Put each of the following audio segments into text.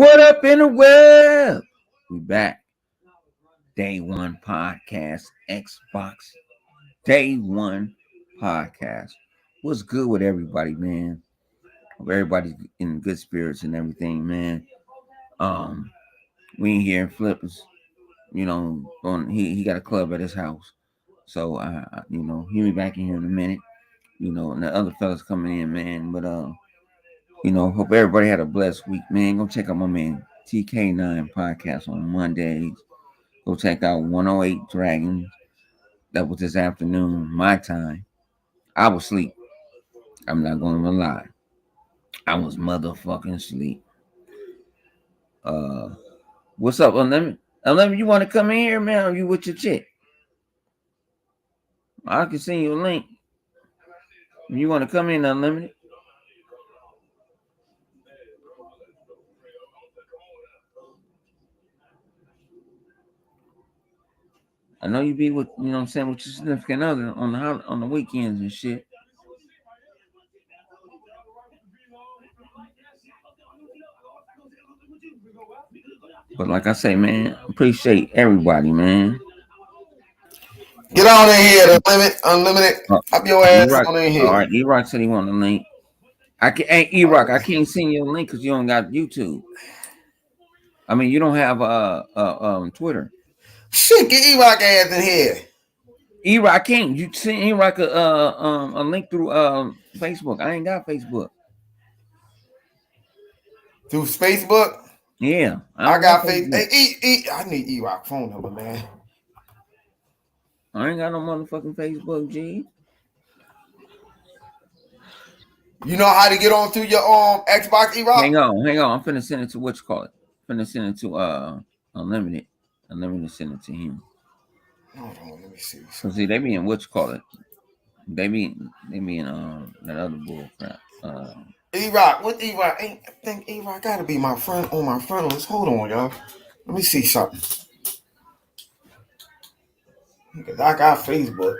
What up in the web? We back. Day one podcast, Xbox. Day one podcast. What's good with everybody, man? Hope everybody's in good spirits and everything, man. We ain't here in Flippers. He got a club at his house. So he'll be back in here in a minute. And the other fellas coming in, man. But hope everybody had a blessed week, man. Go check out my man TK9 podcast on Mondays. Go check out 108 Dragons. That was this afternoon, my time. I was asleep. I'm not going to lie. I was motherfucking asleep. What's up, Unlimited? Unlimited, you want to come in here, man? Or you with your chick? I can send you a link. You want to come in, Unlimited? I know you be with, with your significant other on the weekends and shit. But like I say, man, appreciate everybody, man. Get on in here, Unlimited. Up your ass on in here. All right, E-Rock said he want a link. Hey, E-Rock, I can't send you a link because you don't got YouTube. I mean, you don't have Twitter. Shit, get E-Rock ass in here. E-Rock, I can't. You send E-Rock a link through Facebook. I ain't got Facebook. Through Facebook? Yeah. I got Facebook. Hey, I need E-Rock phone number, man. I ain't got no motherfucking Facebook, G. You know how to get on through your Xbox, E-Rock? Hang on. I'm finna send it to what you call it. Finna send it to Unlimited. Unlimited send it to him. Hold on, let me see. So see, they be in what you call it. They be in that other bull crap. E-Rock, what E-Rock? I think E-Rock gotta be my friend on my friend list. Hold on, y'all. Let me see something. Because I got Facebook.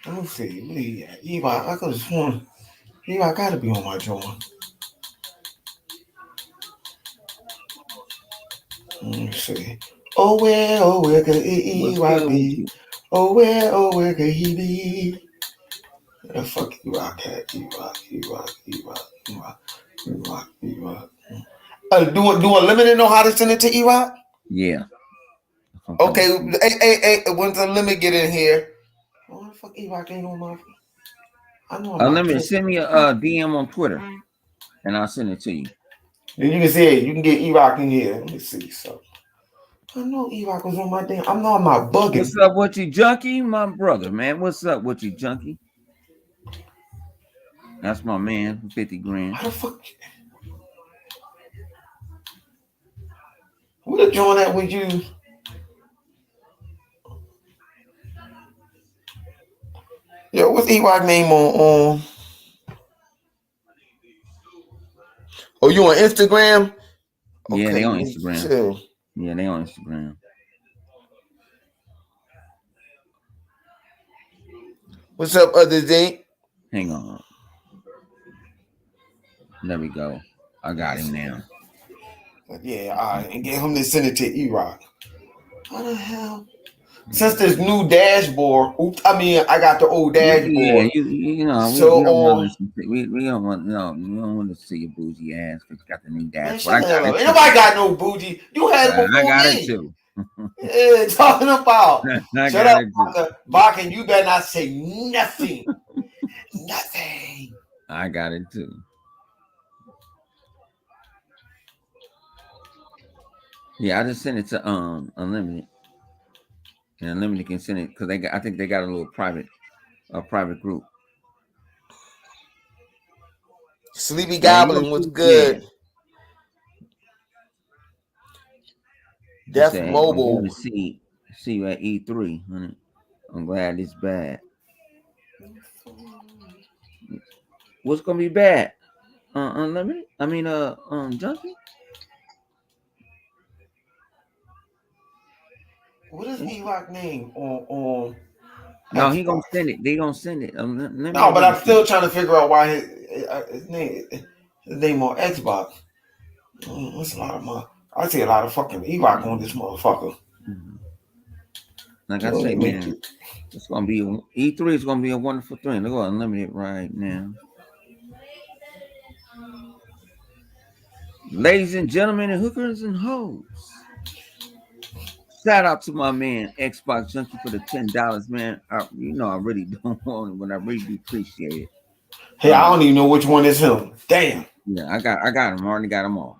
Let me see. E-Rock, I could just want E-Rock gotta be on my joint. Let me see. Oh, where could E-Rock be? Oh, where could he be? Yeah, fuck E-Rock at E-Rock. Do Unlimited know how to send it to E-Rock? Yeah. Okay, hey, when's Unlimited get in here? Why the fuck E-Rock ain't on my... I know Unlimited, send me a DM on Twitter, and I'll send it to you. And you can see it. You can get E-Rock in here. Let me see something. I know E-Rock was on my damn... I'm not bugging. What's up with you, Junkie? My brother, man. What's up with you, Junkie? That's my man, 50 grand. How the fuck... Who the joint that with you? Yo, what's E-Rock name on... Oh, you on Instagram? Okay, yeah, they on Instagram. Chill. Yeah, they on Instagram. What's up, Other Zink? Hang on. There we go. I got him now. Yeah, all right. And get him to send it to E-Rock. How the hell? Since this new dashboard, I got the old dashboard. Yeah, you know, so we don't want to see your bougie ass because you got the new dashboard. Man, ain't nobody got no bougie. You had it before I got me. It too. Yeah, talking about. Shut up, Bakken. You better not say nothing. Nothing. I got it too. Yeah, I just sent it to Unlimited. And Unlimited can send it because I think they got a little private group. Sleepy Goblin was good. Def Mobile. I'm going to see you at E3, honey. I'm glad it's bad. What's gonna be bad? Unlimited? I mean, Junkie. What is E-Rock name on? No, he gonna send it. They gonna send it. No, but I'm still trying to figure out why his name on Xbox. That's a lot of money. I see a lot of fucking E-Rock on this motherfucker. Like I say, man, it's gonna be E3 is gonna be a wonderful thing. Look, Unlimited right now. Ladies and gentlemen, and hookers and hoes. Shout out to my man Xbox Junkie for the $10, man. I really don't want it, but I really do appreciate it. Hey, I don't even know which one is him. Damn. Yeah, I got him. I already got them all.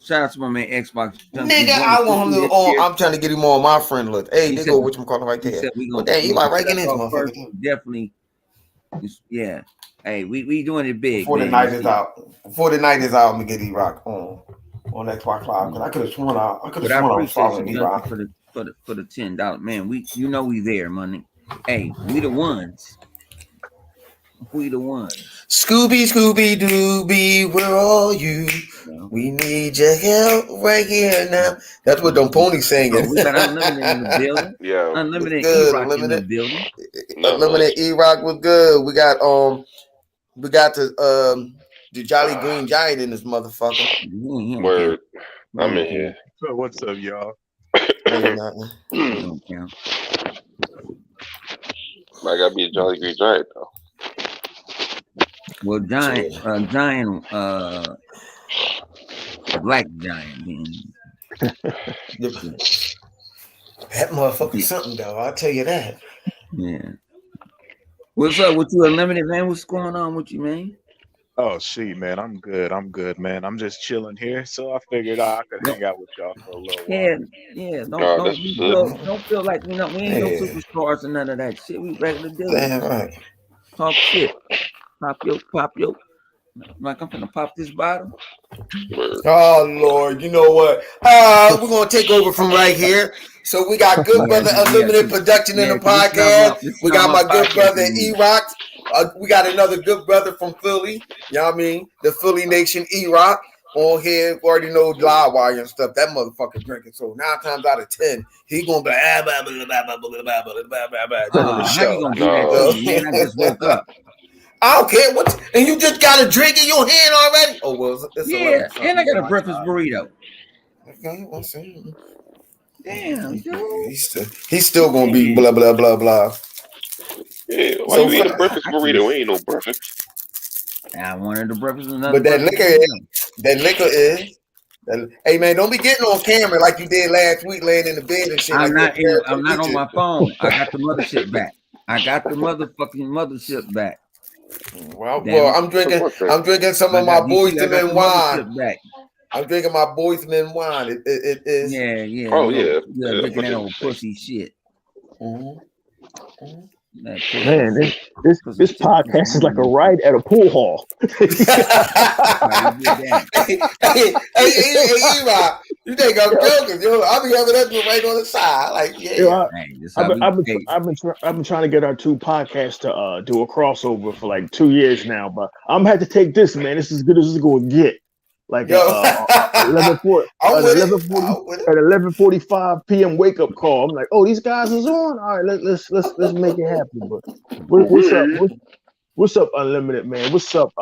Shout out to my man Xbox Junkie. Nigga, I want him to on. I'm trying to get him on my friend list. Hey, they go which one calling right there. But damn, you like right in this motherfucker. Definitely. Yeah. Hey, we doing it big. Before the night is out. Before the night is out, I'm gonna get E-Rock on Xbox Live. Cause I could have sworn I was following E-Rock for the $10. Man, we there, money. Hey, we the ones. We the ones. Scooby Dooby, where are you? No. We need your help right here now. That's what them ponies singing. We got Unlimited in the building. Yeah, Unlimited E-Rock in the building. Unlimited E-Rock was good. We got the Jolly Green Giant in this motherfucker. Word. I'm in here. So what's up, y'all? Don't count. I gotta be a Jolly Green Giant though. Well, black giant. Man. That motherfucker something though. I'll tell you that. Yeah. What's up with you, Unlimited, man? What's going on with you, man? Oh, shit, man. I'm good, man. I'm just chilling here, so I figured I could hang out with y'all for a little while. Yeah. Don't feel like we ain't no superstars and none of that shit. We regular deal. Right. Talk shit. Pop yo. Like I'm gonna pop this bottle. Oh Lord, you know what? We're gonna take over from right here. So we got good brother Unlimited Production in the podcast. We got my good brother E-Rock. We got another good brother from Philly. You know what I mean? The Philly Nation E-Rock on here. Already know Livewire and stuff. That motherfucker drinking. So 9 times out of 10, he gonna be How you gonna do that to me, man? I just woke up. I don't care what, and you just got a drink in your hand already. Oh well, and I got a breakfast burrito. Okay, we'll see. Damn, he's still gonna be blah blah blah blah. Yeah, why you eat a breakfast burrito? Ain't no breakfast. I wanted the breakfast, but that liquor is. Hey man, don't be getting on camera like you did last week, laying in the bed and shit. I'm not on my phone. I got the mothership back. I got the motherfucking mothership back. Well, I'm drinking some of my Boyzman wine. I'm drinking my Boyzman wine. It is. Yeah. Oh yeah. You're drinking that old pussy shit. Man, this podcast is like a ride at a pool hall. Hey, E-Rock, you think I'm joking? Yo, I'll be having that right on the side. Like, yeah. I've been trying to get our 2 podcasts to do a crossover for like 2 years now, but I'm gonna have to take this, man. This is as good as it's gonna get. Like at 11:45 p.m. wake up call. I'm like, oh, these guys is on. All right, let's make it happen. But what's up? What's up, Unlimited, man? What's up,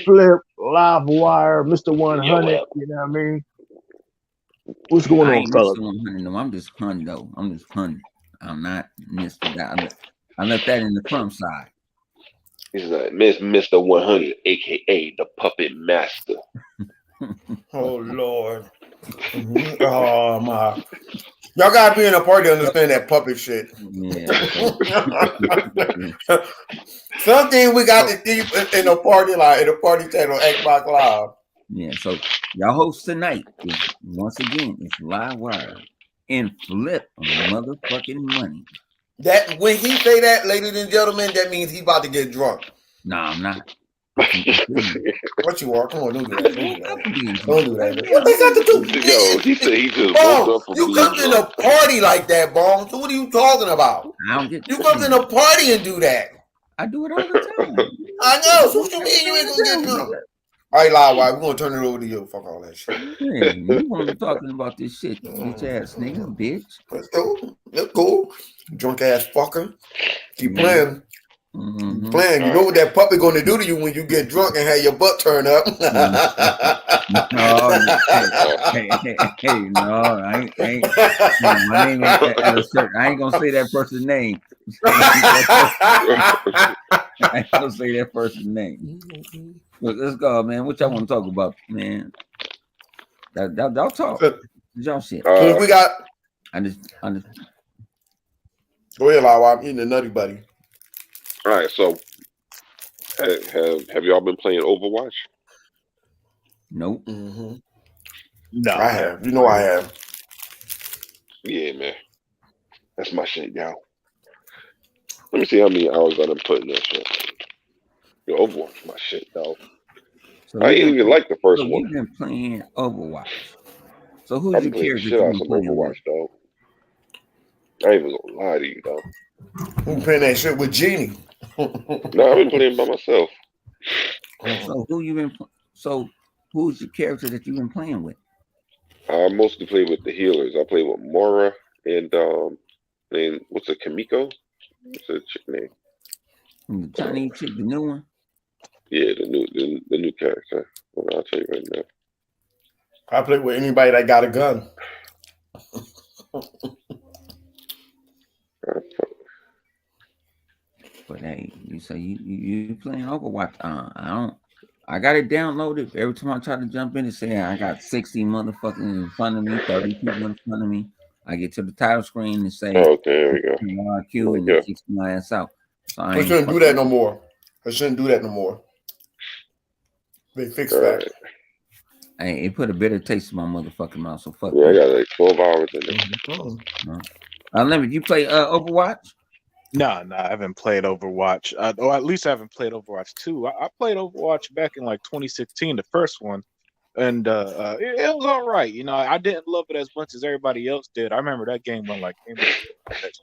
Flip, Livewire, Mr. 100? You know what I mean? What's going on, fellas? No, I'm just punning though. I'm just punning. I'm not Mr. Guy. I left that in the front side. He's like Mr. 100, aka the Puppet Master. Oh Lord. Oh my. Y'all gotta be in a party to understand that puppet shit. Yeah. Something we got to deep in a party line, in a party chat on Xbox Live. Yeah, so y'all host tonight is once again it's Livewire and Flip on motherfucking money. That when he say that, ladies and gentlemen, that means he about to get drunk. Nah, I'm not. What you are? Come on, don't do that. Don't do that. What they got to do? Yo, he said he just woke up from you come in a party like that, Bong. So what are you talking about? I don't get. You come in a party and do that. I do it all the time. I know. So what you mean you ain't gonna get drunk? All right, Livewire, we're gonna turn it over to you. Fuck all that shit. Yeah, you want to be talking about this shit, bitch ass nigga, bitch. Let's go. That's cool. Drunk ass fucker. Keep playing. Mhm. Playing, you know what that puppy going to do to you when you get drunk and have your butt turn up. No, no, I ain't. My name ain't at a certain. I ain't gonna say that person's name. I ain't gonna say that person's name. Look, let's go, man. What y'all want to talk about, man? Y'all talk. Y'all shit. We got. I just. Go ahead, Lawa. I'm eating a Nutty Buddy. All right, so have y'all been playing Overwatch? Nope. Mm-hmm. No, I have. You know I have. Yeah, man. That's my shit, y'all. Let me see how many hours I done put in that shit. Yo, Overwatch, my shit, dog. So I ain't even like the first one. You've been playing Overwatch. So who's I've your been playing the character shit you've out been some playing Overwatch, with? dog. I ain't even gonna lie to you, dog. I'm playing that shit with Genie. No, I've been playing by myself. So who's your character that you've been playing with? I mostly play with the healers. I play with Mora and what's it, Kamiko? What's the chick name? The Chinese chick, the new one. Yeah, the new character. Well, I'll tell you right now. I play with anybody that got a gun. But hey, you say you playing Overwatch? I got it downloaded. Every time I try to jump in and say I got 60 motherfuckers in front of me, 30 people in front of me. I get to the title screen and say, Oh, okay, there we go. RQ, and it kicks my ass out. So I shouldn't do that no more. I shouldn't do that no more. They fixed that. Hey, it put a bitter taste in my motherfucking mouth. So fuck. Yeah, I got like 12 hours in there. Unlimited, you play Overwatch? No, I haven't played Overwatch. Or at least I haven't played Overwatch 2. I played Overwatch back in like 2016, the first one, and it was all right. You know, I didn't love it as much as everybody else did. I remember that game won like that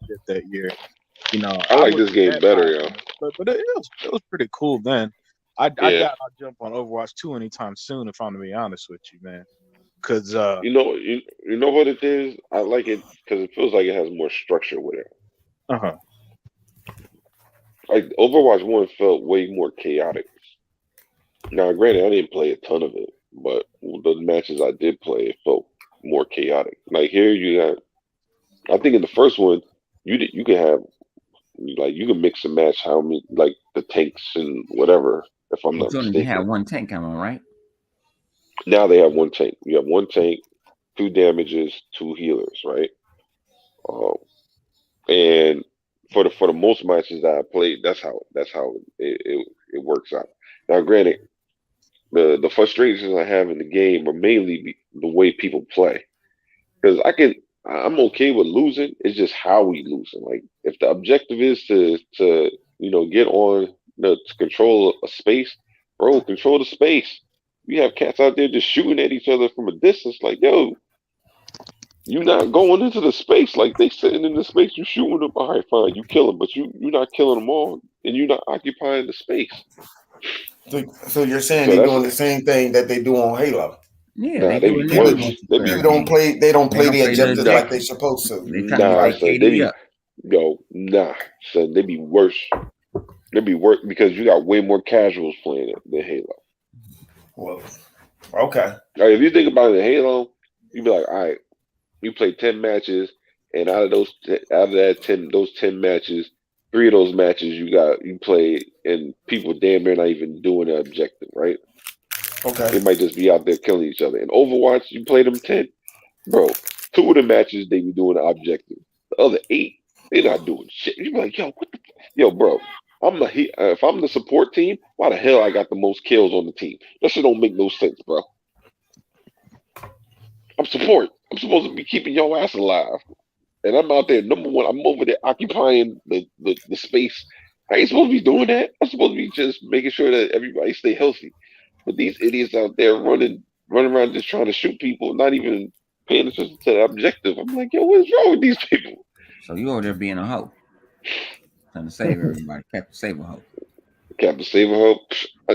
shit that year. You know, I like this game better, yo. But it was pretty cool then. I doubt I'll jump on Overwatch 2 anytime soon, if I'm to be honest with you, man. Because you know what it is? I like it because it feels like it has more structure with it. Like Overwatch 1 felt way more chaotic. Now, granted, I didn't play a ton of it, but the matches I did play, it felt more chaotic. Like here, you got. I think in the first one, you can have like you can mix and match how many like the tanks and whatever. If I'm not mistaken, you have one tank coming, right? Now they have one tank. You have one tank, 2 damages, 2 healers, right? And for the most matches that I played, that's how it works out. Now, granted, the frustrations I have in the game are mainly the way people play, because I'm okay with losing. It's just how we losing. Like if the objective is to get on to control a space, bro, control the space. You have cats out there just shooting at each other from a distance, like, yo, you not going into the space, like they sitting in the space, you shooting them. All right, fine, you kill them, but you're not killing them all, and you're not occupying the space. So you're saying they're doing the same thing that they do on Halo? Yeah, nah, they be worse. They don't play the objectives like they're supposed to. Nah, son, they be nah, son, they be worse. They be worse because you got way more casuals playing it than Halo. Well, okay. Like, if you think about it in Halo, you be like, all right, you play 10 matches, and out of those 10 matches, 3 of those matches you played, and people damn near not even doing the objective, right? Okay. They might just be out there killing each other. In Overwatch, you play them 10, bro. 2 of the matches they be doing the objective. The other 8, they're not doing shit. You be like, yo, what the, yo, bro. If I'm the support team, why the hell I got the most kills on the team? That shit don't make no sense, bro. I'm support. I'm supposed to be keeping your ass alive. And I'm out there, number one, I'm over there occupying the space. I ain't supposed to be doing that. I'm supposed to be just making sure that everybody stay healthy. But these idiots out there running around just trying to shoot people, not even paying attention to the objective. I'm like, yo, what's wrong with these people? So you over there being a hoe. Trying to save everybody. Captain Save a Hoe. Captain Save a Hoe?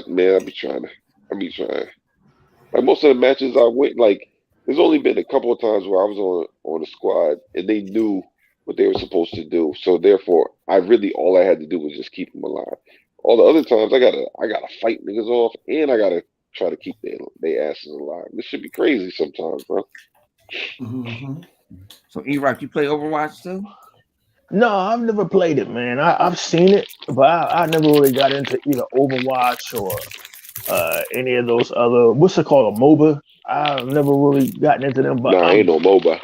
Man, I be trying. Like most of the matches I went, like, there's only been a couple of times where I was on a squad and they knew what they were supposed to do. So therefore, all I had to do was just keep them alive. All the other times, I gotta fight niggas off, and I gotta try to keep their asses alive. This should be crazy sometimes, bro. Mm-hmm. So, E-Rock, you play Overwatch too? No, I've never played it, man. I've seen it, but I never really got into either Overwatch or any of those other, what's it called, a MOBA. I've never really gotten into them, but ain't no MOBA.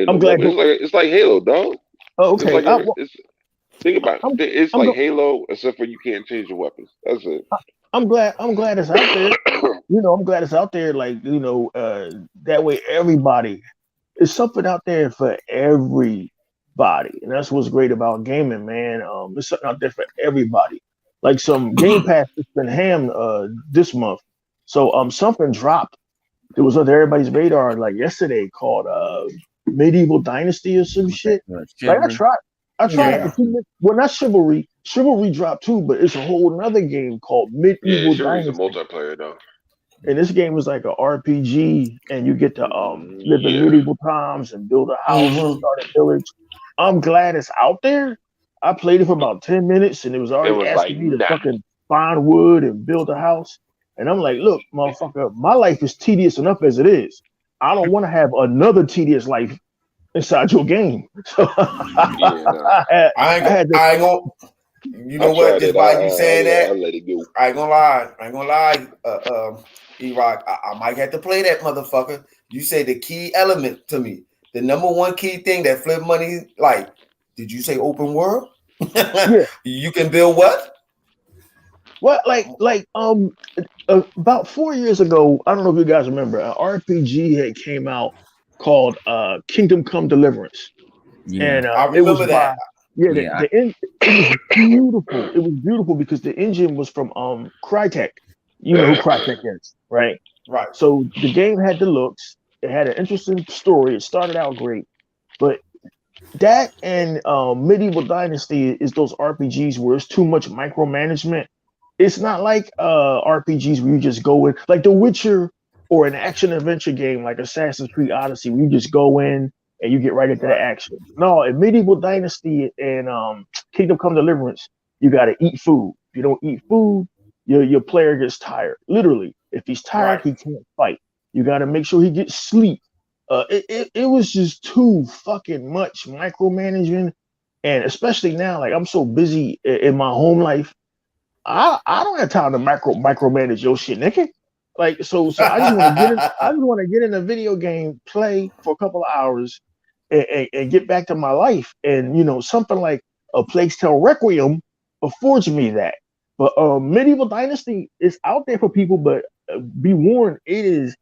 I'm glad it's like Halo, dog. Oh, okay. Think about it. It's like Halo, except for you can't change your weapons. That's it. I'm glad it's out there. I'm glad it's out there. Like, that way everybody, it's something out there for everybody. And that's what's great about gaming, man. There's something out there for everybody. Like some Game Pass has been hammed this month. So something dropped. It was under everybody's radar like yesterday called Medieval Dynasty or some shit. Like I tried it for 2 minutes. Well, not Chivalry. Chivalry dropped too, but it's a whole nother game called Medieval Dynasty. It's a multiplayer though. And this game is like an RPG, and you get to live in medieval times and build a house and start a village. I'm glad it's out there. I played it for about 10 minutes, and it was already asking me to fucking find wood and build a house. And I'm like, look, motherfucker, my life is tedious enough as it is. I don't want to have another tedious life inside your game. So I ain't gonna. You know what? Just by you saying that, I let it go. I ain't gonna lie. E-Rock, I might have to play that motherfucker. You say the key element to me, the number one key thing that Flip Money like. Did you say open world? Yeah. You can build what? What about 4 years ago, I don't know if you guys remember, an RPG had came out called Kingdom Come Deliverance. Yeah. And I remember that. It was beautiful. It was beautiful because the engine was from Crytek. You know who Crytek is, right? Right. So the game had the looks. It had an interesting story. It started out great, but that and Medieval Dynasty is those RPGs where it's too much micromanagement. It's not like RPGs where you just go in, like The Witcher or an action adventure game like Assassin's Creed Odyssey, where you just go in and you get right into the action. No, in Medieval Dynasty and Kingdom Come Deliverance, you got to eat food. If you don't eat food, your player gets tired. Literally, if he's tired, he can't fight. You got to make sure he gets sleep. It was just too fucking much micromanaging, and especially now, like I'm so busy in my home life, I don't have time to micromanage your shit, nigga. Like so I just want to get in a video game, play for a couple of hours, and get back to my life. And something like A Plague's Tale Requiem affords me that. But Medieval Dynasty is out there for people, but be warned, it's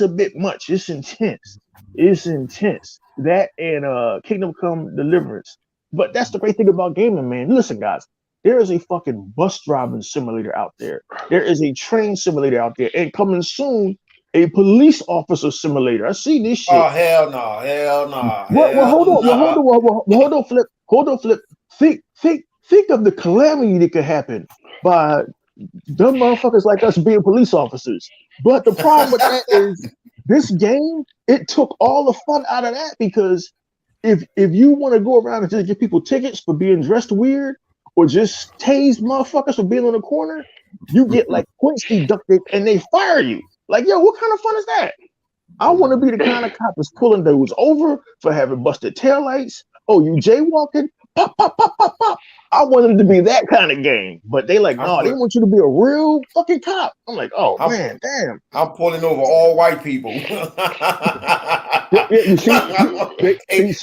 a bit much. It's intense. That and Kingdom Come Deliverance. But that's the great thing about gaming, man. Listen, guys, there is a fucking bus driving simulator out there. There is a train simulator out there, and coming soon, a police officer simulator. I see this shit. Oh hell no! Well, hold on, Flip. Think of the calamity that could happen by dumb motherfuckers like us being police officers. But the problem with that is this game, it took all the fun out of that, because if you want to go around and just give people tickets for being dressed weird or just tase motherfuckers for being on the corner, you get like points deducted and they fire you. Like, yo, what kind of fun is that? I want to be the kind of cop that's pulling those over for having busted taillights. Oh, you jaywalking? Pop, pop, pop, pop, pop. I wanted it to be that kind of game, but they like, no, they want you to be a real fucking cop. I'm like, man, damn. I'm pulling over all white people. You see,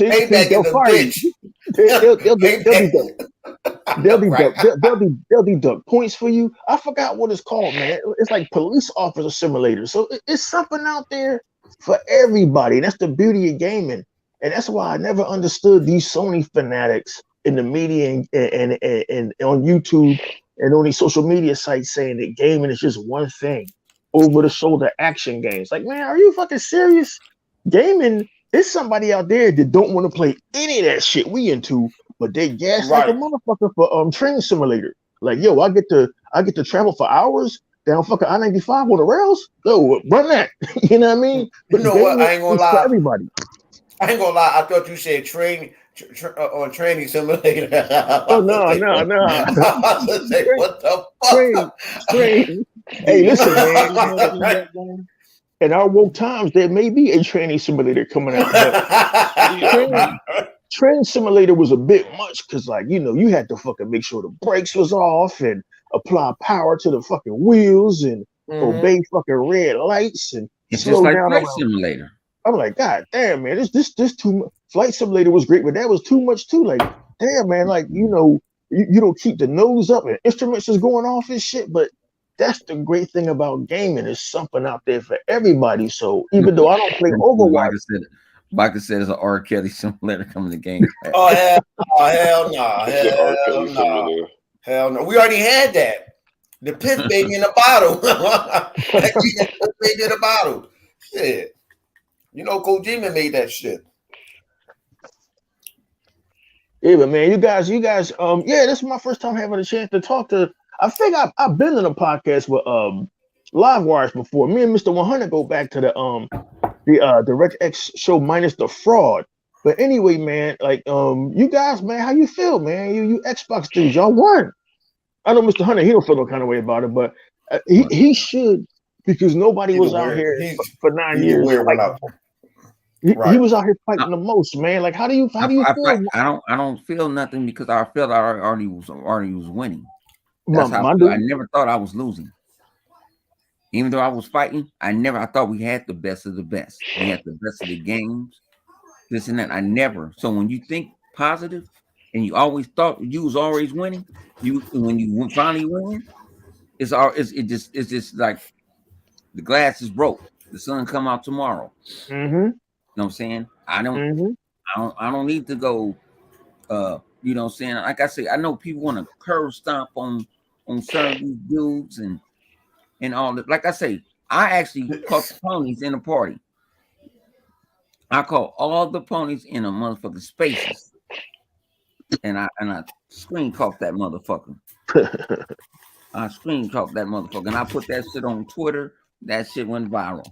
they'll fire you. They'll deduct points for you. I forgot what it's called, man. It's like police officer simulator. So it's something out there for everybody. That's the beauty of gaming. And that's why I never understood these Sony fanatics in the media and on YouTube and on these social media sites saying that gaming is just one thing, over the shoulder action games. Like, man, are you fucking serious? Gaming is somebody out there that don't want to play any of that shit we into, but they gas like a motherfucker for train simulator. Like, yo, I get to travel for hours down fucking I-95 on the rails. Yo, run that. You know what I mean? But you know what? I ain't gonna lie. Everybody. I ain't gonna lie. I thought you said train on Tranny Simulator. Oh no. Say, what the fuck? Train. Hey, listen, man. In our woke times, there may be a training simulator coming out, but train simulator was a bit much because, like, you had to fucking make sure the brakes was off and apply power to the fucking wheels and obey fucking red lights and it's slow just like down. Flight Simulator. I'm like, God damn, man, this too much. Flight Simulator was great, but that was too much too. Like, damn, man, like, you don't keep the nose up and instruments is going off and shit, but that's the great thing about gaming. There's something out there for everybody. So even though I don't play Overwatch, Micah said it's an R. Kelly simulator coming to game. Oh hell no. Hell no. We already had that. The piss baby in a bottle. Piss baby in a bottle. Shit. Kojima made that shit. Yeah, but man, you guys, this is my first time having a chance to talk to. I think I've been in a podcast with Livewires before. Me and Mr. 100 go back to the DirectX show minus the fraud. But anyway, man, like you guys, man, how you feel, man? You Xbox dudes, y'all won. I know Mr. 100, he don't feel no kind of way about it, but he should, because nobody was out here for 9 years. He was out here fighting the most, man. Like, how do you feel? I don't feel nothing because I felt I already was winning. That's how I never thought I was losing. Even though I was fighting, I thought we had the best of the best. We had the best of the games, this and that. I never. So when you think positive and you always thought you was always winning, when you finally win, it's just like the glass is broke. The sun come out tomorrow. Mm-hmm. You know what I'm saying? I don't need to go. You know what I'm saying? Like I say, I know people want to curb stomp on certain dudes and all that. Like I say, I actually caught the ponies in a party. I caught all the ponies in a motherfucking spaces. And I screen caught that motherfucker. I screen caught that motherfucker. And I put that shit on Twitter. That shit went viral.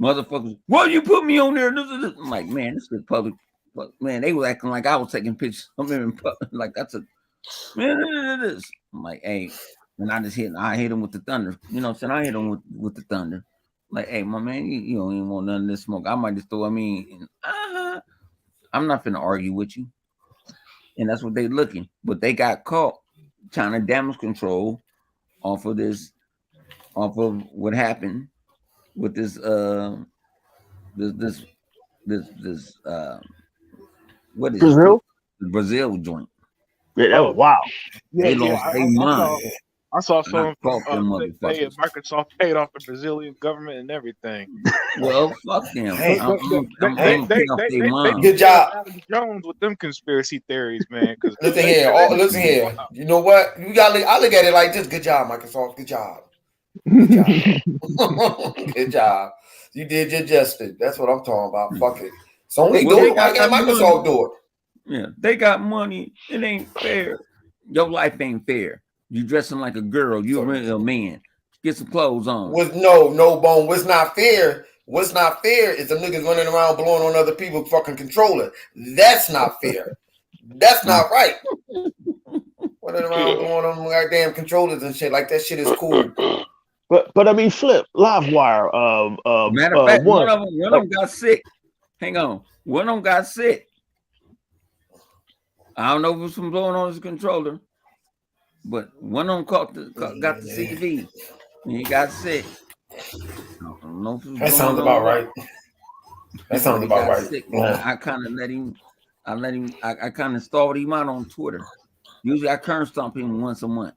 Motherfuckers, why you put me on there? I'm like, man, this is public. But man, they were acting like I was taking pictures of them in public. Like that's a man. This. I'm like, hey, and I hit him with the thunder. You know what I'm saying? I hit him with the thunder. Like, hey, my man, you don't even want none of this smoke. I might just throw. I'm not finna argue with you. And that's what they looking. But they got caught trying to damage control off of what happened with this what is Brazil? The Brazil joint. Yeah, that was wild. They lost their mind. I saw some Microsoft paid off the Brazilian government and everything. Well, fuck them. Good job, Jones, with them conspiracy theories, man. Listen here. You know what? I look at it like this. Good job, Microsoft. Good job. Good job. You did your justice. That's what I'm talking about. Fuck it. Sony do it. Why can't Microsoft do it? Yeah, they got money. It ain't fair. Your life ain't fair. You dressing like a girl. You really a man. Get some clothes on. No, Bone. What's not fair? What's not fair is the niggas running around blowing on other people's fucking controller. That's not fair. That's not right. Running around blowing on goddamn controllers and shit. Like that shit is cool. But I mean, Flip, Livewire. Matter of fact, one of them got sick. Hang on. One of them got sick. I don't know if it was from blowing on his controller, but one of them got the CV and he got sick. I don't know if it was that sounds about right. That sounds about right. Yeah. I kind of I kind of stalled him out on Twitter. Usually I current stomp him once a month.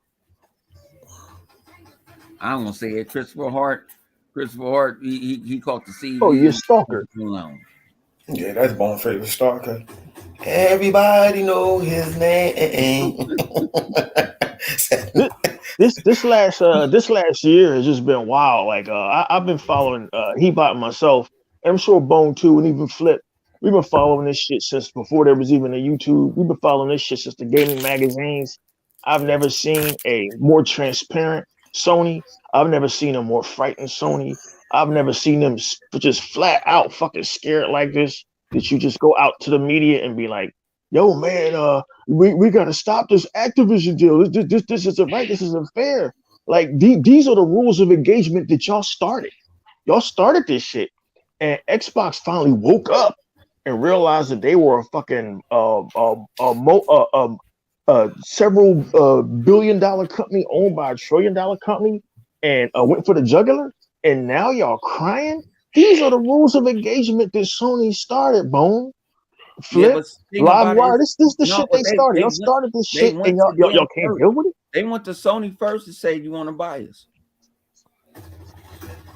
I don't want to say it. Christopher Hart, he caught the CV. Oh, you're a stalker. Yeah, that's Bone's favorite stalker. Everybody know his name. this last year has just been wild. Like I've been following Hebot myself. I'm sure Bone too, and even Flip. We've been following this shit since before there was even a YouTube. We've been following this shit since the gaming magazines. I've never seen a more transparent Sony. I've never seen a more frightened Sony. I've never seen them just flat out fucking scared like this. That you just go out to the media and be like, yo, man, we gotta stop this Activision deal. This isn't right. This isn't fair. Like these are the rules of engagement that y'all started. Y'all started this shit, and Xbox finally woke up and realized that they were a fucking several billion-dollar company owned by a trillion-dollar company, and went for the jugular. And now y'all crying. These are the rules of engagement that Sony started, Bone. Flip, Livewire. This the shit they started. Y'all started this shit, and y'all can't deal with it. They went to Sony first to say, "You want to buy us?"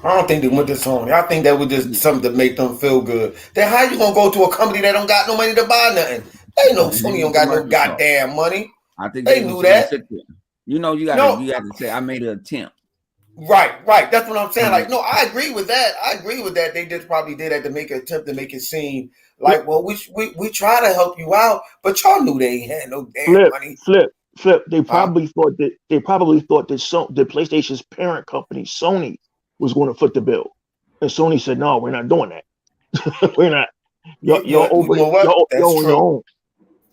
I don't think they went to Sony. I think that was just something to make them feel good. Then how you gonna go to a company that don't got no money to buy nothing? They know Sony don't got no goddamn money. I think they knew that. You know, you got to say, "I made an attempt." Right. That's what I'm saying. Like, no, I agree with that. They just probably did that to make an attempt to make it seem like, well, we try to help you out, but y'all knew they ain't had no damn money. Flip. They probably thought that the PlayStation's parent company, Sony, was going to foot the bill, and Sony said, "No, we're not doing that. We're not. Y'all over here. Y'all own your own.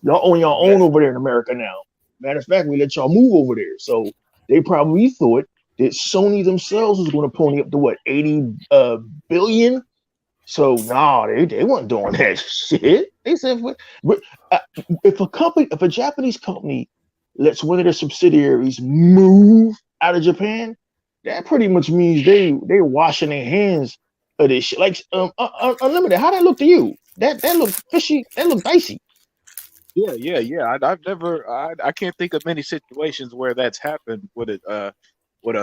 Y'all own your own over there in America now. Matter of fact, we let y'all move over there." So they probably thought that Sony themselves was going to pony up to what, 80 billion. So they weren't doing that shit. They said, if a Japanese company lets one of their subsidiaries move out of Japan, that pretty much means they're washing their hands of this shit. Like Unlimited, how that look to you? That look fishy. That look dicey. Yeah. I can't think of many situations where that's happened with a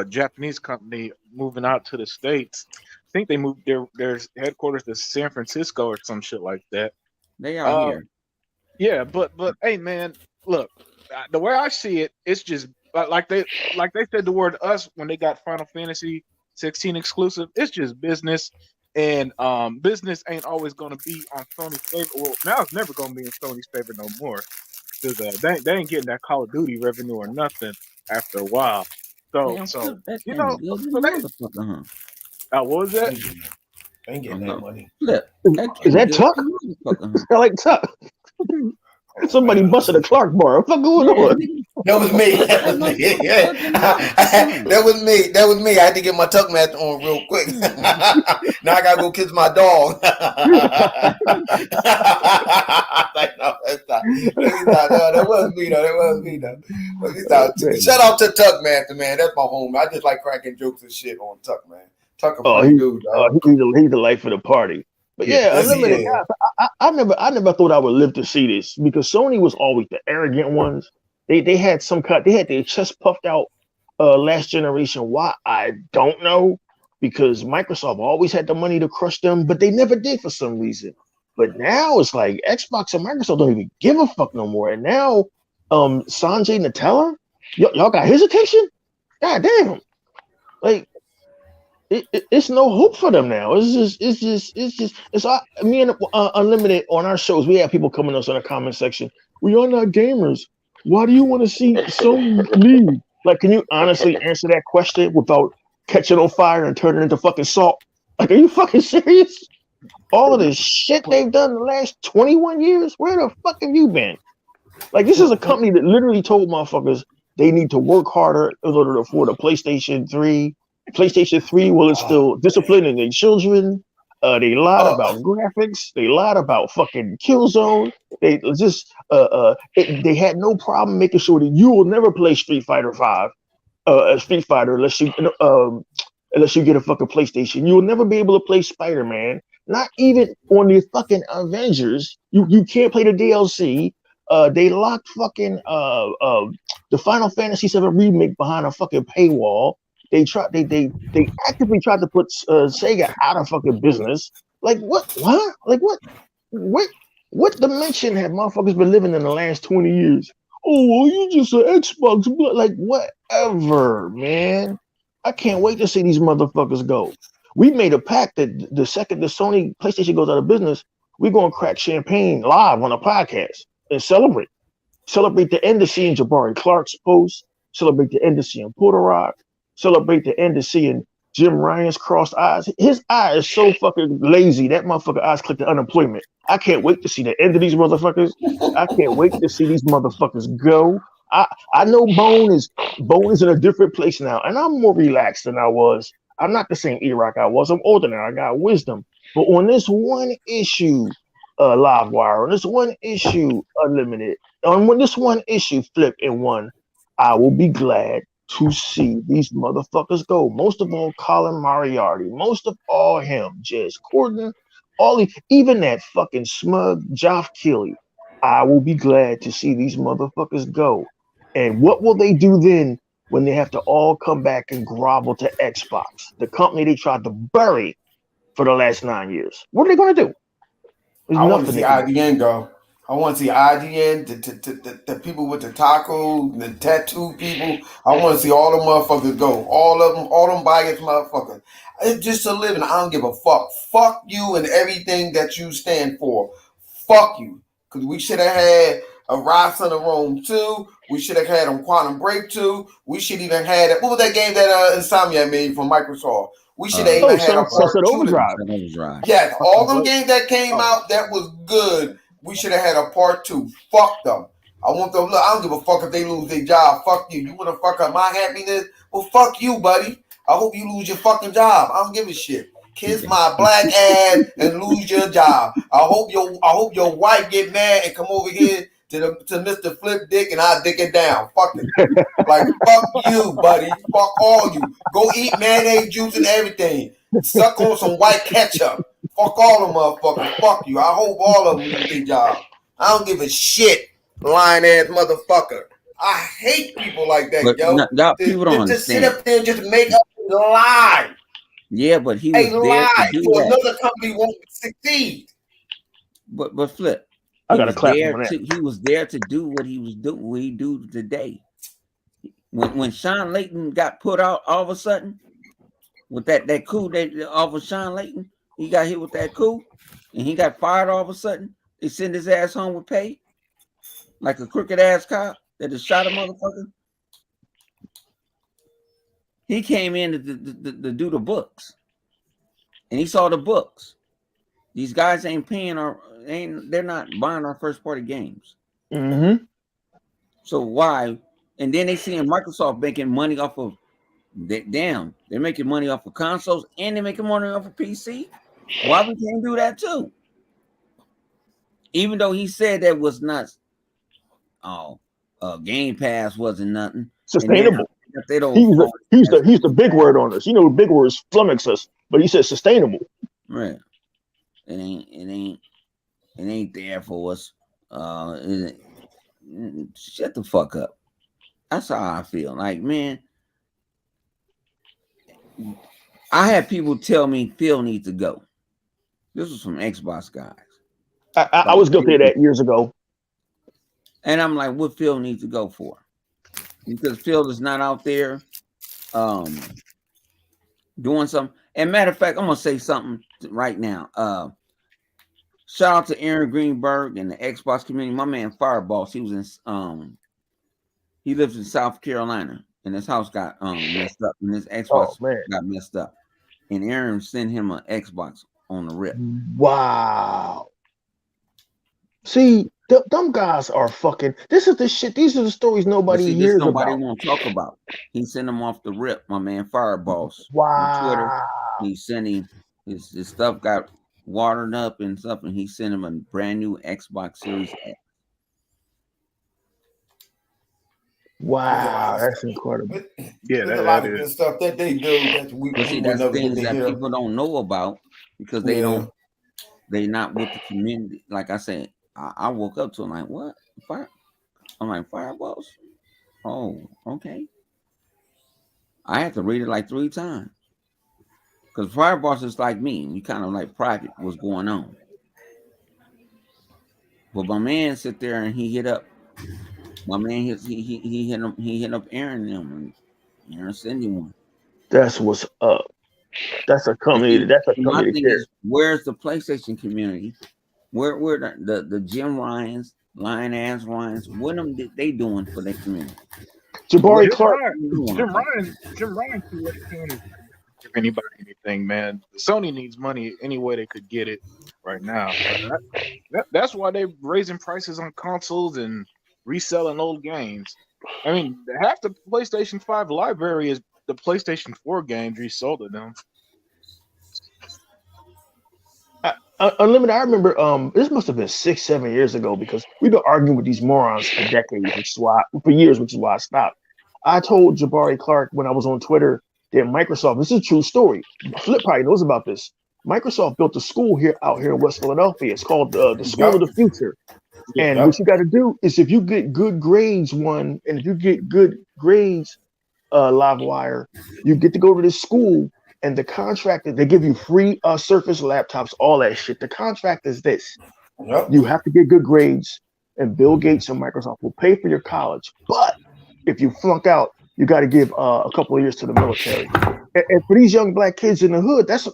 Japanese company moving out to the States. I think they moved their headquarters to San Francisco or some shit like that. They are here. Yeah, but hey, man, look, the way I see it, it's just like they said the word "us" when they got Final Fantasy 16 exclusive. It's just business, and business ain't always going to be on Sony's favor. Well, now it's never going to be in Sony's favor no more, because they ain't getting that Call of Duty revenue or nothing after a while. So you know, what was that? They ain't getting that money. Is that Tuck? I like Tuck. Somebody busted a Clark bar. What the fuck going on? That was me. That was me. I had to get my Tuck mask on real quick. Now I gotta go kiss my dog. Like, no, that's not. That wasn't me though. Shout out to Tuck Master, man. That's my home. I just like cracking jokes and shit on Tuck, man. Tuck a funny dude. He's the life of the party. But Unlimited guys. I never thought I would live to see this, because Sony was always the arrogant ones. They had their chest puffed out last generation. Why? I don't know, because Microsoft always had the money to crush them, but they never did for some reason. But now it's like Xbox and Microsoft don't even give a fuck no more. And now Sanjay Natella, y'all got his attention? God damn. Like, it's no hope for them now. It's me and Unlimited on our shows. We have people coming to us in the comment section. We are not gamers. Why do you want to see Sony leave? Like, can you honestly answer that question without catching on fire and turning into fucking salt? Like, are you fucking serious? All of this shit they've done in the last 21 years, where the fuck have you been? Like, this is a company that literally told motherfuckers they need to work harder in order to afford a PlayStation 3. PlayStation 3 will instill discipline in their children. They lied about graphics. They lied about fucking Killzone. They just they had no problem making sure that you will never play Street Fighter 5, Street Fighter unless you get a fucking PlayStation. You will never be able to play Spider-Man. Not even on the fucking Avengers. You can't play the DLC. They locked fucking the Final Fantasy VII remake behind a fucking paywall. They actively tried to put Sega out of fucking business. Like what? Like what dimension have motherfuckers been living in the last 20 years? Oh, well, you just an Xbox, but like whatever, man. I can't wait to see these motherfuckers go. We made a pact that the second the Sony PlayStation goes out of business, we're gonna crack champagne live on a podcast and celebrate the end of seeing Jabari Clark's post, celebrate the end of seeing Porter Rock. Celebrate the end of seeing Jim Ryan's crossed eyes. His eye is so fucking lazy. That motherfucker eyes clicked to unemployment. I can't wait to see the end of these motherfuckers. I can't wait to see these motherfuckers go. I know Bone is in a different place now, and I'm more relaxed than I was. I'm not the same E-Rock I was. I'm older now. I got wisdom. But on this one issue, Livewire, on this one issue, Unlimited, on this one issue, Flip and One, I will be glad to see these motherfuckers go. Most of all, Colin Moriarty. Most of all, him, Jez Corden, even that fucking smug Geoff Keighley. I will be glad to see these motherfuckers go. And what will they do then when they have to all come back and grovel to Xbox, the company they tried to bury for the last 9 years? What are they going to do? I want to see IGN go. I want to see IGN, the people with the taco, the tattoo people. I want to see all the motherfuckers go. All of them, all them biased motherfuckers. It's just a living. I don't give a fuck. Fuck you and everything that you stand for. Fuck you. Because we should have had a Rise of the Rome 2. We should have had a Quantum Break 2. We should even had what was that game that Insomniac made from Microsoft? We should have even had a part 2. Overdrive. Yes, all them games that came out that was good. We should have had a part 2. Fuck them. I want them. Look, I don't give a fuck if they lose their job. Fuck you. You want to fuck up my happiness? Well, fuck you, buddy. I hope you lose your fucking job. I don't give a shit. Kiss my black ass and lose your job. I hope your wife get mad and come over here to Mr. Flip Dick and I'll dick it down. Fuck it. Like, fuck you, buddy. Fuck all you. Go eat mayonnaise juice and everything. Suck on some white ketchup. Fuck all them motherfuckers. Fuck you. I hope all of them lose their job. I don't give a shit, lying ass motherfucker. I hate people like that, but yo. People don't just sit up there and just make up a lie. Yeah, but he was there to do so that. Another company won't succeed. But Flip, I got to clap on that. He was there to do what he was doing. What he do today. When Sean Layton got put out all of a sudden with that coup that off of Sean Layton, he got hit with that coup and he got fired all of a sudden. They send his ass home with pay, like a crooked ass cop that just shot a motherfucker. He came in to do the books, and he saw the books. These guys ain't paying they're not buying our first party games. Mm-hmm. So why? And then they seeing Microsoft making money off of they're making money off of consoles and they're making money off of PC. Why we can't do that too? Even though he said that was not Game Pass wasn't nothing sustainable. They don't. He's the big word on us. You know, big words flummox us, but he said sustainable. Right. It ain't there for us. Shut the fuck up. That's how I feel. Like, man, I had people tell me Phil needs to go. This was from Xbox guys. I was guilty of that years ago. And I'm like, what Phil needs to go for? Because Phil is not out there doing something. And matter of fact, I'm gonna say something right now. Shout out to Aaron Greenberg and the Xbox community. My man Fireboss, he was in he lives in South Carolina, and his house got messed up, and his Xbox got messed up. And Aaron sent him an Xbox on the rip. Wow. See, them guys are fucking. This is the shit. These are the stories nobody hears about. Nobody won't talk about. He sent him off the rip. My man Fireboss. Wow. On Twitter, he sent him his stuff got watered up and stuff, and he sent him a brand new Xbox Series X. Wow, that's incredible. Yeah, there's a lot of good stuff that they do that we that's things that people don't know about because they don't. They not with the community. Like I said, I woke up to like, what? I'm like, Fireballs? Oh, okay. I had to read it like 3 times. Because Fireballs is like me. We kind of like private what's going on. But my man sit there and he hit up. My man he hit up Aaron and them, and Aaron sent him one. That's what's up. That's a company. That's a company. Where's the PlayStation community? Where the Jim Ryans, Lion Ass Ryans? What them they doing for their community? Jabari Clark. Jim Ryan can let community. give anybody anything, man. Sony needs money any way they could get it right now. That's why they're raising prices on consoles and reselling old games. I mean, half the PlayStation 5 library is the PlayStation 4 games resold to them. Unlimited, I remember this must have been 6-7 years ago because we've been arguing with these morons for decades, for years, which is why I stopped. I told Jabari Clark when I was on Twitter that Microsoft, this is a true story. Flip probably knows about this. Microsoft built a school out here in West Philadelphia. It's called the School of the Future. And what you got to do is if you get good grades, and if you get good grades, Livewire, you get to go to this school. And the contract, they give you free Surface laptops, all that shit. The contract is this. Yep. You have to get good grades, and Bill Gates and Microsoft will pay for your college. But if you flunk out, you got to give a couple of years to the military. And for these young black kids in the hood, that's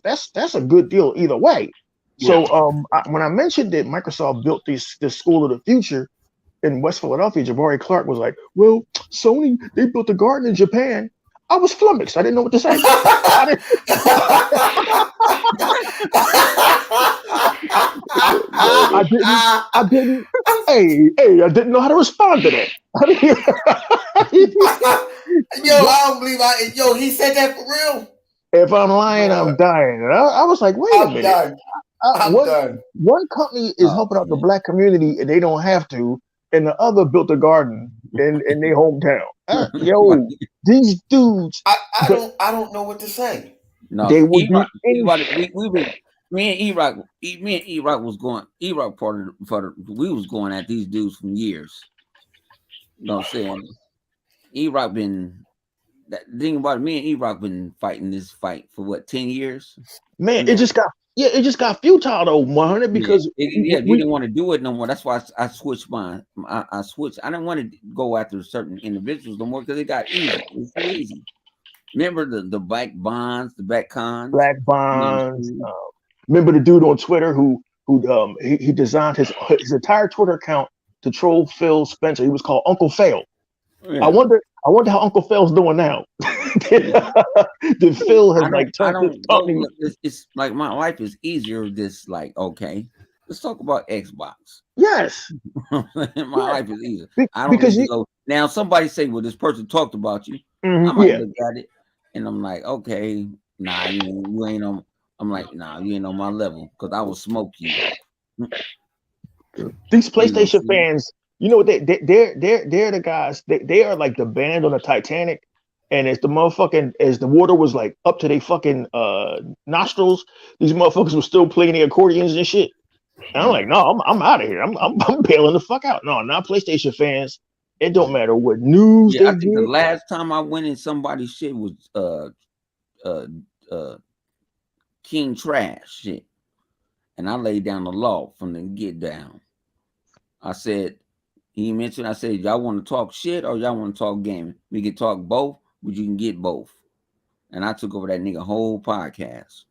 a good deal either way. Yeah. So when I mentioned that Microsoft built this School of the Future in West Philadelphia, Jabari Clark was like, well, Sony, they built a garden in Japan. I was flummoxed. I didn't know what to say. I didn't know how to respond to that. I don't believe he said that for real. If I'm lying, I'm dying. And I was like, wait a minute. I'm done. One company is helping out the black community and they don't have to, and the other built a garden in their hometown. These dudes. I don't know what to say. No, they would me and E-Rock was going. E-Rock we was going at these dudes for years. You know what I'm saying? E-Rock been. That thing about it, me and E-Rock been fighting this fight for what 10 years. Man, it just got futile though, 100 because we didn't want to do it no more. That's why I switched mine. I switched. I didn't want to go after certain individuals no more because it got easy. It's so easy. Remember the Black Bonds, the Black Cons? Black Bonds. Remember the dude on Twitter who he designed his entire Twitter account to troll Phil Spencer. He was called Uncle Phil. Yeah. I wonder how Uncle Phil's doing now. Did Phil has it's like my life is easier. This like okay, let's talk about Xbox. Yes, my life is easier. I don't go now. Somebody say, "Well, this person talked about you." Mm-hmm, I might look at it, and I'm like, "Okay, nah, you ain't on." I'm like, "Nah, you ain't on my level," because I will smoke you. These PlayStation fans. You know what? They're the guys. They are like the band on the Titanic, and as the water was like up to their fucking nostrils, these motherfuckers were still playing the accordions and shit. And I'm like, no, I'm out of here. I'm bailing the fuck out. No, not PlayStation fans. It don't matter what news. Yeah, I think the last time I went in somebody's shit was King Trash shit, and I laid down the law from the get down. I said. He mentioned, I said, y'all want to talk shit or y'all want to talk gaming? We can talk both, but you can get both. And I took over that nigga whole podcast.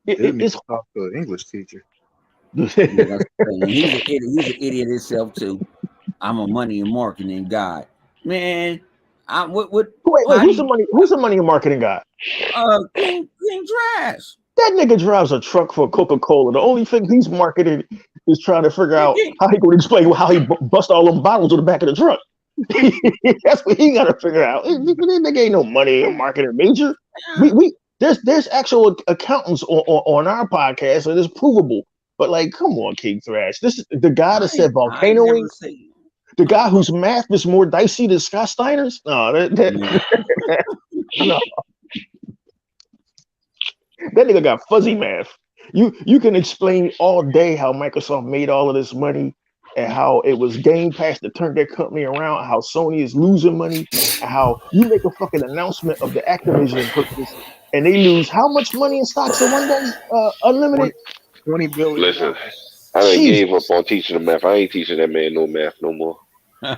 It's talk to an English teacher. He's an idiot himself too. I'm a money and marketing guy, man. Wait, who's the money and marketing guy? King Trash. That nigga drives a truck for Coca-Cola. The only thing he's marketing is trying to figure out how he can explain how he bust all them bottles on the back of the truck. That's what he got to figure out. Nigga ain't no money or marketing major. There's actual accountants on our podcast, so it's provable. But like, come on, King Thrash. This is the guy that said volcanoing. The guy whose math is more dicey than Scott Steiner's. No, no. That nigga got fuzzy math. You can explain all day how Microsoft made all of this money and how it was Game Pass that turned their company around, how Sony is losing money, and how you make a fucking announcement of the Activision purchase and they lose how much money in stocks in one day? Unlimited? $20 billion. Listen, I done gave up on teaching the math. I ain't teaching that man no math no more. I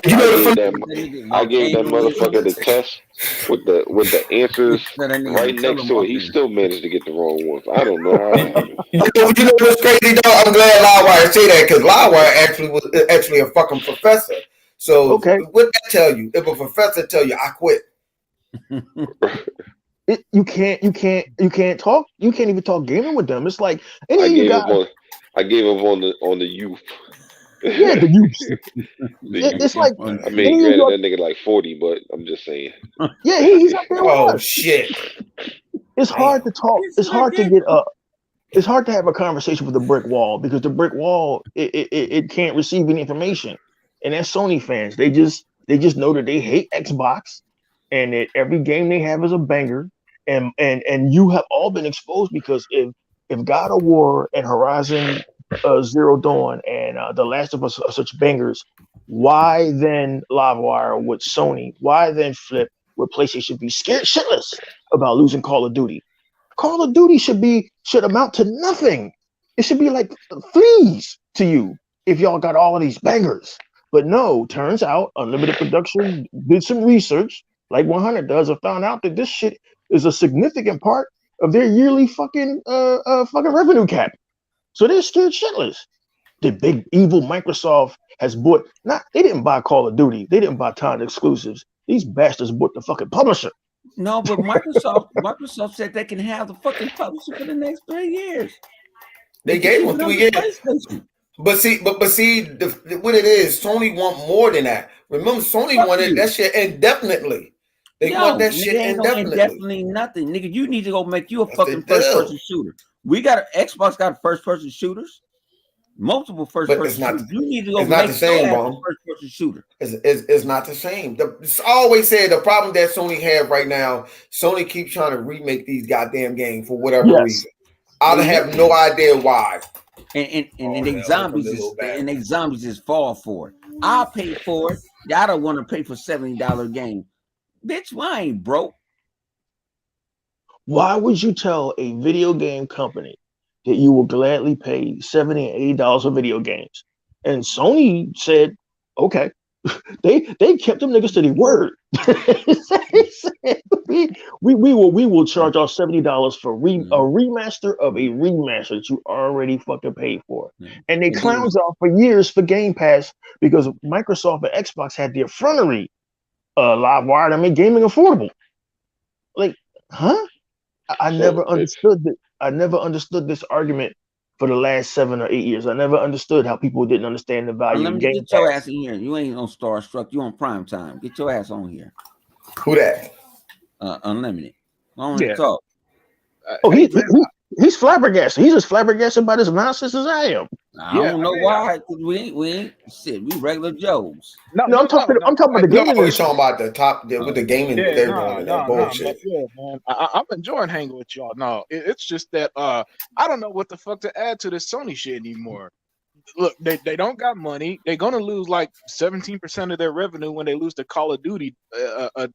gave that motherfucker the test with the answers right next to it. He still managed to get the wrong ones. I don't know how. You know what's crazy though? I'm glad Livewire say that because Livewire was a fucking professor. So what that tell you? If a professor tell you I quit, You can't talk. You can't even talk gaming with them. It's like any I of you gave guys. up on the youth. Yeah, the youth. It's like I mean, any of granted, y'all. that nigga like 40, but I'm just saying. Yeah, he's up there with Oh us. shit! It's hard to talk. It's It's hard to like get up. It's hard to have a conversation with a brick wall because the brick wall it can't receive any information. And as Sony fans, they just know that they hate Xbox and that every game they have is a banger. And you have all been exposed because if God of War and Horizon Zero Dawn and The Last of Us are such bangers, why then Livewire with Sony? Why then Flip with PlayStation be scared shitless about losing Call of Duty? Call of Duty should amount to nothing. It should be like fleas to you if y'all got all of these bangers. But no, turns out Unlimited Production did some research, like 100 does, and found out that this shit is a significant part of their yearly fucking revenue cap. So they're scared shitless. The big evil Microsoft has bought. They didn't buy Call of Duty. They didn't buy Timed exclusives. These bastards bought the fucking publisher. No, but Microsoft said they can have the fucking publisher for the next 3 years. They gave them 3 years. But see, what it is, Sony want more than that. Remember, Sony wanted that shit indefinitely. They want that shit indefinitely. Indefinitely nothing, nigga. You need to go make you a fucking first-person shooter. Xbox got first-person shooters. Multiple first-person shooters. You need to go make a first-person shooter. It's not the same. I always say the problem that Sony have right now, Sony keeps trying to remake these goddamn games for whatever reason. I have no idea why. And they zombies just fall for it. I pay for it. Y'all don't want to pay for $70 game. Bitch, why ain't broke? Why would you tell a video game company that you will gladly pay $70 and $80 for video games? And Sony said, okay. They kept them niggas to their word. we will charge off $70 for a remaster of a remaster that you already fucking paid for. And they clowns out for years for Game Pass because Microsoft and Xbox had the effrontery Livewire to make gaming affordable. Like, huh? I never understood that. I never understood this argument for the last 7 or 8 years. I never understood how people didn't understand the value of Game Pass. Get your ass in here. You ain't on Starstruck. You on prime time. Get your ass on here. Who that? Unlimited. I want to talk. He's flabbergasted. He's as flabbergasted by this nonsense as I am. I don't know why. We ain't shit. We regular Joes. No, I'm talking about the gaming. We're talking about the top with the gaming. Bullshit. Man. I'm enjoying hanging with y'all. No, it's just that I don't know what the fuck to add to this Sony shit anymore. Look, they don't got money. They're gonna lose like 17% of their revenue when they lose the Call of Duty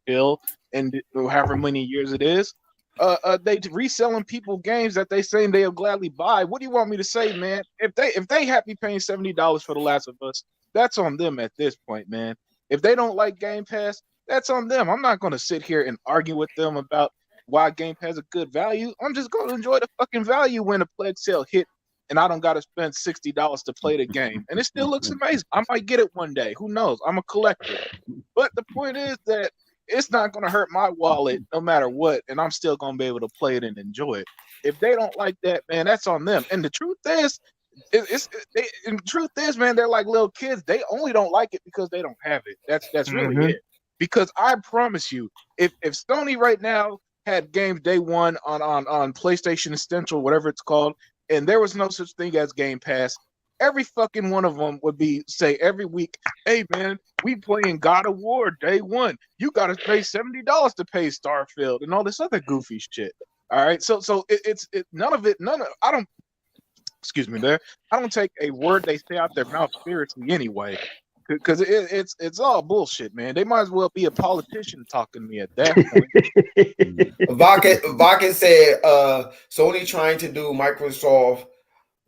deal, and however many years it is. They reselling people games that they saying they'll gladly buy. What do you want me to say, man? If they happy paying $70 for The Last of Us, that's on them at this point, man. If they don't like Game Pass, that's on them. I'm not gonna sit here and argue with them about why Game Pass is a good value. I'm just gonna enjoy the fucking value when a Plague Sale hit, and I don't gotta spend $60 to play the game, and it still looks amazing. I might get it one day. Who knows? I'm a collector. But the point is that it's not going to hurt my wallet no matter what, and I'm still going to be able to play it and enjoy it. If they don't like that, man, that's on them. And the truth is, man, they're like little kids. They only don't like it because they don't have it. That's really it. Because I promise you, if Sony right now had games day one on PlayStation Essential, whatever it's called, and there was no such thing as Game Pass, every fucking one of them would be say every week, hey man, we playing God of War day one. You got to pay $70 to pay Starfield and all this other goofy shit. All right, so it's none of. I don't. Excuse me, there. I don't take a word they say out their mouth seriously anyway, because it's all bullshit, man. They might as well be a politician talking to me at that point. Vakin said, Sony trying to do Microsoft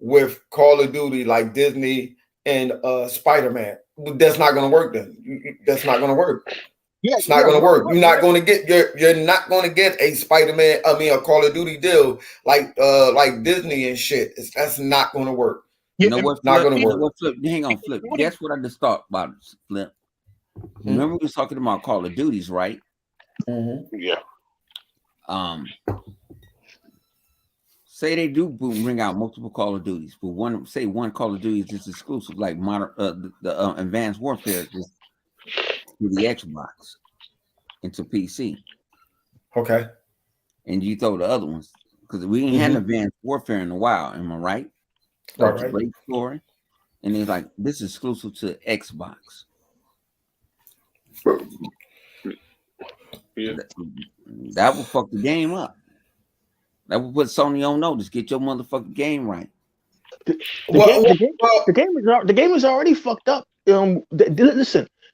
with Call of Duty like Disney and Spider-Man. That's not going to work then. That's not going to work. Yeah, it's not going to work. You're not going to get you're not going to get a Spider-Man, a Call of Duty deal like Disney and shit. That's not going to work. You know what's not going to work. Hang on, Flip. Guess what I just thought about, Flip? Remember we was talking about Call of Duties, right? Yeah. Say they do bring out multiple Call of Duties, but one Call of Duty is just exclusive, like modern the Advanced Warfare is just to the Xbox and to PC. Okay. And you throw the other ones because we ain't had Advanced Warfare in a while. Am I right? That's a great story. And it's like this is exclusive to Xbox. Yeah. That will fuck the game up. That will put Sony on notice. Get your motherfucking game right. The game is already fucked up.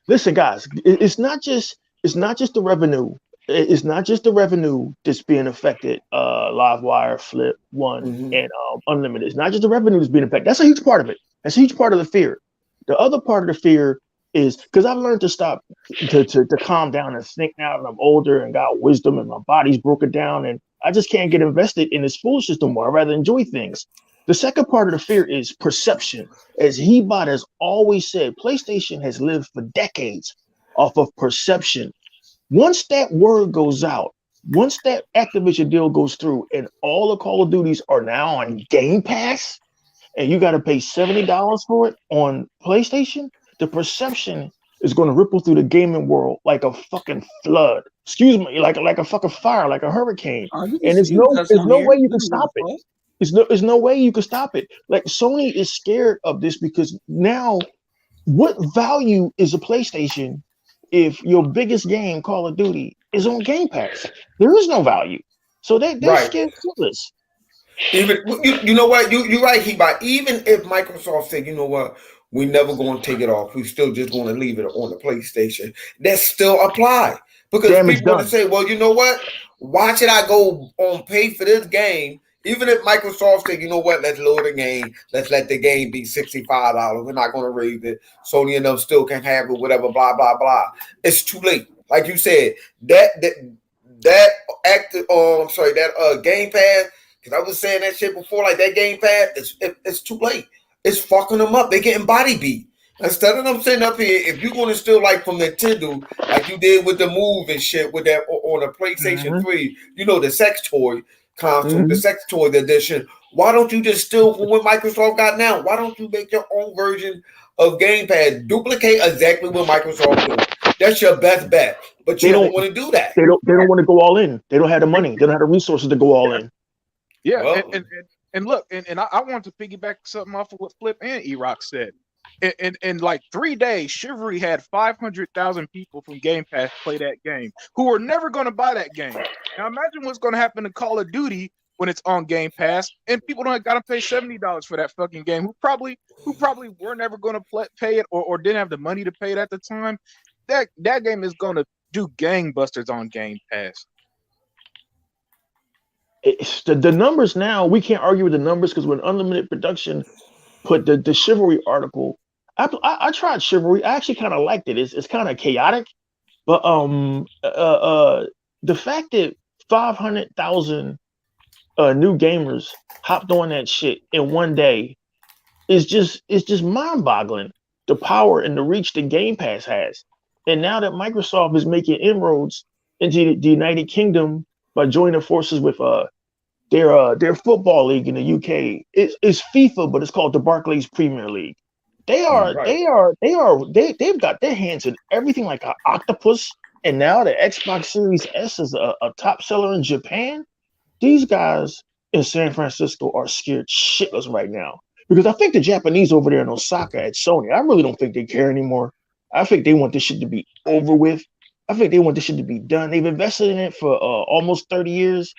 Listen, guys. It's not just the revenue. It's not just the revenue that's being affected. Livewire, Flip, One, and Unlimited. It's not just the revenue that's being affected. That's a huge part of it. That's a huge part of the fear. The other part of the fear is because I've learned to stop to calm down and think now that I'm older and got wisdom and my body's broken down and I just can't get invested in this foolishness no more. I'd rather enjoy things. The second part of the fear is perception. As Hebot has always said, PlayStation has lived for decades off of perception. Once that word goes out, once that Activision deal goes through and all the Call of Duties are now on Game Pass and you got to pay $70 for it on PlayStation, the perception is going to ripple through the gaming world like a fucking flood. Excuse me, like a fucking fire, like a hurricane. And there's no way you can stop it. There's no way you can stop it. Like Sony is scared of this because now, what value is a PlayStation if your biggest game, Call of Duty, is on Game Pass? There is no value. So they're scared shitless. Even you know what? You're right, Hebot. Even if Microsoft said, you know what, we're never going to take it off. We're still just going to leave it on the PlayStation. That still apply. Because people would say, well, you know what? Why should I go on pay for this game? Even if Microsoft said, you know what, let's load the game. Let's let the game be $65. We're not going to raise it. Sony and them still can have it, whatever, blah, blah, blah. It's too late. Like you said, that Game Pass, because I was saying that shit before, like that Game Pass, it's too late. It's fucking them up. They're getting body beat. Instead of them sitting up here, if you're going to steal like from Nintendo, like you did with the Move and shit with that on a PlayStation 3, you know, the sex toy console, the sex toy edition, why don't you just steal from what Microsoft got now? Why don't you make your own version of Game Pass? Duplicate exactly what Microsoft do. That's your best bet. But you don't want to do that. They don't want to go all in. They don't have the money. They don't have the resources to go all in. Yeah, well, and look, and I want to piggyback something off of what Flip and E-Rock said. In like 3 days, Chivalry had 500,000 people from Game Pass play that game who are never going to buy that game. Now imagine what's going to happen to Call of Duty when it's on Game Pass and people don't got to pay $70 for that fucking game who probably were never going to pay it or didn't have the money to pay it at the time. That game is going to do gangbusters on Game Pass. It's the numbers now, we can't argue with the numbers because when Unlimited Production put the Chivalry article, I tried Chivalry. I actually kind of liked it. It's kind of chaotic, but the fact that 500,000 new gamers hopped on that shit in one day is just mind-boggling. The power and the reach that Game Pass has, and now that Microsoft is making inroads into the United Kingdom by joining forces with their football league in the UK. It's FIFA, but it's called the Barclays Premier League. They've got their hands in everything like an octopus, and now the Xbox Series S is a top seller in Japan. These guys in San Francisco are scared shitless right now because I think the Japanese over there in Osaka at Sony, I really don't think they care anymore. I think they want this shit to be over with. I think they want this shit to be done. They've invested in it for almost 30 years,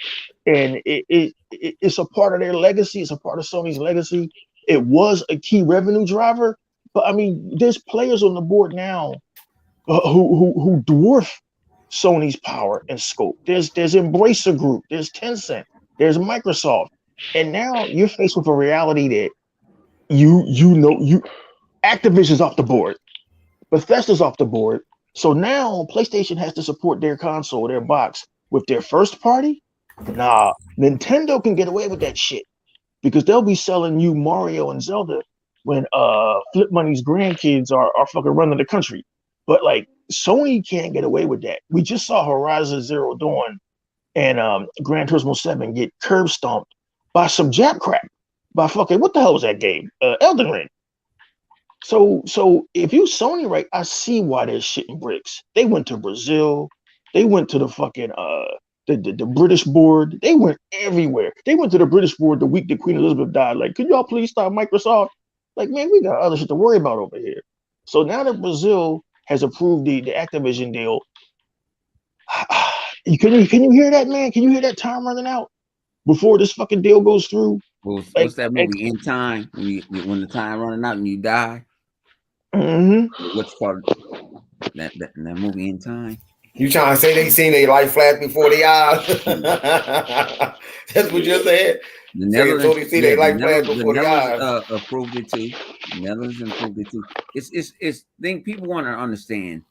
and it's a part of their legacy. It's a part of Sony's legacy. It was a key revenue driver, but I mean, there's players on the board now who dwarf Sony's power and scope. There's Embracer Group, there's Tencent, there's Microsoft, and now you're faced with a reality that Activision's off the board, Bethesda's off the board. So now PlayStation has to support their console, their box, with their first party. Nah, Nintendo can get away with that shit because they'll be selling you Mario and Zelda when Flip Money's grandkids are fucking running the country. But like Sony can't get away with that. We just saw Horizon Zero Dawn and Gran Turismo 7 get curb stomped by some Jap crap. By fucking what the hell was that game? Elden Ring. So if you Sony, right, I see why they're shitting bricks. They went to Brazil, they went to the fucking the British board, they went everywhere. They went to the British board the week that Queen Elizabeth died. Like, could y'all please stop Microsoft? Like, man, we got other shit to worry about over here. So now that Brazil has approved the Activision deal, can you hear that, man? Can you hear that time running out before this fucking deal goes through? What's that movie In Time? When the time running out and you die. Mm-hmm. What's called that movie In Time? You trying to say they seen their life flash before their eyes? That's what you're saying. The Netherlands, see their life flash before their eyes. Approved it too. The Netherlands approved it too. It's thing people want to understand.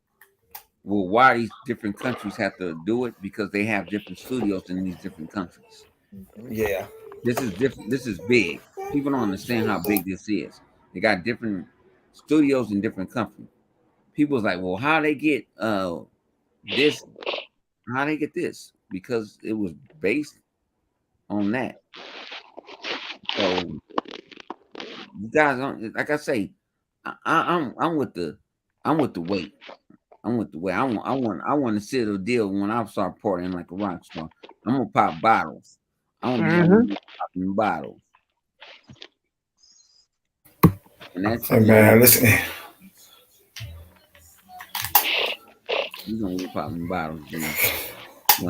Well, why these different countries have to do it, because they have different studios in these different countries. Yeah. This is different. This is big. People don't understand how big this is. They got different studios in different countries. People's like, well, how they get this? How they get this? Because it was based on that. So you guys, like I say, I'm with the weight. I'm with the way. I want to seal the deal when I start partying like a rock star. I'm gonna pop bottles. I'm gonna be popping bottles. And that's man. Listen, you're gonna be popping bottles. You know?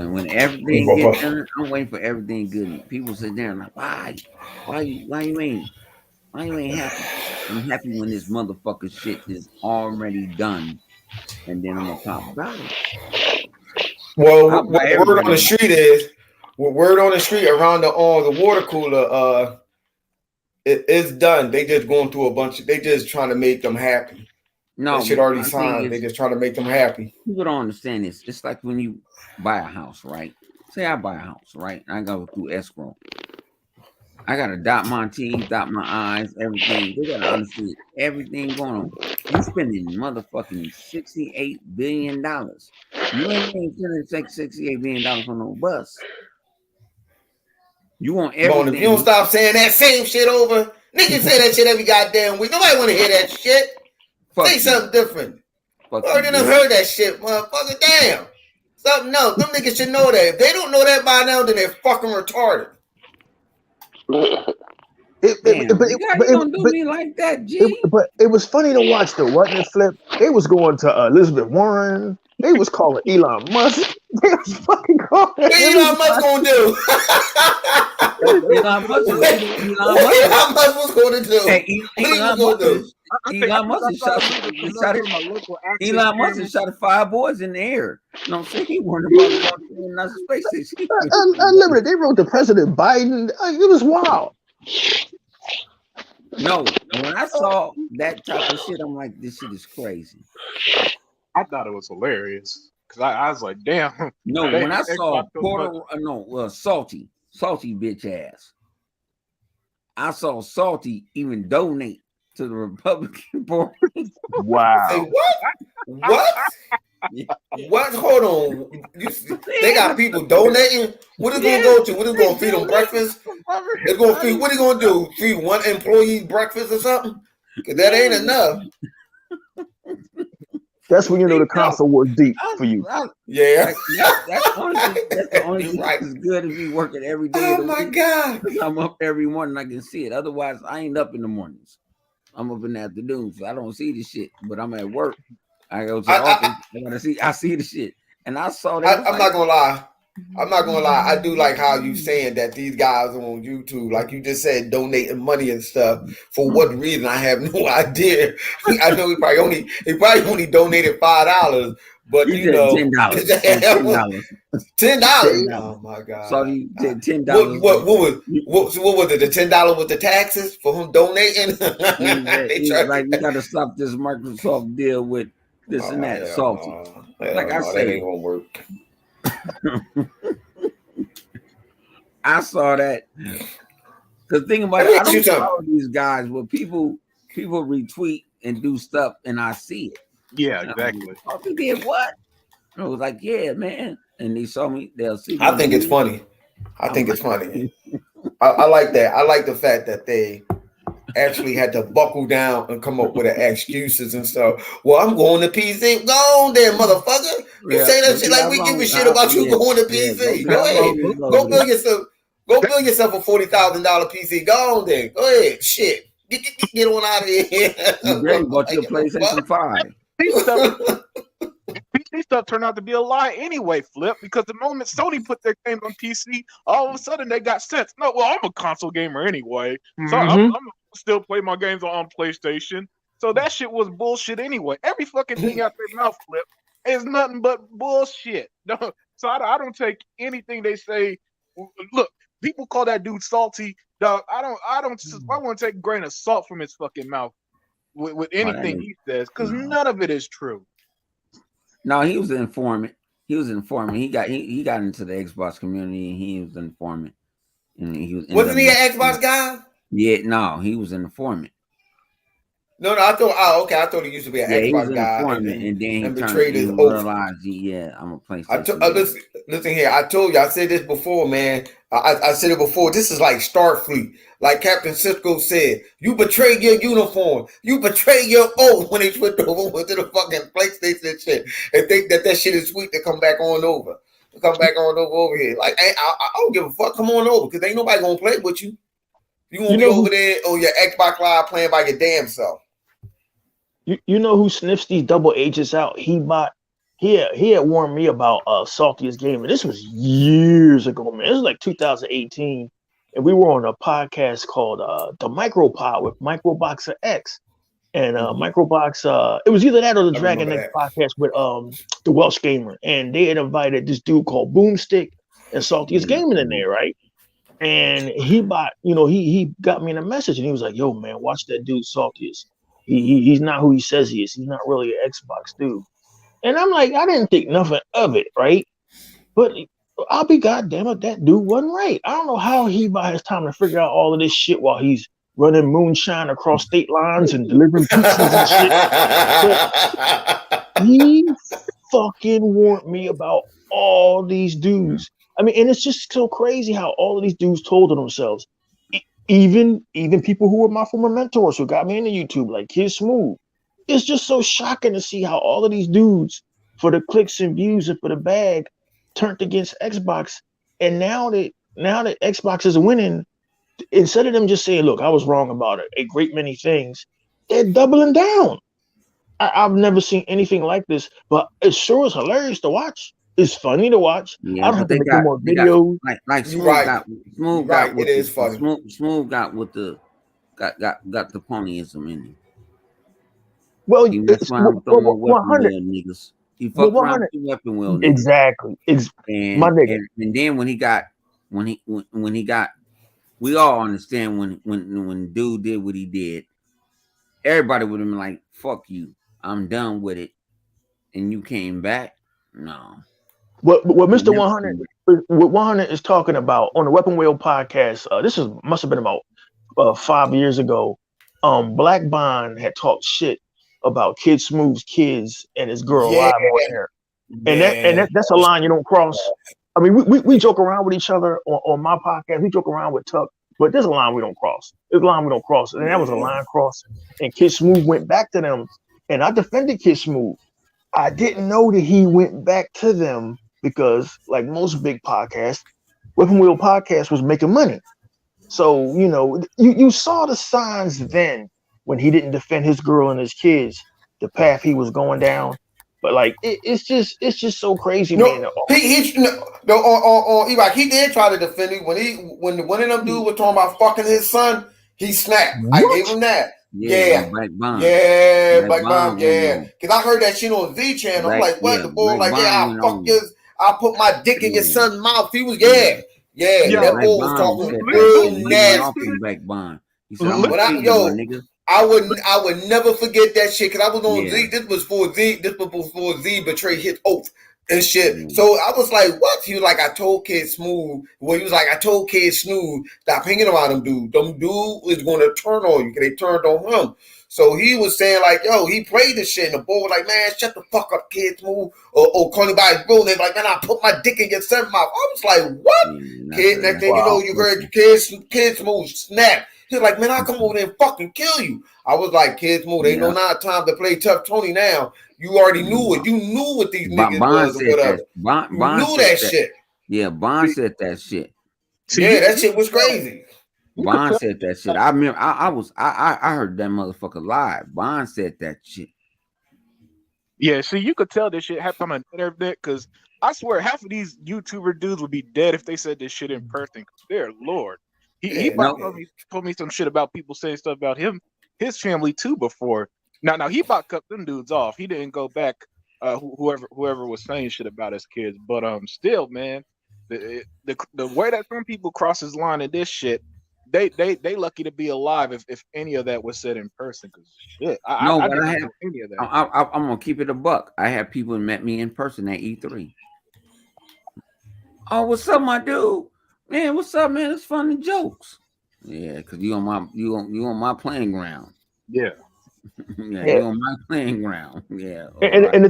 When everything gets done, I'm waiting for everything good. People sit there and like, why you ain't happy? I'm happy when this motherfucker shit is already done. And then I'm gonna pop bottles. Well, word on the street is word on the street around the water cooler. It's done. They just going through a bunch. They just trying to make them happy. No, that shit already signed. They just trying to make them happy. People don't understand this. It's like when you buy a house, right? Say I buy a house, right? I go through escrow. I gotta dot my T's, dot my I's, everything. They gotta understand everything going on. You spending motherfucking $68 billion. You ain't spending $68 billion on no bus. You want everything. If you don't stop saying that same shit over, niggas say that shit every goddamn week. Nobody want to hear that shit. Say something different. Already done heard that shit, motherfucker. Damn. Something else. Them niggas should know that. If they don't know that by now, then they're fucking retarded. But it was funny to watch though, wasn't it, Flip? They was going to Elizabeth Warren. They was calling Elon Musk. They was fucking calling. What Elon Musk gonna do? Elon Musk was gonna do. Hey, Elon Musk shot 5 boys in the air. No, I'm saying he warned about not space station. Unlimited. They wrote to President Biden. It was wild. No, when I saw that type of shit, I'm like, this shit is crazy. I thought it was hilarious because I was like, damn. No, when I saw Salty bitch ass. I saw Salty even donate to the Republican Party. Wow. Say what? What? Hold on. They got people donating. What is going to go to? What is going to feed them breakfast? They're going to feed. What are you going to do? Feed one employee breakfast or something? Because that ain't enough. That's when you know the console was deep for you. Yeah. That's the only thing that's good if you working every day. Oh my God. I'm up every morning. I can see it. Otherwise, I ain't up in the mornings. I'm up in the afternoon, so I don't see the shit. But I'm at work. I go to the office. I see the shit. And I saw that. I'm not gonna lie. I do like how you saying that these guys on YouTube, like you just said, donating money and stuff. For what reason? I have no idea. I know he probably only donated $5, but you know, $10. $10. Oh my God! So you did $10. What was it? The $10 with the taxes for him donating? Like we got to stop this Microsoft deal with this and that. Salty. Like I said, that ain't gonna work. I saw that because think about it. I don't follow these guys, but people retweet and do stuff, and I see it. Yeah, And I was exactly. like, oh, you did what? And I was like, yeah, man. And they saw me. They'll see me. I think it's funny. I think it's funny. I like that. I like the fact that they actually had to buckle down and come up with excuses and stuff. Well, I'm going to PC. Go on there, motherfucker. You say that shit like we give a shit about you going to PC. Go ahead. Go build yourself. Go build yourself a $40,000 PC. Go on there. Go ahead. Shit. Get on out of here. You great. Bought you a PlayStation 5. PC stuff turned out to be a lie anyway, Flip, because the moment Sony put their games on PC, all of a sudden they got sense. No, well, I'm a console gamer anyway, so I'm still play my games on PlayStation. So that shit was bullshit anyway. Every fucking thing out their mouth, Flip, is nothing but bullshit. No, so I don't take anything they say. Look, people call that dude salty. Dog, I want to take a grain of salt from his fucking mouth with anything he says, because none of it is true. No, he was an informant. He got into the Xbox community, and he was an informant. And he wasn't he an Xbox guy? Yeah, no, he was an informant. No, I thought. Oh, okay. I thought he used to be an Xbox guy, and then he betrayed his oath. Realized, I'm a PlayStation. Listen here. I told you. I said this before, man. I said it before. This is like Starfleet. Like Captain Sisko said, you betrayed your uniform. You betrayed your oath when they switched over to the fucking PlayStation and shit, and think that shit is sweet to come back on over. Come back on over here. Like I don't give a fuck. Come on over, because ain't nobody gonna play with you. You gonna be over there on your Xbox Live playing by your damn self. You know who sniffs these double agents out? He had warned me about Saltiest Gamer. This was years ago, man. This was like 2018, and we were on a podcast called the Micropod with Microboxer X, and Microbox. It was either that or the Dragon X podcast with the Welsh Gamer, and they had invited this dude called Boomstick and Saltiest Gaming in there, right? And he got me in a message, and he was like, "Yo, man, watch that dude Saltiest. He's not who he says he is. He's not really an Xbox dude." And I'm like, I didn't think nothing of it, right? But I'll be goddamn it, that dude wasn't right. I don't know how he by his time to figure out all of this shit while he's running moonshine across state lines and delivering pizzas and shit. But he fucking warned me about all these dudes. I mean, and it's just so crazy how all of these dudes told on themselves. Even people who were my former mentors who got me into YouTube, like Kid Smooth. It's just so shocking to see how all of these dudes, for the clicks and views and for the bag, turned against Xbox. And now that Xbox is winning, instead of them just saying, "Look, I was wrong about it," a great many things, they're doubling down. I've never seen anything like this, but it sure is hilarious to watch. It's funny to watch. Yeah, I don't have to make more videos. Like Smooth got it is funny. Smooth got with the got the ponyism in him. Well, that's why I'm throwing weapon wheel niggas. He fucked around with weapon wheel niggas. Exactly. My nigga. And then when he got, we all understand when dude did what he did, everybody would have been like, "Fuck you, I'm done with it," and you came back. No. What Mr. 100 is talking about on the Weapon Wheel podcast, must have been about 5 years ago. Black Bond had talked shit about Kid Smooth's kids and his girl live on air, and that's a line you don't cross. I mean, we joke around with each other on my podcast. We joke around with Tuck, but there's a line we don't cross. There's a line we don't cross, and that was a line cross. And Kid Smooth went back to them, and I defended Kid Smooth. I didn't know that he went back to them because, like most big podcasts, Weapon Wheel Podcast was making money. So, you saw the signs then when he didn't defend his girl and his kids, the path he was going down. But like, it's just so crazy, man. He did try to defend him when one of them dudes was talking about fucking his son. He snapped. What? I gave him that. Yeah, Black Bomb. Yeah. Because I heard that shit on Z channel. I'm like, what? The boy like, I'll put my dick in your son's mouth. He was, that boy was talking real nasty. Black Bomb. I would never forget that shit because I was on Z. This was before Z betrayed his oath. and shit. So I was like, what? He was like, I told Kid Smooth. Well, he was like, I told Kid Smooth, stop hanging around them dude. Them dude is going to turn on you. They turned on him. So he was saying like, yo, he played this shit. And the boy was like, man, shut the fuck up, Kid Smooth. Or call him by his real name. Like, man, I put my dick in your son mouth. I was like, what? Kid, next thing you know, you heard Kid Smooth snap. He's like, man, I'll come over there and fucking kill you. I was like, Kid Smooth, ain't no time to play tough Tony now. You already knew it. You knew what these niggas was or whatever. You knew that shit. Yeah, Bond said that shit. Yeah, that shit was crazy. Bond said that shit. I remember I heard that motherfucker live. Bond said that shit. Yeah, see, you could tell this shit happened on the internet because I swear half of these YouTuber dudes would be dead if they said this shit in person. Dear Lord. He told me some shit about people saying stuff about him, his family too before. Now he about cut them dudes off. He didn't go back. Whoever was saying shit about his kids, but still, man, the way that some people cross his line in this shit, they lucky to be alive if any of that was said in person. Cause shit, I didn't know any of that. I'm gonna keep it a buck. I have people that met me in person at E3. Oh, what's up, my dude? Man, what's up, man? It's fun and jokes. Yeah, cause you on my playing ground. Yeah. You on my playing ground. Yeah. And the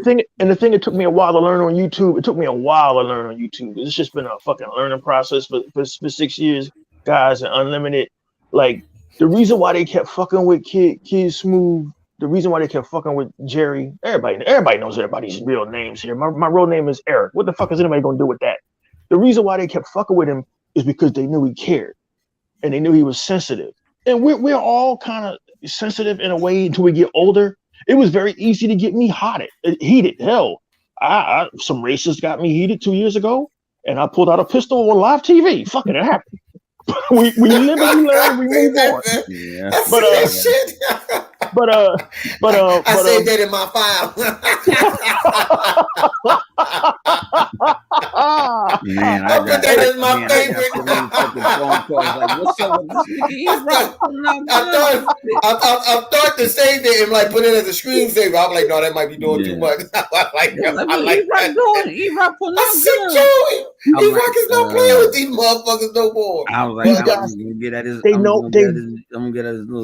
thing it took me a while to learn on YouTube. It took me a while to learn on YouTube. It's just been a fucking learning process for 6 years, guys, and Unlimited. Like the reason why they kept fucking with Kid Smooth, the reason why they kept fucking with Jerry, everybody knows everybody's real names here. My real name is Eric. What the fuck is anybody gonna do with that? The reason why they kept fucking with him is because they knew he cared and they knew he was sensitive. And we're all kind of sensitive in a way until we get older. It was very easy to get me heated. Hell, some racist got me heated 2 years ago, and I pulled out a pistol on live TV. Fucking it happened. we live and we learn, we move on. Yeah. But I saved that in my file. Man, I put that in my favorite. Like, what's up with this nigga? I thought to save it and like put it as a screensaver. I'm like, no, that might be doing too much. I like that. E-Rock pulling I said, Joey, E-Rock is not playing with these motherfuckers no more. I was like, I'm gonna get at his little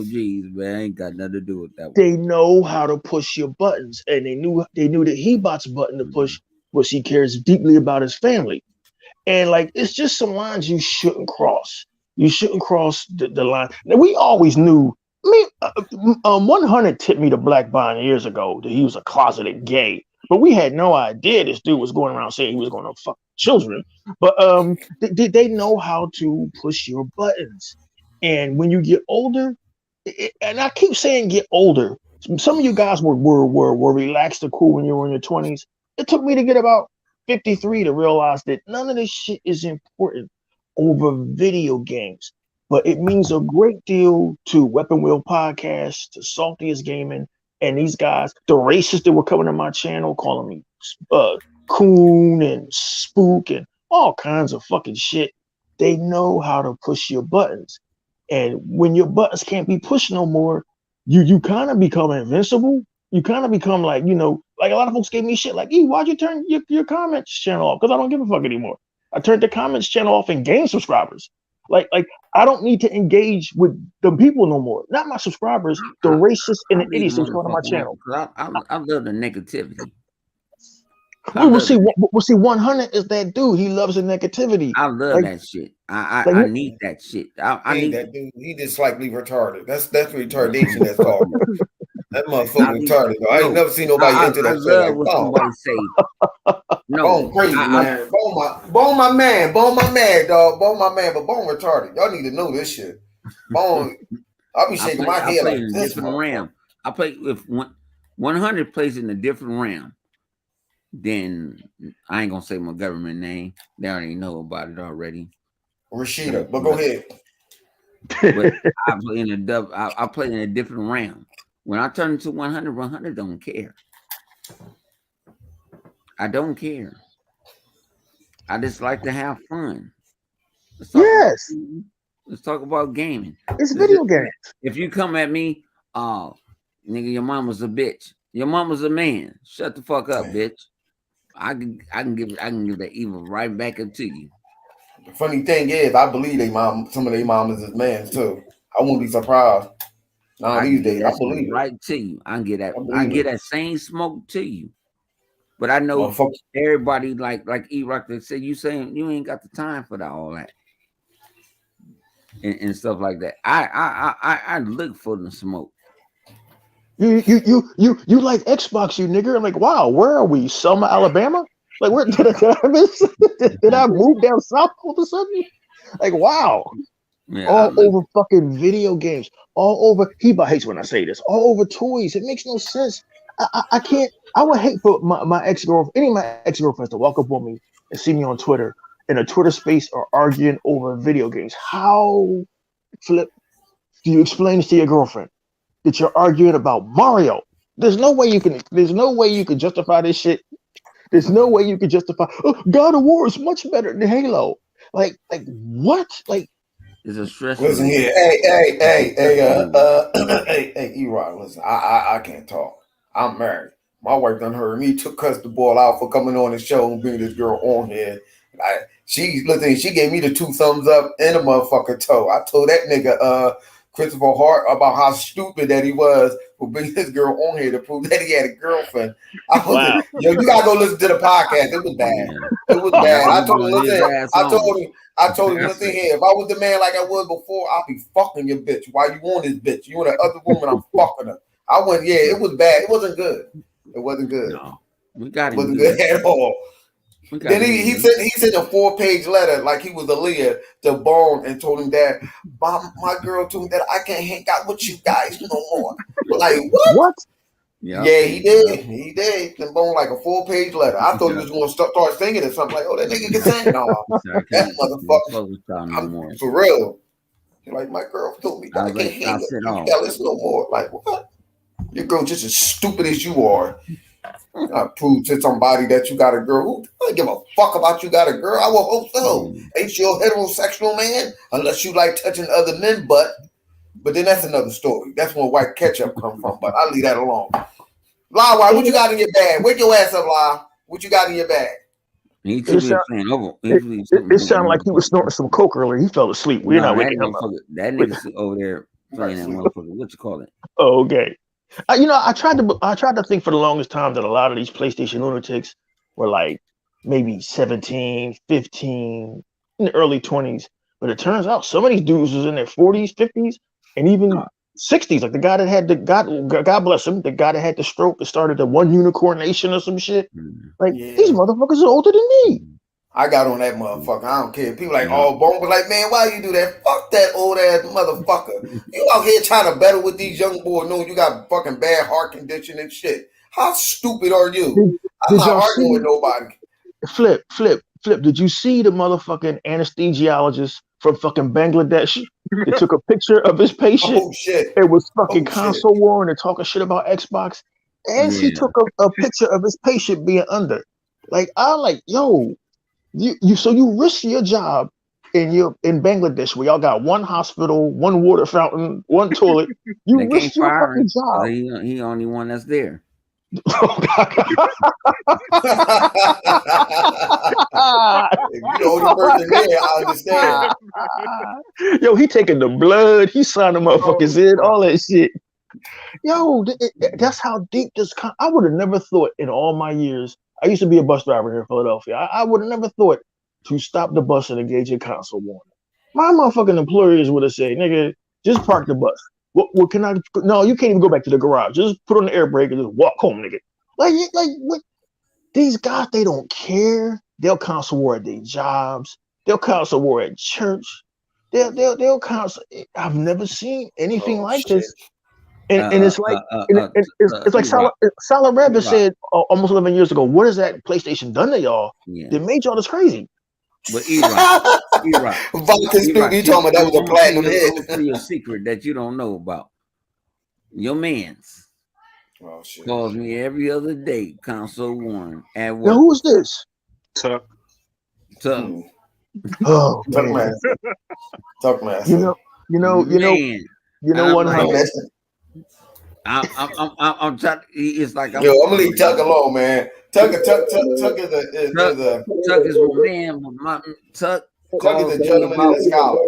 G's, man. I ain't got nothing to do with that one. They know how to push your buttons, and they knew that He-Bot's button to push was he cares deeply about his family. And like, it's just some lines you shouldn't cross. You shouldn't cross the line. Now, we always knew. 100 tipped me to Black Bond years ago that he was a closeted gay, but we had no idea this dude was going around saying he was going to fuck children. But they know how to push your buttons. And when you get older, and I keep saying get older, some of you guys were relaxed and cool when you were in your 20s. It took me to get about 53 to realize that none of this shit is important over video games. But it means a great deal to Weapon Wheel Podcast, to Saltiest Gaming, and these guys, the racists that were coming to my channel calling me coon and spook and all kinds of fucking shit. They know how to push your buttons. And when your buttons can't be pushed no more, you kind of become invincible. You kind of become like, like a lot of folks gave me shit like, why'd you turn your comments channel off? Because I don't give a fuck anymore. I turned the comments channel off and gained subscribers. Like I don't need to engage with the people no more. Not my subscribers, the racists and the idiots who come to my channel. I love the negativity. We'll see. 100 is that dude. He loves the negativity. I love that shit. I need that shit. I need that dude. He just slightly retarded. That's retardation. That's called. That motherfucker retarded. I ain't never seen nobody into that. I love what somebody say. No, Bone crazy, man. Bone my man, dog. Bone my man, but Bone retarded. Y'all need to know this shit. Bone, I'll be shaking my head like this. Different realm. I play with 100 plays in a different realm. Then I ain't gonna say my government name. They already know about it already. Rashida, but go ahead. But I play in a different realm. When I turn into 100, 100 don't care. I don't care. I just like to have fun. Let's talk about gaming. It's video games. If you come at me, nigga, your mama's a bitch. Your mama's a man. Shut the fuck up, bitch. I can give that evil right back into you. The funny thing is, I believe some of their mamas is men too. I wouldn't be surprised. I These can give days, I that shit believe it. right to you. I believe get it. that same smoke to you. But I know Motherfucker. everybody like E-Rock that said you saying you ain't got the time for all that and stuff like that. I look for the smoke. You like Xbox, you nigger. I'm like, wow, where are we? Selma, Alabama? Like, where did I move down south all of a sudden? Like, wow. Yeah, all over fucking video games, all over. He hates when I say this. All over toys. It makes no sense. I can't. I would hate for my ex-girlfriend, any of my ex-girlfriends to walk up on me and see me on Twitter in a Twitter space or arguing over video games. How, Flip, do you explain this to your girlfriend that you're arguing about Mario? There's no way you can justify this shit. There's no way you can justify. Oh, God of War is much better than Halo. Like what? Like. It's a stress. Listen here, hey, E-Rock, listen, I can't talk. I'm married. My wife done heard me cuss the ball out for coming on the show and bringing this girl on here. She gave me the 2 thumbs up and a motherfucking toe. I told that nigga Christopher Hart about how stupid that he was for bringing this girl on here to prove that he had a girlfriend. I was like, yo, you gotta go listen to the podcast. It was bad. It was bad. I told him, listen here. If I was the man like I was before, I'll be fucking your bitch. Why you want this bitch? You want the other woman? I'm fucking her. I went, yeah, it was bad. It wasn't good. It wasn't good. No, we got it. Wasn't good at all. Then he sent a 4-page letter like he was Aaliyah to Bone and told him that my girl told me that I can't hang out with you guys no more. Like what? What? Yeah, he did. He did. And Bone like a 4-page letter. I thought he was going to start singing or something like, oh, that nigga can sing. No, that motherfucker. For real. Like my girl told me that I can't hang out with you guys no more. Like what? Your girl just as stupid as you are. I prove to somebody that you got a girl. Who I give a fuck about you got a girl? I will hope so. Ain't you a heterosexual man? Unless you like touching other men, but then that's another story. That's where white ketchup come from. But I'll leave that alone. Why? What you got in your bag? Wake your ass up, La. What you got in your bag? It sounded like he was snorting some coke earlier. He fell asleep. We're not waking him up. That nigga's over there playing that motherfucker. What you call it? Oh, okay. I tried to think for the longest time that a lot of these PlayStation lunatics were like maybe 17, 15, in the early 20s. But it turns out some of these dudes was in their 40s, 50s, and even 60s. Like the guy that had God bless him, the guy that had the stroke that started the One Unicorn Nation or some shit. Like these motherfuckers are older than me. I got on that motherfucker. I don't care. People like, oh, Bone was like, man, why you do that? Fuck that old ass motherfucker. You out here trying to battle with these young boys knowing you got fucking bad heart condition and shit. How stupid are you? I'm not arguing with nobody. Flip. Did you see the motherfucking anesthesiologist from fucking Bangladesh that took a picture of his patient? Oh, shit. It was fucking console war and they're talking shit about Xbox. And he took a picture of his patient being under. Like, I'm like, yo. So you risk your job in Bangladesh where y'all got one hospital, one water fountain, one toilet. You risk your fucking job. He only one that's there. If you're the only person there, I understand. Yo, he taking the blood. He signing motherfuckers in, all that shit. Yo, that's how deep this. I would have never thought in all my years. I used to be a bus driver here in Philadelphia. I would have never thought to stop the bus and engage in console warning. My motherfucking employers would have said, nigga, just park the bus. What can I? No, you can't even go back to the garage. Just put on the air brake and just walk home, nigga. Like what? These guys, they don't care. They'll console war at their jobs. They'll console war at church. They'll console. I've never seen anything like this. And it's like it's like Salah Reba said almost 11 years ago. What has that PlayStation done to y'all? That made y'all this crazy. But E-Rock, you talking about that was a platinum hit. For your secret that you don't know about. Your man's calls me every other day. Console warning. At work. Now who is this? Tuck. Oh, man. Tuck man. You know what? I'm trying. It's like Yo, I'm gonna leave Tuck alone, man. Tuck is Tuck is my man. My Tuck Tuck is calls a me gentleman and about. a scholar.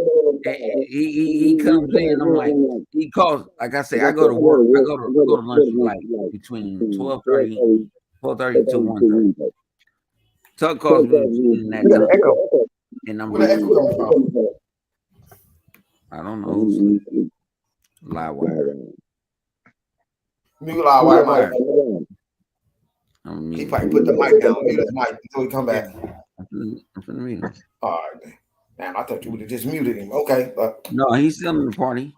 He comes in. I'm like, he calls. Like I say, I go to work. I go to lunch like between 12:30 to 1:30. Tuck calls me in that You got an time, echo. and I'm Where the like, echo coming from? I don't know who's Livewire. Mute loud, white mic. I'm He muting. probably put the mic down. Mute his mic until he come back. I'm finna mute him. All right, man. I thought you would have just muted him. Okay, but No, he's still in the party.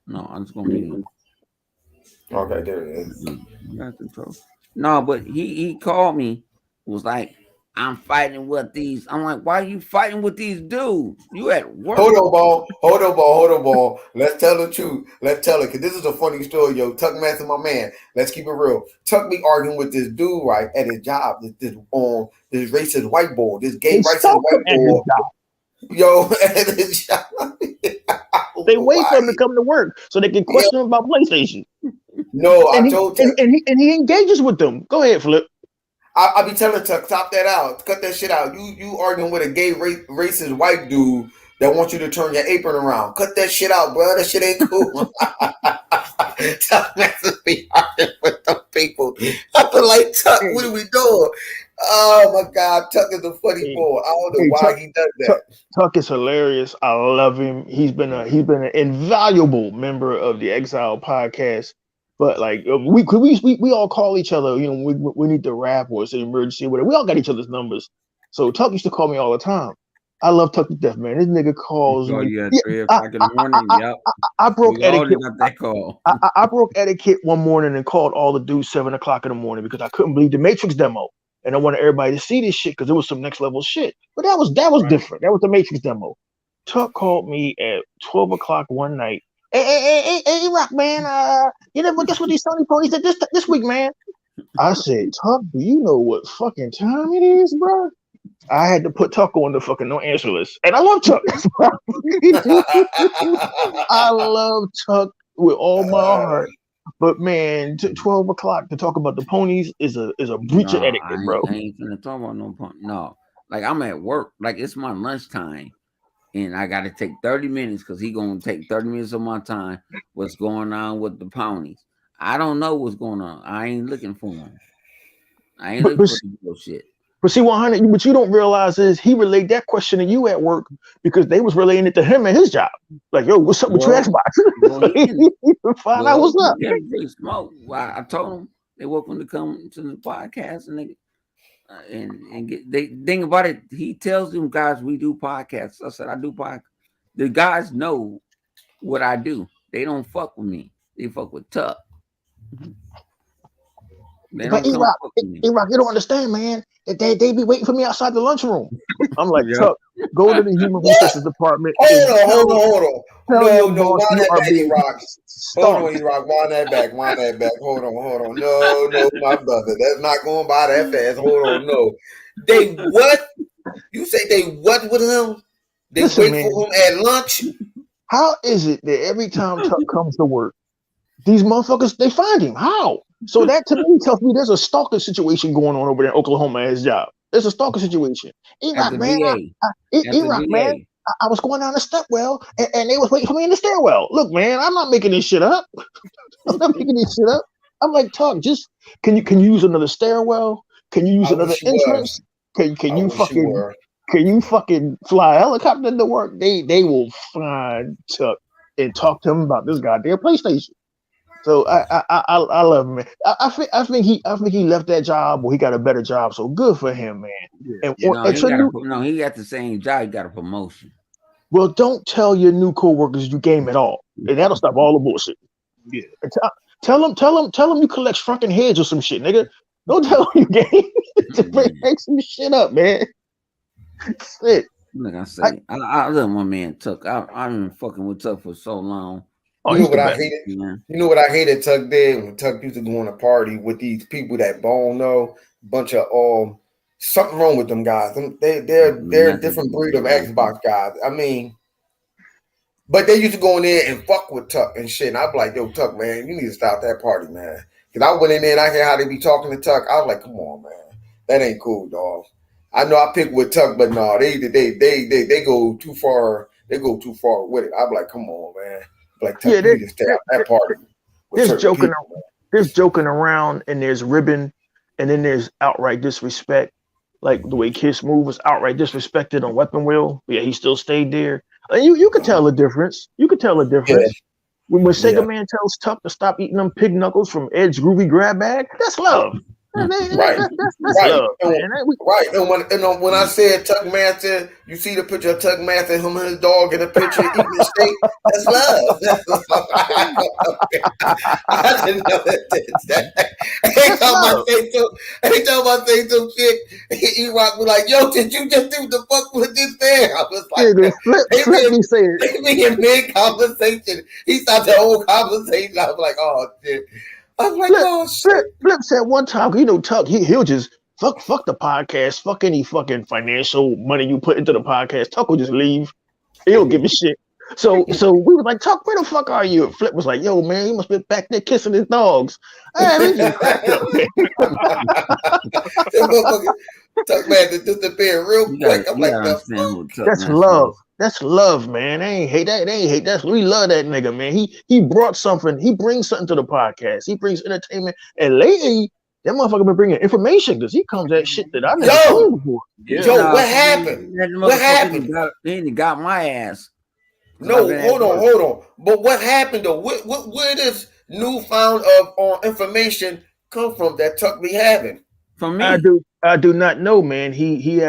No, I'm just gonna mute him. okay, there it is. You got control. No, but he called me. Was like, I'm fighting with these. I'm like, why are you fighting with these dudes? You at work? Hold on, ball. Let's tell the truth. Let's tell it, because this is a funny story, yo. Tuck Master, my man. Let's keep it real. Tuck me arguing with this dude, right, at his job. This racist white boy, this gay racist white boy. Yo, at his job. They wait for him to come to work so they can question him about PlayStation. No, and I told Tuck. And he engages with them. Go ahead, Flip. I be telling Tuck, stop that out. Cut that shit out. You arguing with a gay racist white dude that wants you to turn your apron around. Cut that shit out, bro. That shit ain't cool. Tuck Master be arguing with them people. I feel like, Tuck, what are we doing? Oh my God, Tuck is a funny boy. I don't know why he does that. Tuck is hilarious. I love him. He's been an invaluable member of the Exile podcast. But like we all call each other, you know, we need to rap or it's an emergency, whatever. We all got each other's numbers. So Tuck used to call me all the time. I love Tuck to death, man. This nigga calls me. You at 3 o'clock in the morning. I broke etiquette. Got that call. I broke etiquette one morning and called all the dudes 7 o'clock in the morning because I couldn't believe the Matrix demo. And I wanted everybody to see this shit because it was some next level shit. But that was different. That was the Matrix demo. Tuck called me at 12 o'clock one night. Hey, Rock, man. You know, guess what these Sony ponies did this week, man? I said, Tuck, do you know what fucking time it is, bro? I had to put Tuck on the fucking no answer list. And I love Tuck. I love Tuck with all my heart. But man, 12 o'clock to talk about the ponies is a breach of etiquette, bro. I ain't finna talk about no pony. No, like I'm at work. Like it's my lunchtime. And I got to take 30 minutes because he going to take 30 minutes of my time. What's going on with the ponies? I don't know what's going on. I ain't looking for him. I ain't looking for the bullshit. But see, 100, what you don't realize is he relayed that question to you at work because they was relaying it to him at his job. Like, yo, what's up with your Xbox? Find out what's up. Smoke. Well, I told him they welcome to come to the podcast and they they think about it. He tells them guys we do podcasts. I said I do podcasts. The guys know what I do. They don't fuck with me. They fuck with Tuck. But E-Rock, you don't understand, man. They be waiting for me outside the lunchroom. I'm like, Tuck, go to the human resources department. Hold on. No, wind that back, E-Rock. Hold on, E-Rock. Wind that back. Hold on. No, my brother. That's not going by that fast. Hold on, no. They what? You say they what with him? They wait for him at lunch? How is it that every time Tuck comes to work, these motherfuckers, they find him? How? So that to me tells me there's a stalker situation going on over there in Oklahoma at his job. There's a stalker situation. E-Rock, man. E-Rock, man. I was going down the stepwell and they was waiting for me in the stairwell. Look, man, I'm not making this shit up. I'm like, Tuck, just can you use another stairwell? Can you use another entrance? Can you fucking fly a helicopter to work? They will find Tuck and talk to him about this goddamn PlayStation. So I love him, man. I think he left that job or he got a better job. So good for him, man. And he got the same job. He got a promotion. Well, don't tell your new coworkers you game at all, and that'll stop all the bullshit. Yeah. Tell them you collect shrunken heads or some shit, nigga. Don't tell them you game to make some shit up, man. Shit. Like I say, I love my man Tuck. I've been fucking with Tuck for so long. You know what I hated? You know what I hated Tuck did when Tuck used to go on a party with these people that Bone know, bunch of something wrong with them guys. They're a different breed of Xbox guys. I mean, But they used to go in there and fuck with Tuck and shit. And I'd be like, yo, Tuck, man, you need to stop that party, man. Because I went in there and I hear how they be talking to Tuck. I was like, come on, man. That ain't cool, dog. I know I picked with Tuck, but no, they go too far. They go too far with it. I'm like, come on, man. Like, Tuck, you need to stay out that party. There's joking around and there's ribbon, and then there's outright disrespect. Like the way Kiss Move was outright disrespected on Weapon Wheel. Yeah, he still stayed there. And you could tell the difference. You could tell the difference. Yeah. When Sega Man tells Tuck to stop eating them pig knuckles from Ed's Groovy Grab Bag, that's love. Right. That's right. love. Right. And when I said Tuck Master, you see the picture of Tuck Master, him and his dog in the picture eating the steak. That's love. That's love. I didn't know that. Anytime I say some shit, E-Rock was like, yo, did you just do the fuck with this man? I was like, they be in mid-conversation. He started the whole conversation. I was like, oh, shit. I'm like, oh shit. Flip said one time, you know, Tuck, he'll just fuck the podcast, fuck any fucking financial money you put into the podcast. Tuck will just leave. He don't give a shit. So we were like, Tuck, where the fuck are you? And Flip was like, yo, man, he must be back there kissing his dogs. Hey, just cracked up, man. Tuck man to disappear real quick. I'm like, that's love. That's love, man. They ain't hate that. They ain't hate that. We love that nigga, man. He brought something. He brings something to the podcast. He brings entertainment. And lately, that motherfucker been bringing information because he comes at shit that I never seen before. Yo, what happened? What happened? He got my ass. No, hold on. But what happened though? Where does newfound information come from that Tuck be having? From me, I do not know, man. He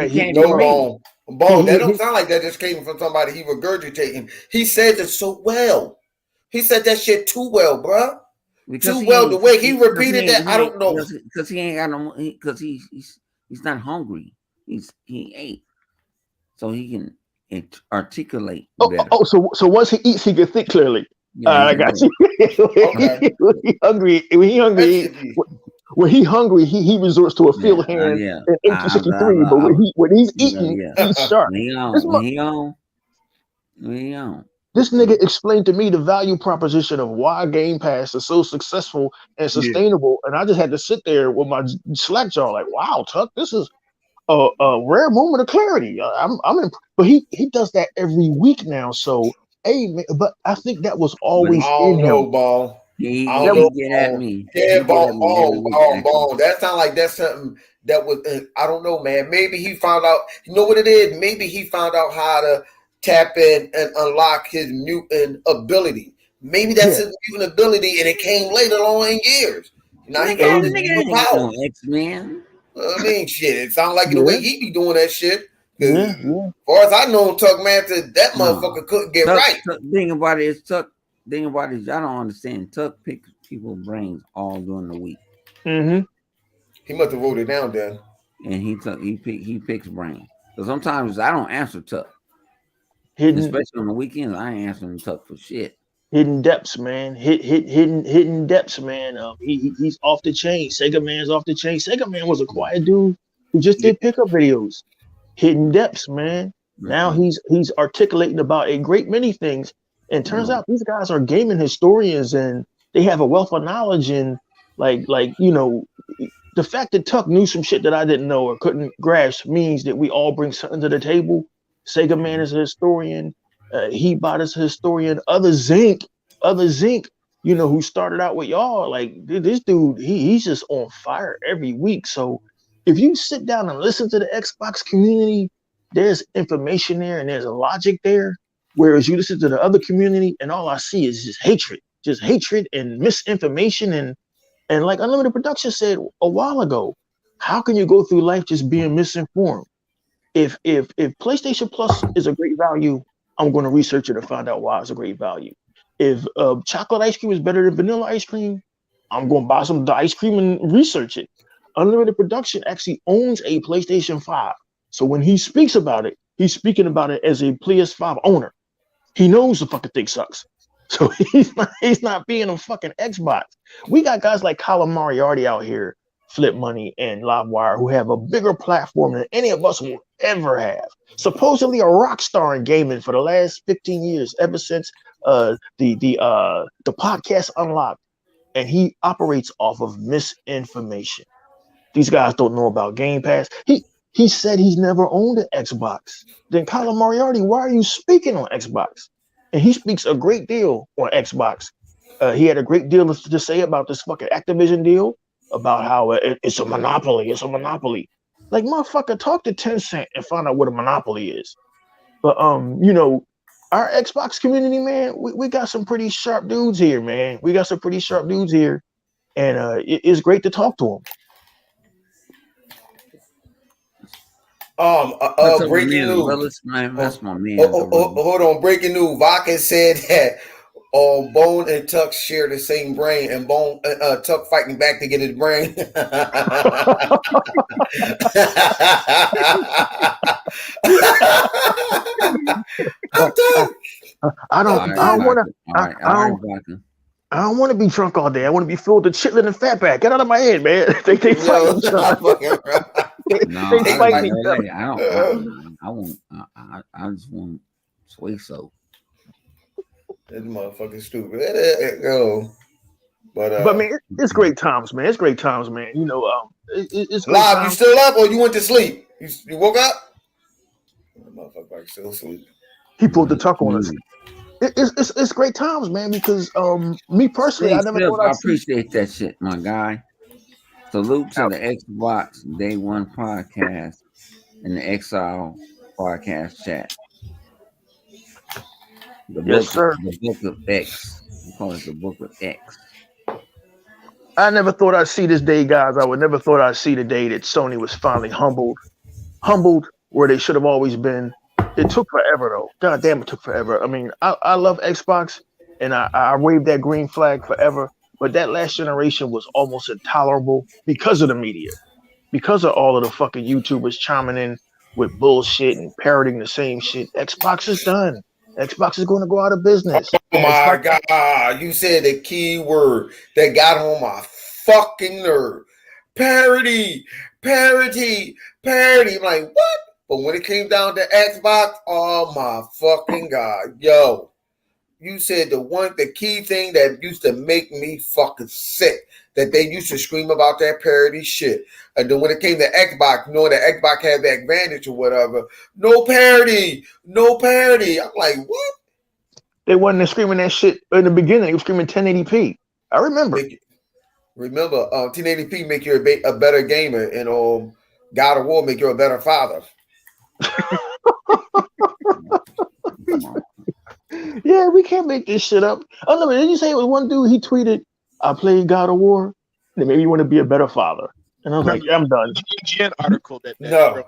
Bone, that don't sound like that just came from somebody he regurgitating. He said it so well. He said that shit too well, bro. Too well. The way he repeated that, I don't know. Because he ain't got no. Because he's not hungry. He ate, so he can articulate better. So once he eats, he can think clearly. Yeah, I got you. Okay. When he hungry. When he hungry, he resorts to a field hand in 1863. But when he's eating, he's sharp. When he on. This nigga explained to me the value proposition of why Game Pass is so successful and sustainable, and I just had to sit there with my slack jaw, like, wow, Tuck, this is a rare moment of clarity. But he does that every week now. So, hey, man, but I think that was always in him. Ball. He get at me. Yeah, bone. That sounds like that's something that was. I don't know, man. Maybe he found out. You know what it is? Maybe he found out how to tap in and unlock his mutant ability. Maybe that's his mutant ability, and it came later on in years. Now he got his mutant power. X-Men. I mean, shit. It sounds like the way he be doing that shit. As far as I know, Tuck Master, that motherfucker couldn't get right. Thing about it is Tuck. Thing about it is, I don't understand. Tuck picks people's brains all during the week. Mm-hmm. He must have wrote it down then. And he picks brains. So sometimes I don't answer Tuck. Especially on the weekends, I ain't answering Tuck for shit. Hidden depths, man. Hidden depths, man. He's off the chain. Sega Man's off the chain. Sega Man was a quiet dude who just did pickup videos. Hidden depths, man. Now he's articulating about a great many things. And turns out these guys are gaming historians and they have a wealth of knowledge. And like you know, the fact that Tuck knew some shit that I didn't know or couldn't grasp means that we all bring something to the table. Sega Man is a historian. He-Bot is a historian. Other Zinc, you know, who started out with y'all. Like this dude, he's just on fire every week. So if you sit down and listen to the Xbox community, there's information there and there's a logic there. Whereas you listen to the other community and all I see is just hatred and misinformation. And like Unlimited Production said a while ago, how can you go through life just being misinformed? If PlayStation Plus is a great value, I'm going to research it and find out why it's a great value. If chocolate ice cream is better than vanilla ice cream, I'm going to buy some of the ice cream and research it. Unlimited Production actually owns a PlayStation 5. So when he speaks about it, he's speaking about it as a PS5 owner. He knows the fucking thing sucks. So he's not being a fucking Xbox. We got guys like Colin Moriarty out here, Flip Money and Livewire, who have a bigger platform than any of us will ever have. Supposedly a rock star in gaming for the last 15 years, ever since the podcast unlocked, and he operates off of misinformation. These guys don't know about Game Pass. He said he's never owned an Xbox. Then Colin Moriarty, why are you speaking on Xbox? And he speaks a great deal on Xbox. He had a great deal to say about this fucking Activision deal, about how it's a monopoly. It's a monopoly. Like, motherfucker, talk to Tencent and find out what a monopoly is. But you know, our Xbox community, man, we got some pretty sharp dudes here, man. We got some pretty sharp dudes here, and it's great to talk to them. Breaking news. Willis, man, that's my man. Hold on, breaking news. Vaca said that Bone and Tuck share the same brain, and Bone Tuck fighting back to get his brain. I don't want to be drunk all day. I want to be filled with chitlin and fatback. Get out of my head, man. They fight each other. They fight each other. I just want soy soap. This motherfucking stupid. But man, it's great times, man. It's great times, man. You know, it's live. You still up or you went to sleep? You woke up? The motherfucker still asleep. He pulled the tuck on us. It's great times, man. Because me personally, I never thought I appreciate that shit, my guy. Salute to the Xbox Day One podcast and the Exile podcast chat. Yes, sir. The book of X. We call it the book of X. I never thought I'd see this day, guys. I would never thought I'd see the day that Sony was finally humbled where they should have always been. It took forever, though. God damn, it took forever. I mean, I love Xbox, and I waved that green flag forever. But that last generation was almost intolerable because of the media, because of all of the fucking YouTubers chiming in with bullshit and parroting the same shit. Xbox is done. Xbox is going to go out of business. Oh my God. You said the key word that got on my fucking nerve. Parody. I'm like, what? But when it came down to Xbox, oh my fucking God. Yo, you said the key thing that used to make me fucking sick, that they used to scream about that parody shit. And then when it came to Xbox, knowing that Xbox had the advantage or whatever, no parody. I'm like, what? They wasn't screaming that shit in the beginning. They were screaming 1080p. I remember. 1080p make you a better gamer, and God of War make you a better father. Yeah, we can't make this shit up. Oh no, didn't you say it was one dude? He tweeted, "I played God of War. That maybe you want to be a better father." And I was like, yeah, "I'm done." IGN article that no.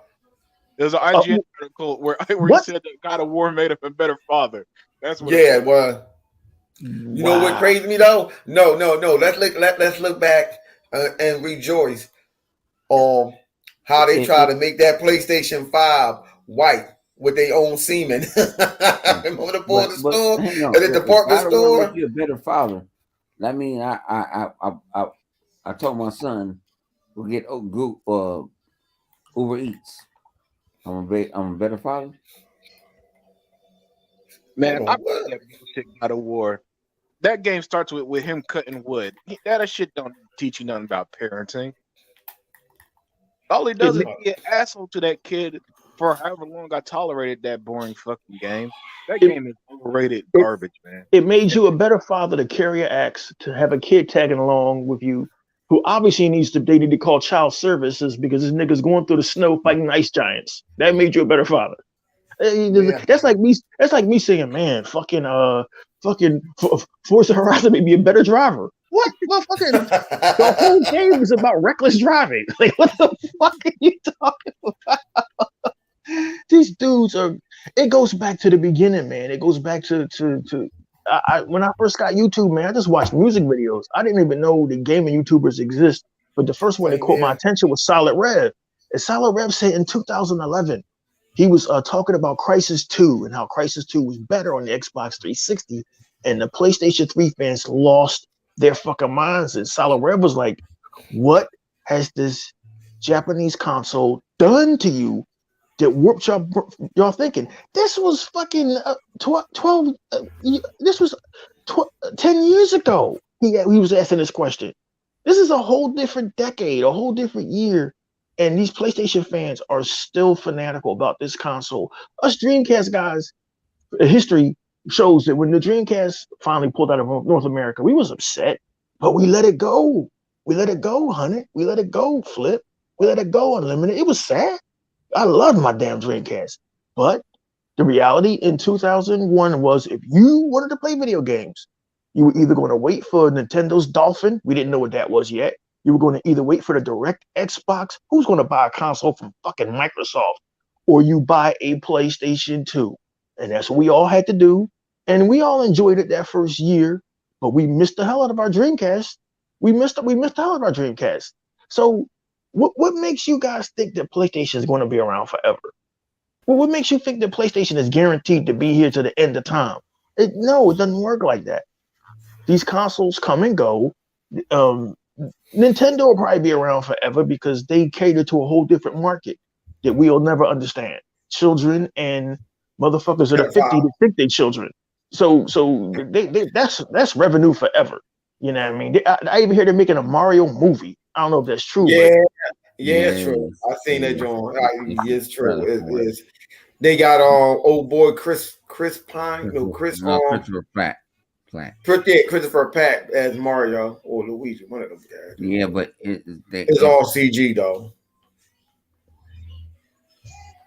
There's an IGN article where he said that God of War made him a better father. That's what. Yeah, well, you know what crazy me though? No. Let's look back and rejoice on how they try to make that PlayStation 5 white with their own semen. Remember the boy in the store at the department store? Make you a better father. I mean, I told my son we'll get Uber Eats. I'm a better father. Man, I played that music God of War. That game starts with him cutting wood. That shit don't teach you nothing about parenting. All he does is be an asshole to that kid for however long I tolerated that boring fucking game. That game is overrated garbage, man. It made you a better father to carry an axe, to have a kid tagging along with you, who obviously they need to call child services because this nigga's going through the snow fighting ice giants. That made you a better father. Yeah. That's like me saying, man, fucking Forza Horizon made me a better driver. What? Fucking the whole game is about reckless driving. Like, what the fuck are you talking about? These dudes are. It goes back to the beginning, man. It goes back to when I first got YouTube, man. I just watched music videos. I didn't even know the gaming YouTubers exist. But the first one that caught my attention was Solid Rev. And Solid Rev said in 2011, he was talking about Crysis 2 and how Crysis 2 was better on the Xbox 360, and the PlayStation 3 fans lost their fucking minds. And Solid Rev was like, what has this Japanese console done to you that warped y'all thinking. This was fucking 12. This was 10 years ago. He was asking this question. This is a whole different decade, a whole different year, and these PlayStation fans are still fanatical about this console. Us Dreamcast guys, history shows that when the Dreamcast finally pulled out of North America, we was upset, but we let it go. We let it go, honey. We let it go, Flip. We let it go, Unlimited. It was sad. I loved my damn Dreamcast. But the reality in 2001 was if you wanted to play video games, you were either going to wait for Nintendo's Dolphin. We didn't know what that was yet. You were going to either wait for the Direct Xbox. Who's going to buy a console from fucking Microsoft? Or you buy a PlayStation 2. And that's what we all had to do. And we all enjoyed it that first year. But we missed the hell out of our Dreamcast. We missed the hell out of our Dreamcast. So what makes you guys think that PlayStation is going to be around forever? Well, what makes you think that PlayStation is guaranteed to be here to the end of time? No, it doesn't work like that. These consoles come and go. Nintendo will probably be around forever because they cater to a whole different market that we'll never understand. Children and motherfuckers that are 50 to think they're children. So that's revenue forever. You know what I mean? I even hear they're making a Mario movie. I don't know if that's true. Yeah, it's true. I've seen that, John. It's true. It is. They got old boy Chris Pine. No, Christopher Pratt. Christopher Pratt as Mario or Luigi. One of those guys. Yeah, but it's all CG though.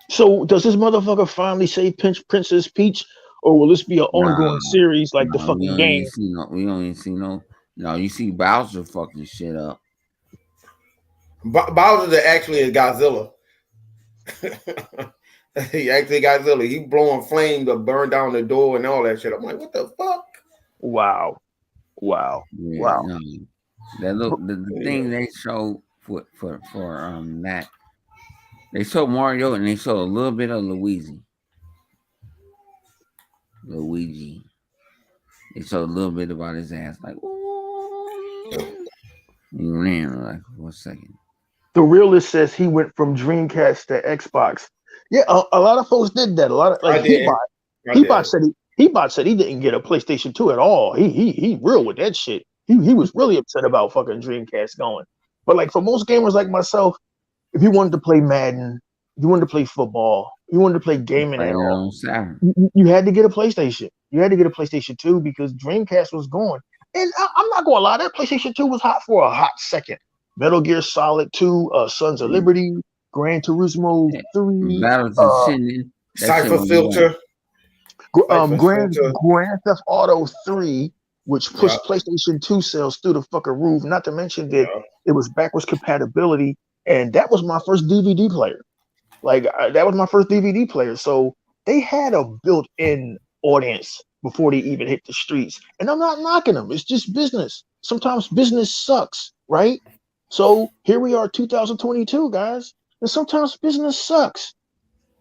So does this motherfucker finally say Princess Peach, or will this be an ongoing series like the fucking game? We don't even see no. No, you see Bowser fucking shit up. Bowser actually is Godzilla. He actually Godzilla. He blowing flames to burn down the door and all that shit. I'm like, what the fuck? Wow. Yeah, no. The thing they showed for that, they showed Mario and they showed a little bit of Luigi. They showed a little bit about his ass, like, he ran like 1 second. The realist says he went from Dreamcast to Xbox. Yeah, a lot of folks did that. A lot of like Hebot said he didn't get a PlayStation 2 at all. He real with that shit. He was really upset about fucking Dreamcast going. But like for most gamers like myself, if you wanted to play Madden, you wanted to play football, you wanted to play gaming at all, you had to get a PlayStation. You had to get a PlayStation 2 because Dreamcast was going. And I'm not going to lie, that PlayStation 2 was hot for a hot second. Metal Gear Solid 2, Sons of Liberty, Gran Turismo 3, Cypher Filter, Grand Theft Auto 3, which pushed PlayStation 2 sales through the fucking roof. Not to mention that it was backwards compatibility, and that was my first DVD player. That was my first DVD player. So they had a built-in audience before they even hit the streets. And I'm not knocking them. It's just business. Sometimes business sucks, right? So here we are, 2022, guys. And sometimes business sucks.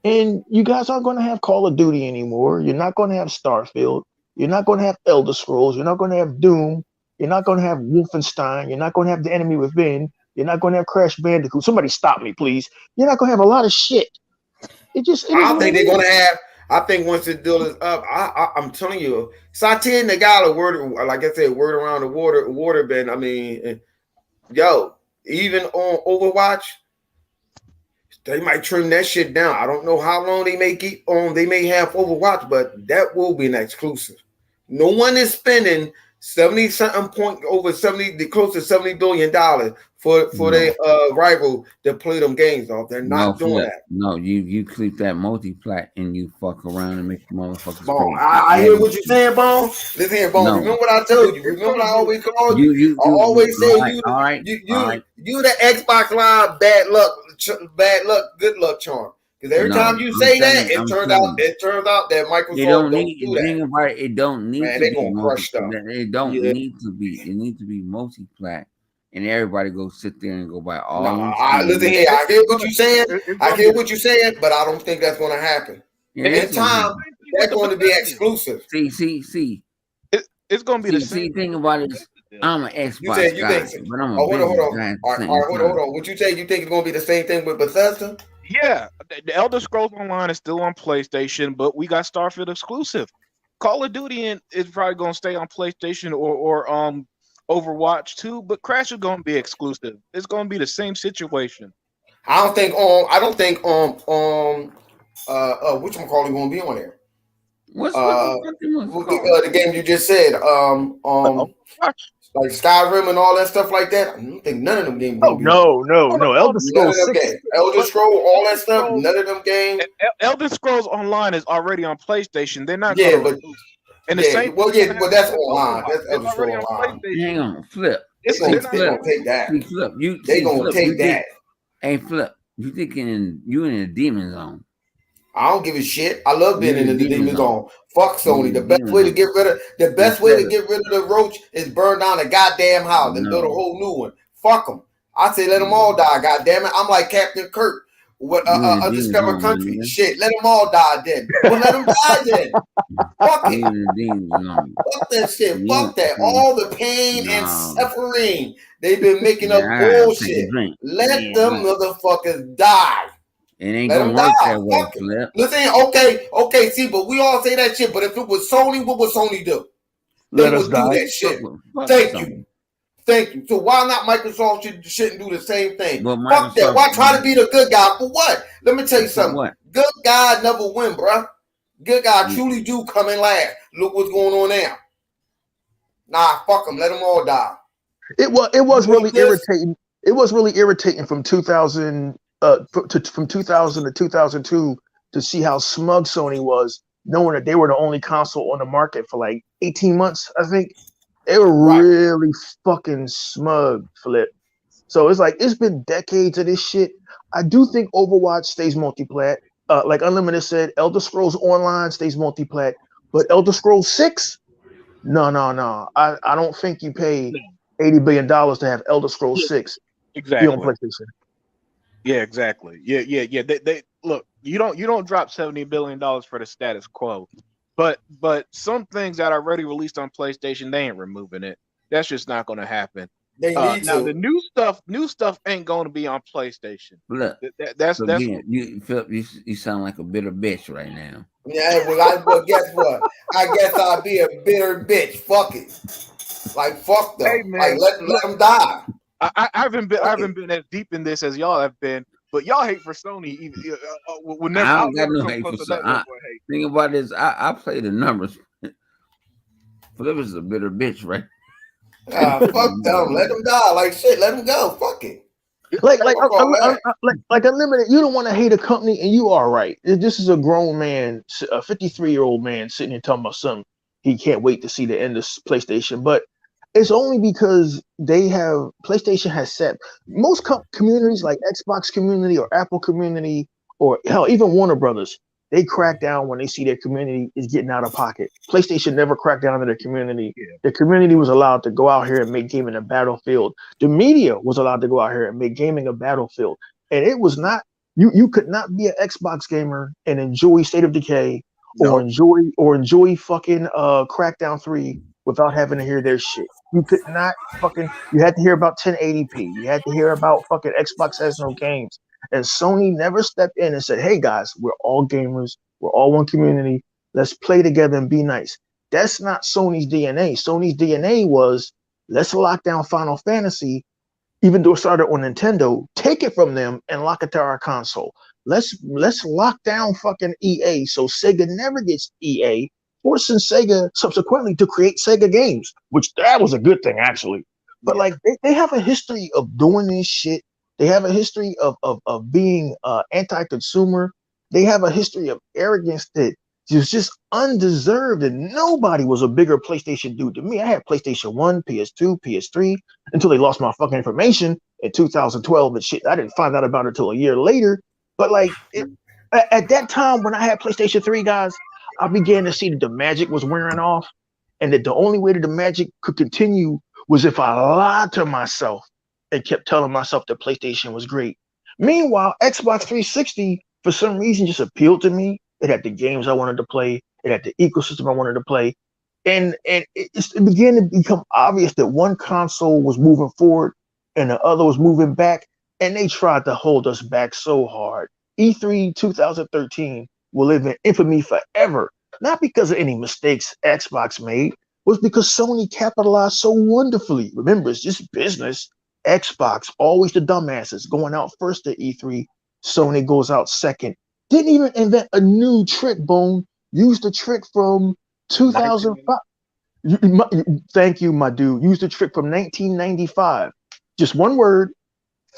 And you guys aren't going to have Call of Duty anymore. You're not going to have Starfield. You're not going to have Elder Scrolls. You're not going to have Doom. You're not going to have Wolfenstein. You're not going to have The Enemy Within. You're not going to have Crash Bandicoot. Somebody stop me, please. You're not going to have a lot of shit. I think they're going to have. I think once the deal is up, I'm telling you, Satya Nagala, like I said, word around the water bend. I mean, even on Overwatch, they might trim that shit down. I don't know how long they may keep on. They may have Overwatch, but that will be an exclusive. No one is spending 70 something point over 70, close to $70 billion for their rival to play them games off. They're not doing that. No, you clip that multi-plat and you fuck around and make the motherfuckers. Bone, I hear what you're saying, Bone. Listen here, Bone. No. Remember what I told you. Remember I always called you. I always say you the Xbox Live bad luck, good luck charm. Because every time you say that, it turns out that Microsoft don't do that. It don't need to be. Gonna crush stuff. It don't need to be. It needs to be multi-plat, and everybody go sit there and go buy all. Listen here. I hear what you're saying. But I don't think that's going to happen. In time, that's going to be exclusive. See. It's going to be the same thing about it. I'm an Xbox guy, but I'm a hold on. What you say? You think it's going to be the same thing with Bethesda? Yeah, the Elder Scrolls Online is still on PlayStation, but we got Starfield exclusive. Call of Duty is probably going to stay on PlayStation or Overwatch too, but Crash is going to be exclusive. It's going to be the same situation. I don't think which one call going to be on there? What's the game you just said? Like Skyrim and all that stuff like that. I don't think none of them games. Oh no. Elder Scrolls 6. Elder Scrolls, all that stuff. None of them games. Elder Scrolls Online is already on PlayStation. They're not. Yeah, but and the same. Well, yeah, but that's online. That's Elder Scrolls Online. Hang on, Flip. They gonna take that. Flip. They gonna take that. Hey, Flip. You thinking you in the demon zone? I don't give a shit. I love being in the demon zone. Fuck Sony. The best way to get rid of the roach is burn down the goddamn house and build a whole new one. Fuck them. I say let them all die. God damn it. I'm like Captain Kirk with Undiscovered Country. Man. Shit, let them all die then. Well, let them die then. Fuck it. Fuck that shit. Fuck that. All the pain and suffering they've been making up bullshit. Let them motherfuckers die. It ain't gonna work that way, Flip. Listen, okay, see, but we all say that shit. But if it was Sony, what would Sony do? They would do that shit. Thank you. So why not Microsoft shouldn't do the same thing? Fuck that. Why try to be the good guy? For what? Let me tell you something. Good guy never win, bro. Good guy truly do come in last. Look what's going on now. Nah, fuck them. Let them all die. It was really irritating. It was really irritating from 2000 from 2000 to 2002 to see how smug Sony was, knowing that they were the only console on the market for like 18 months, I think. They were really fucking smug, Flip. So it's like, it's been decades of this shit. I do think Overwatch stays multiplat. Like Unlimited said, Elder Scrolls Online stays multiplat. But Elder Scrolls 6? No. I don't think you paid $80 billion to have Elder Scrolls 6 be on PlayStation. Yeah, exactly. Yeah. They look. You don't drop $70 billion for the status quo, but some things that are already released on PlayStation, they ain't removing it. That's just not going to happen. They need now to. The new stuff ain't going to be on PlayStation. Look, that's you sound like a bitter bitch right now. Yeah, well, guess what? I guess I'll be a bitter bitch. Fuck it. Like fuck them. Hey, man, like let them die. I haven't been as deep in this as y'all have been, but y'all hate for Sony. I don't got no hate for Sony. Think about this. I play the numbers. Flip is a bitter bitch, right? Fuck them. Let them die. Like shit. Let them go. Fuck it. Like Unlimited, you don't want to hate a company, and you are right. This is a grown man, a 53-year-old man sitting here talking about something he can't wait to see the end of PlayStation, but it's only because PlayStation has set most communities like Xbox community or Apple community or hell, even Warner Brothers, they crack down when they see their community is getting out of pocket. PlayStation never cracked down on their community. Yeah. The community was allowed to go out here and make gaming a battlefield. The media was allowed to go out here and make gaming a battlefield. And it was not, you could not be an Xbox gamer and enjoy State of Decay or enjoy fucking Crackdown 3 without having to hear their shit. You could not you had to hear about 1080p. You had to hear about fucking Xbox has no games. And Sony never stepped in and said, hey guys, we're all gamers. We're all one community. Let's play together and be nice. That's not Sony's DNA. Sony's DNA was, let's lock down Final Fantasy, even though it started on Nintendo, take it from them and lock it to our console. Let's lock down fucking EA so Sega never gets EA, forcing Sega subsequently to create Sega games, which that was a good thing actually. But like they have a history of doing this shit. They have a history of being anti-consumer. They have a history of arrogance that was just undeserved, and nobody was a bigger PlayStation dude than me. I had PlayStation 1, PS2, PS3 until they lost my fucking information in 2012 and shit. I didn't find out about it until a year later. But like at that time when I had PlayStation 3, guys, I began to see that the magic was wearing off, and that the only way that the magic could continue was if I lied to myself and kept telling myself that PlayStation was great. Meanwhile, Xbox 360, for some reason, just appealed to me. It had the games I wanted to play. It had the ecosystem I wanted to play. And it began to become obvious that one console was moving forward and the other was moving back. And they tried to hold us back so hard. E3 2013 will live in infamy forever. Not because of any mistakes Xbox made, was because Sony capitalized so wonderfully. Remember, it's just business. Xbox, always the dumbasses, going out first at E3. Sony goes out second. Didn't even invent a new trick, Bone. Used the trick from 2005. Thank you, my dude. Used the trick from 1995. Just one word,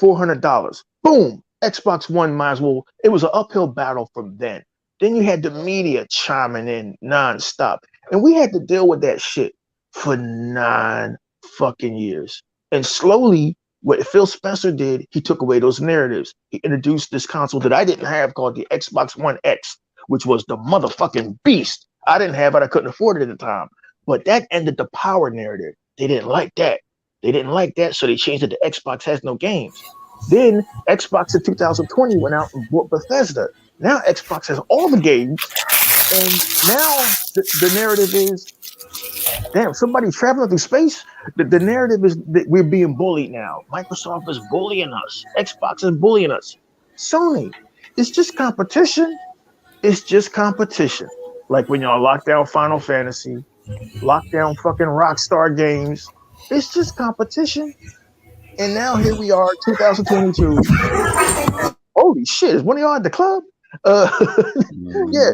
$400. Boom. Xbox One might as well. It was an uphill battle from then. Then you had the media chiming in nonstop. And we had to deal with that shit for 9 fucking years. And slowly, what Phil Spencer did, he took away those narratives. He introduced this console that I didn't have called the Xbox One X, which was the motherfucking beast. I didn't have it. I couldn't afford it at the time. But that ended the power narrative. They didn't like that. So they changed it to Xbox has no games. Then Xbox in 2020 went out and bought Bethesda. Now Xbox has all the games. And now the narrative is, damn, somebody traveling through space. The narrative is that we're being bullied now. Microsoft is bullying us. Xbox is bullying us. Sony, it's just competition. It's just competition. Like when y'all lock down Final Fantasy, lock down fucking Rockstar Games. It's just competition. And now here we are, 2022. Holy shit, is one of y'all at the club? Yeah.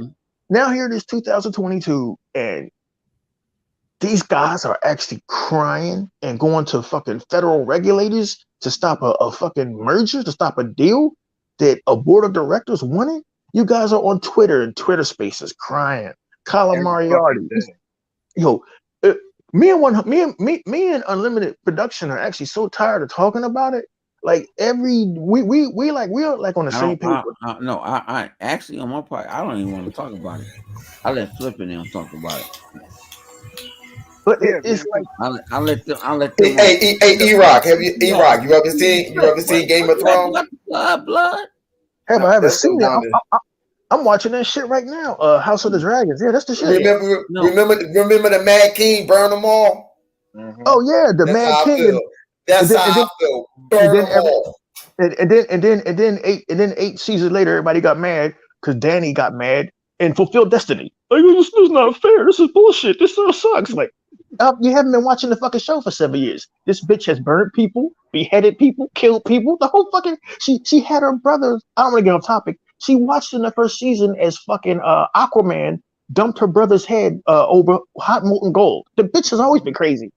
Now here it is, 2022, and these guys are actually crying and going to fucking federal regulators to stop a fucking merger, to stop a deal that a board of directors wanted. You guys are on Twitter and Twitter Spaces crying. Colin Moriarty, yo, me and Unlimited Production are actually so tired of talking about it. Like we're like on the same page. I actually on my part, I don't even want to talk about it. I let Flip and them talk about it. But it's like I let them. Hey, E-Rock, E-Rock? You ever seen Game of Thrones? Blood. I haven't seen it. I'm watching that shit right now. House of the Dragons. Yeah, that's the shit. Remember the Mad King burn them all? Mm-hmm. Oh yeah, the Mad King. That's how I feel. Burn them all. And then 8 seasons later, everybody got mad because Danny got mad and fulfilled destiny. Like, this is not fair. This is bullshit. This sort of sucks. Like, you haven't been watching the fucking show for 7 years. This bitch has burned people, beheaded people, killed people. The whole fucking she had her brothers. I don't want to get off topic. She watched in the first season as fucking Aquaman dumped her brother's head over hot molten gold. The bitch has always been crazy.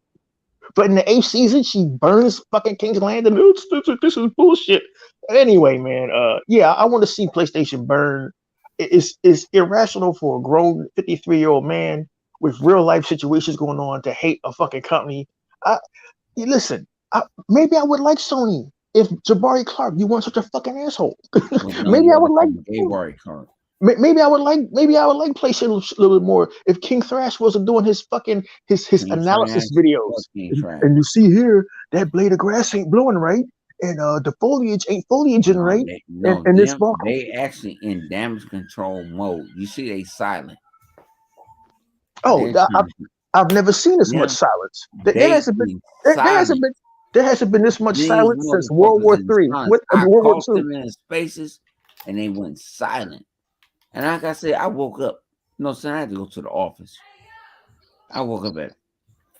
But in the 8th season, she burns fucking King's Landing. This is bullshit. Anyway, man, yeah, I want to see PlayStation burn. It's irrational for a grown 53-year-old man with real life situations going on to hate a fucking company. Listen, maybe I would like Sony if Jabari Clark, you weren't such a fucking asshole. Maybe I would like Jabari Clark. Maybe I would like PlayStation a little bit more if King Thrash wasn't doing his fucking his analysis videos. And you see here that blade of grass ain't blowing right, and the foliage ain't foliaging right. They actually in damage control mode. You see, they silent. Oh, I've never seen this much silence. There hasn't been this much silence since World War III. World War II. Them in spaces, and they went silent. And like I said, I woke up. I had to go to the office. I woke up at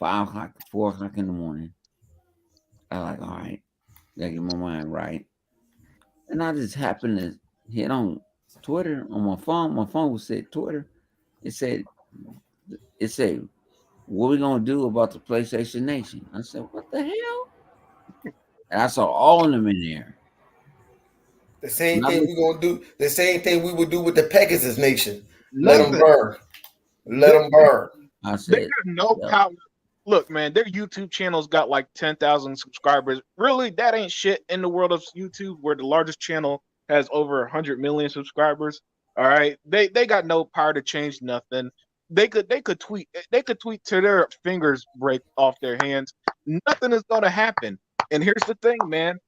5 o'clock, 4 o'clock in the morning. I was like, all right, gotta get my mind right. And I just happened to hit on Twitter on my phone. My phone said Twitter. It said, what are we gonna do about the PlayStation Nation? I said, what the hell? And I saw all of them in there. The same thing we're gonna do. The same thing we would do with the Pegasus Nation. Let them burn. Let them burn. I said, they have no power. Look, man, their YouTube channel's got like 10,000 subscribers. Really, that ain't shit in the world of YouTube, where the largest channel has over 100 million subscribers. All right, they got no power to change nothing. They could tweet till their fingers break off their hands. Nothing is gonna happen. And here's the thing, man.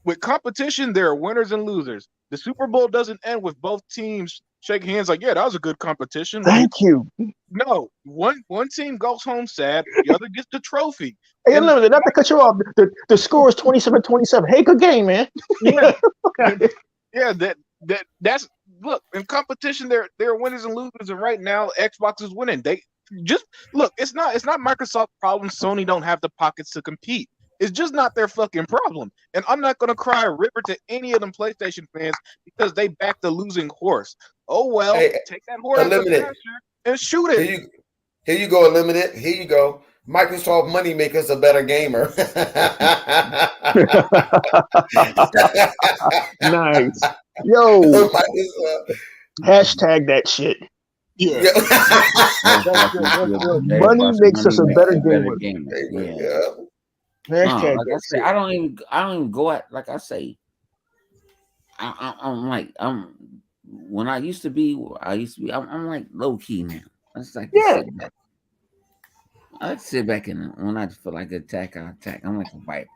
With competition, there are winners and losers. The Super Bowl doesn't end with both teams shaking hands like, yeah, that was a good competition. Thank you. No, one team goes home sad, the other gets the trophy. Hey, not to cut you off, the score is 27-27. Hey, good game, man. Yeah, that's look in competition. There are winners and losers, and right now Xbox is winning. They just look. It's not Microsoft's problem. Sony don't have the pockets to compete. It's just not their fucking problem. And I'm not gonna cry a river to any of them PlayStation fans because they backed the losing horse. Oh well, take that horse out the pasture and shoot it. Here you go, Eliminate. Here you go. Microsoft money makers a better gamer. Nice. Yo, hashtag that shit. Yeah. Money makes us a better gamer. Yeah. Hashtag like I say, I don't even go at, like I say, I'm like, when I used to be, I'm like low key now. It's like, I sit back and when I feel like attack, I attack. I'm like a viper.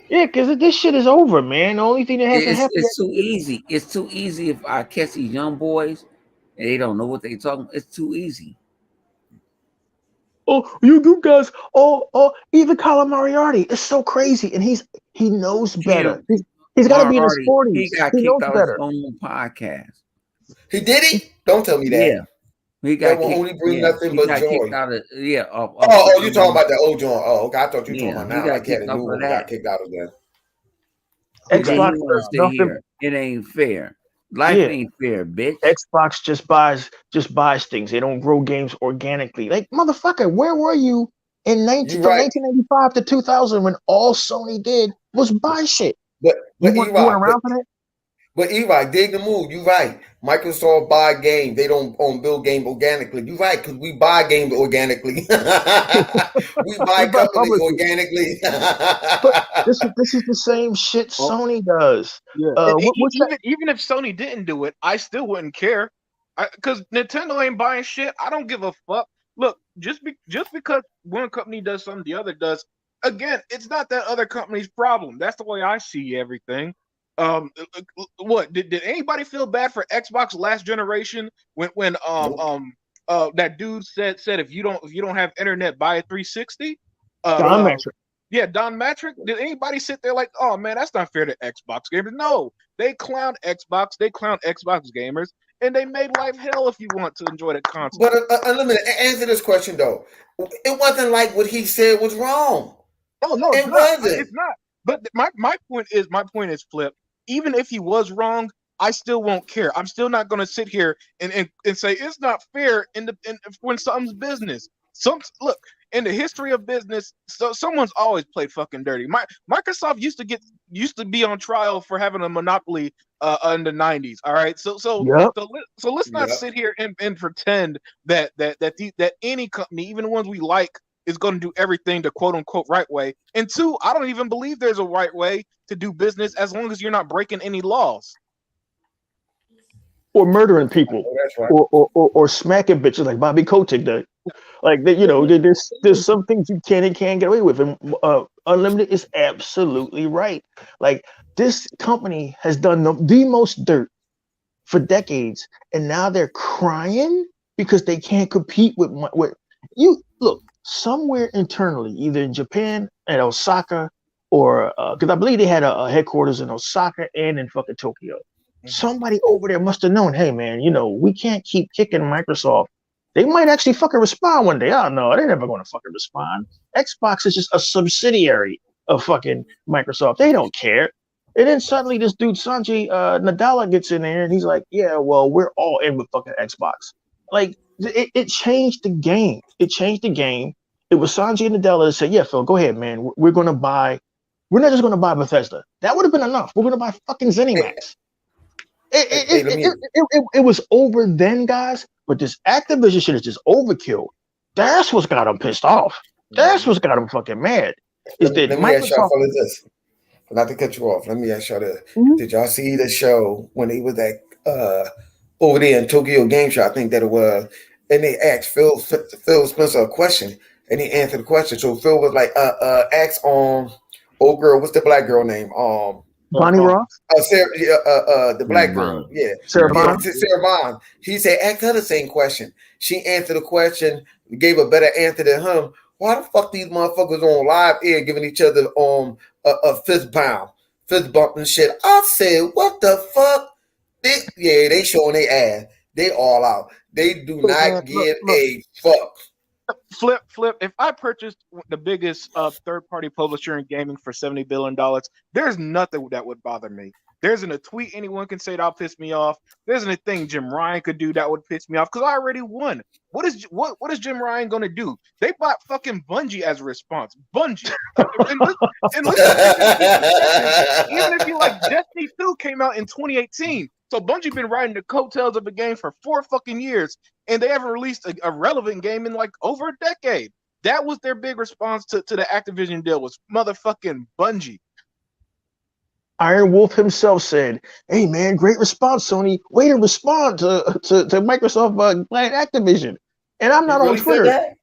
Yeah, because this shit is over, man. The only thing that hasn't happened. It's too easy. It's too easy if I catch these young boys and they don't know what they talking. It's too easy. Oh, you guys! Oh, even Colin Moriarty. It's so crazy, and he knows better. He's got to be in his 40s. He got kicked out of his own podcast. He did he? Don't tell me that. Yeah. He got that will only bring nothing but joy. You talking about the old joint? Oh, okay. I thought you were talking about now. Like got kicked out of there. Xbox, it ain't fair. Life ain't fair, bitch. Xbox just buys things. They don't grow games organically. Like, motherfucker, where were you in 1995 to 2000 when all Sony did was buy shit? But you weren't around for that? But Eli, dig the move. You're right. Microsoft buy games. They don't build game organically. You're right, because we buy games organically. we buy companies organically. But this is the same shit Sony does. Yeah. Even if Sony didn't do it, I still wouldn't care. Because Nintendo ain't buying shit. I don't give a fuck. Look, just because one company does something, the other does. Again, it's not that other company's problem. That's the way I see everything. What did anybody feel bad for Xbox last generation when that dude said if you don't have internet, buy a 360? Don Matrick. Yeah, Don Matrick. Did anybody sit there like, oh man, that's not fair to Xbox gamers? No, they clowned Xbox, they clowned Xbox gamers, and they made life hell if you want to enjoy the console. But Unlimited, answer this question though. It wasn't like what he said was wrong. Oh no, it wasn't. It's not. But my point is, Flip. Even if he was wrong, I still won't care. I'm still not going to sit here and say it's not fair when something's business. Look, in the history of business, someone's always played fucking dirty. Microsoft used to be on trial for having a monopoly in the 90s. All right, so let's not sit here and pretend that any company, even the ones we like, is going to do everything the quote unquote right way. And two, I don't even believe there's a right way to do business as long as you're not breaking any laws. Or murdering people. Right. Or smacking bitches like Bobby Kotick did. Like, there's some things you can and can't get away with. And Unlimited is absolutely right. Like, this company has done the most dirt for decades, and now they're crying because they can't compete with you. Look, somewhere internally, either in Japan and Osaka, or because I believe they had a headquarters in Osaka and in fucking Tokyo. Mm-hmm. Somebody over there must have known, hey man, we can't keep kicking Microsoft. They might actually fucking respond one day. I don't know. They're never going to fucking respond. Xbox is just a subsidiary of fucking Microsoft. They don't care. And then suddenly this dude Sanjay Nadella gets in there and he's like, yeah, well, we're all in with fucking Xbox. Like, it changed the game. It changed the game. It was Sanjay Nadella that said, yeah, Phil, go ahead, man. We're going to buy. We're not just going to buy Bethesda. That would have been enough. We're going to buy fucking ZeniMax. It was over then, guys. But this Activision shit is just overkill. That's what's got them pissed off. That's what's got them fucking mad. Let me ask y'all fellas this. Not to cut you off. Let me ask y'all this. Mm-hmm. Did y'all see the show when he was at over there in Tokyo Game Show? I think that it was. And they asked Phil Spencer a question, and he answered the question. So Phil was like, ask old girl, what's the black girl name? Bonnie Ross? Sarah, the black girl. Yeah. Sarah Bond. Sarah Bond. He said, ask her the same question. She answered the question, gave a better answer than him. Why the fuck these motherfuckers on live air giving each other a fist pound? fist bumping shit. I said, what the fuck? They showing their ass. They all out. They do not give a fuck. Flip. If I purchased the biggest third-party publisher in gaming for $70 billion, there's nothing that would bother me. There isn't a tweet anyone can say that'll piss me off. There isn't a thing Jim Ryan could do that would piss me off because I already won. What is Jim Ryan gonna do? They bought fucking Bungie as a response. Bungie. and even if you like, Destiny 2 came out in 2018. So Bungie been riding the coattails of the game for 4 fucking years, and they haven't released a relevant game in like over a decade. That was their big response to the Activision deal was motherfucking Bungie. Iron Wolf himself said, "Hey man, great response, Sony. Way to respond to Microsoft buying Activision." And I'm not on Twitter.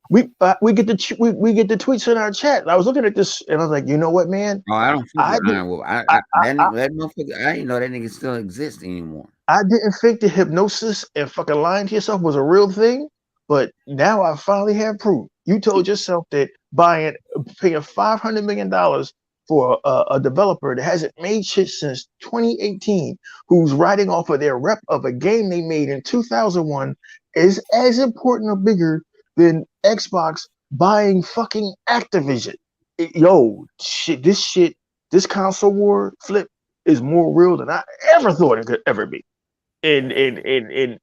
We get the tweets in our chat. I was looking at this and I was like, you know what, man? Oh, I don't think Iron Wolf. That motherfucker. I didn't know that nigga still exists anymore. I didn't think the hypnosis and fucking lying to yourself was a real thing, but now I finally have proof. You told yourself that paying $500 million for a developer that hasn't made shit since 2018, who's riding off of their rep of a game they made in 2001, is as important or bigger than Xbox buying fucking Activision. This console war flip is more real than I ever thought it could ever be. And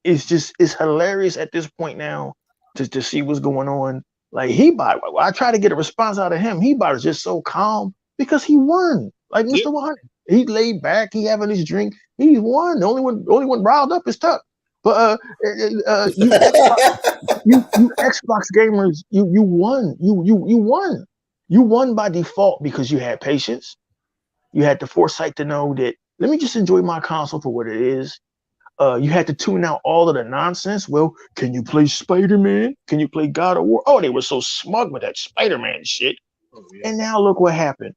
it's hilarious at this point now to see what's going on. Like I try to get a response out of him. Is just so calm because he won. Like Mr. 100. He laid back, he having his drink, he won. The only one riled up is Tuck. But you Xbox gamers, you won. You won. You won by default because you had patience. You had the foresight to know that let me just enjoy my console for what it is. You had to tune out all of the nonsense. Well, can you play Spider-Man? Can you play God of War? Oh, they were so smug with that Spider-Man shit. Oh, yeah. And now look what happened.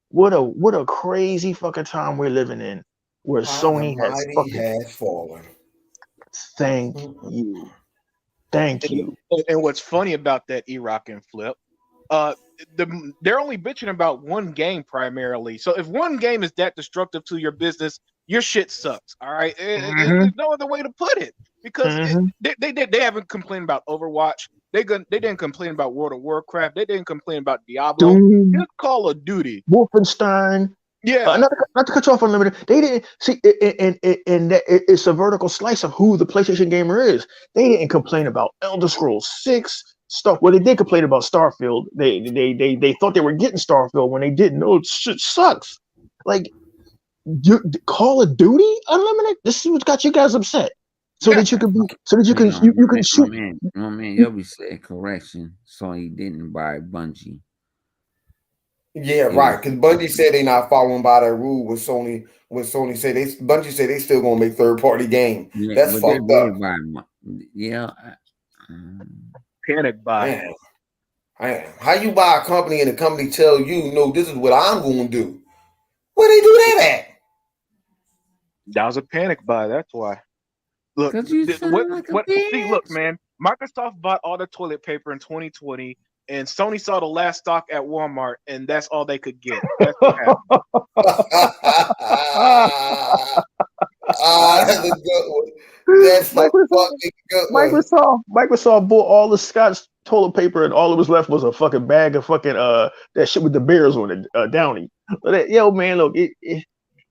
What a crazy fucking time we're living in. Where Sony has fallen. Thank you. And what's funny about that, E-Rock and Flip, they're only bitching about one game primarily. So if one game is that destructive to your business, your shit sucks. All right, there's no other way to put it because they haven't complained about Overwatch. They didn't complain about World of Warcraft. They didn't complain about Diablo. Just Call of Duty, Wolfenstein. Yeah, not to cut you off Unlimited. They didn't see, and it's a vertical slice of who the PlayStation gamer is. They didn't complain about Elder Scrolls 6 stuff. Well, they did complain about Starfield. They thought they were getting Starfield when they didn't. No, shit sucks. Like Call of Duty Unlimited. This is what got you guys upset. So that you can shoot. Man, you'll be saying correction. So he didn't buy Bungie. Yeah, right. Because Bungie said they're not following by that rule. When Sony said Bungie said they still gonna make third-party game. Yeah, that's fucked up. Panic buy. Man, how you buy a company and the company tell you, no, this is what I'm going to do? Where they do that at? That was a panic buy. That's why. Look, look, man. Microsoft bought all the toilet paper in 2020. And Sony saw the last stock at Walmart, and that's all they could get. That's what happened. That's a good one. That's fucking good one. Microsoft bought all the Scotch toilet paper, and all that was left was a fucking bag of fucking that shit with the bears on it, Downy. Yo, man, look,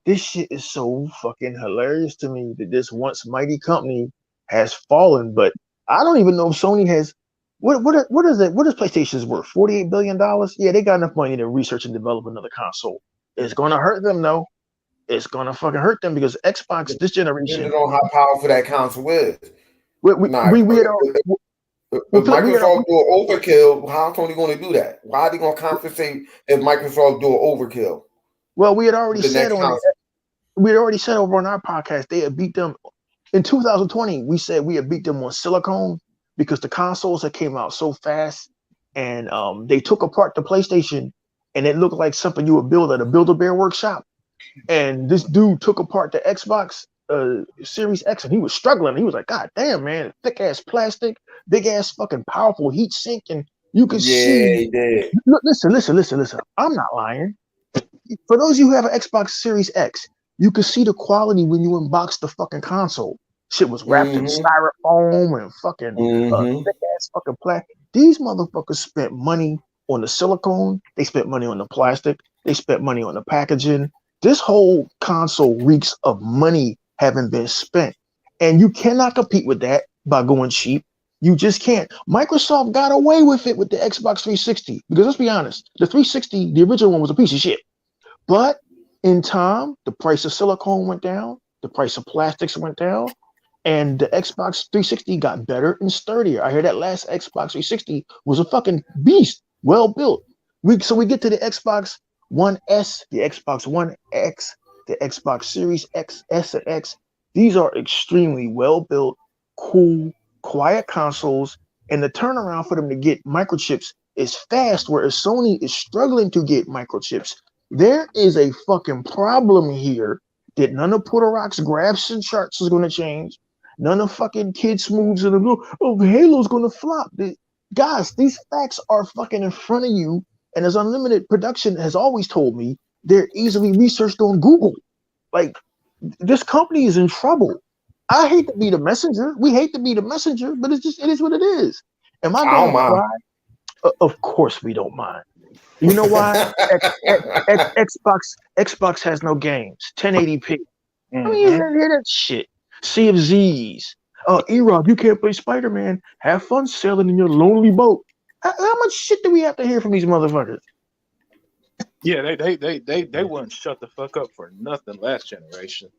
this shit is so fucking hilarious to me that this once mighty company has fallen. But I don't even know if Sony has. What is it? What is PlayStation's worth? $48 billion? Yeah, they got enough money to research and develop another console. It's gonna hurt them though. It's gonna fucking hurt them because Xbox this generation. Depending on how powerful that console is. If Microsoft do an overkill, how's Sony going to do that? Why are they going to compensate if Microsoft do an overkill? Well, we had already said over on our podcast they had beat them in 2020. We said we had beat them on silicone. Because the consoles that came out so fast and they took apart the PlayStation and it looked like something you would build at a Build-A-Bear workshop. And this dude took apart the Xbox Series X and he was struggling. He was like, God damn, man, thick ass plastic, big ass fucking powerful heat sink. And you could see. He did. Look, listen. I'm not lying. for those of you who have an Xbox Series X, you could see the quality when you unbox the fucking console. Shit was wrapped in styrofoam and fucking thick ass fucking plastic. These motherfuckers spent money on the silicone. They spent money on the plastic. They spent money on the packaging. This whole console reeks of money having been spent, and you cannot compete with that by going cheap. You just can't. Microsoft got away with it with the Xbox 360 because let's be honest, the 360, the original one, was a piece of shit. But in time, the price of silicone went down, the price of plastics went down, and the Xbox 360 got better and sturdier. I hear that last Xbox 360 was a fucking beast, well built. So we get to the Xbox One S, the Xbox One X, the Xbox Series X, S, and X. These are extremely well built, cool, quiet consoles, and the turnaround for them to get microchips is fast, whereas Sony is struggling to get microchips. There is a fucking problem here that none of Portorock's graphs and charts is going to change. None of fucking kids moves in the blue. Oh, Halo's going to flop. Guys, these facts are fucking in front of you, and as Unlimited Production has always told me, they're easily researched on Google. Like, this company is in trouble. I hate to be the messenger. We hate to be the messenger, but it is what it is. Am I going to cry? Of course we don't mind. You know why? Xbox has no games. 1080p. I mean, you hear that shit. Sea of Z's. E-Rock, you can't play Spider-Man. Have fun sailing in your lonely boat. How much shit do we have to hear from these motherfuckers? Yeah, they wouldn't shut the fuck up for nothing last generation.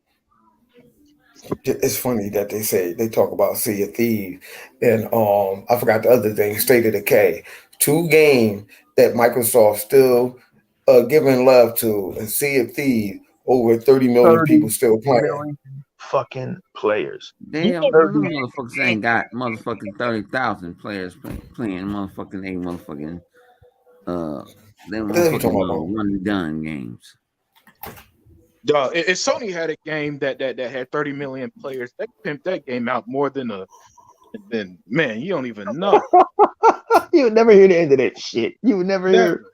It's funny that they talk about Sea of Thieves and I forgot the other thing, State of Decay. 2 games that Microsoft still giving love to, and Sea of Thieves, over 30 million people still playing. Fucking players. Damn, motherfuckers ain't got motherfucking 30,000 players playing motherfucking them motherfucking one and done games. Dog, if Sony had a game that had 30 million players, they pimped that game out more than man, you don't even know. You would never hear the end of that shit. You would never hear.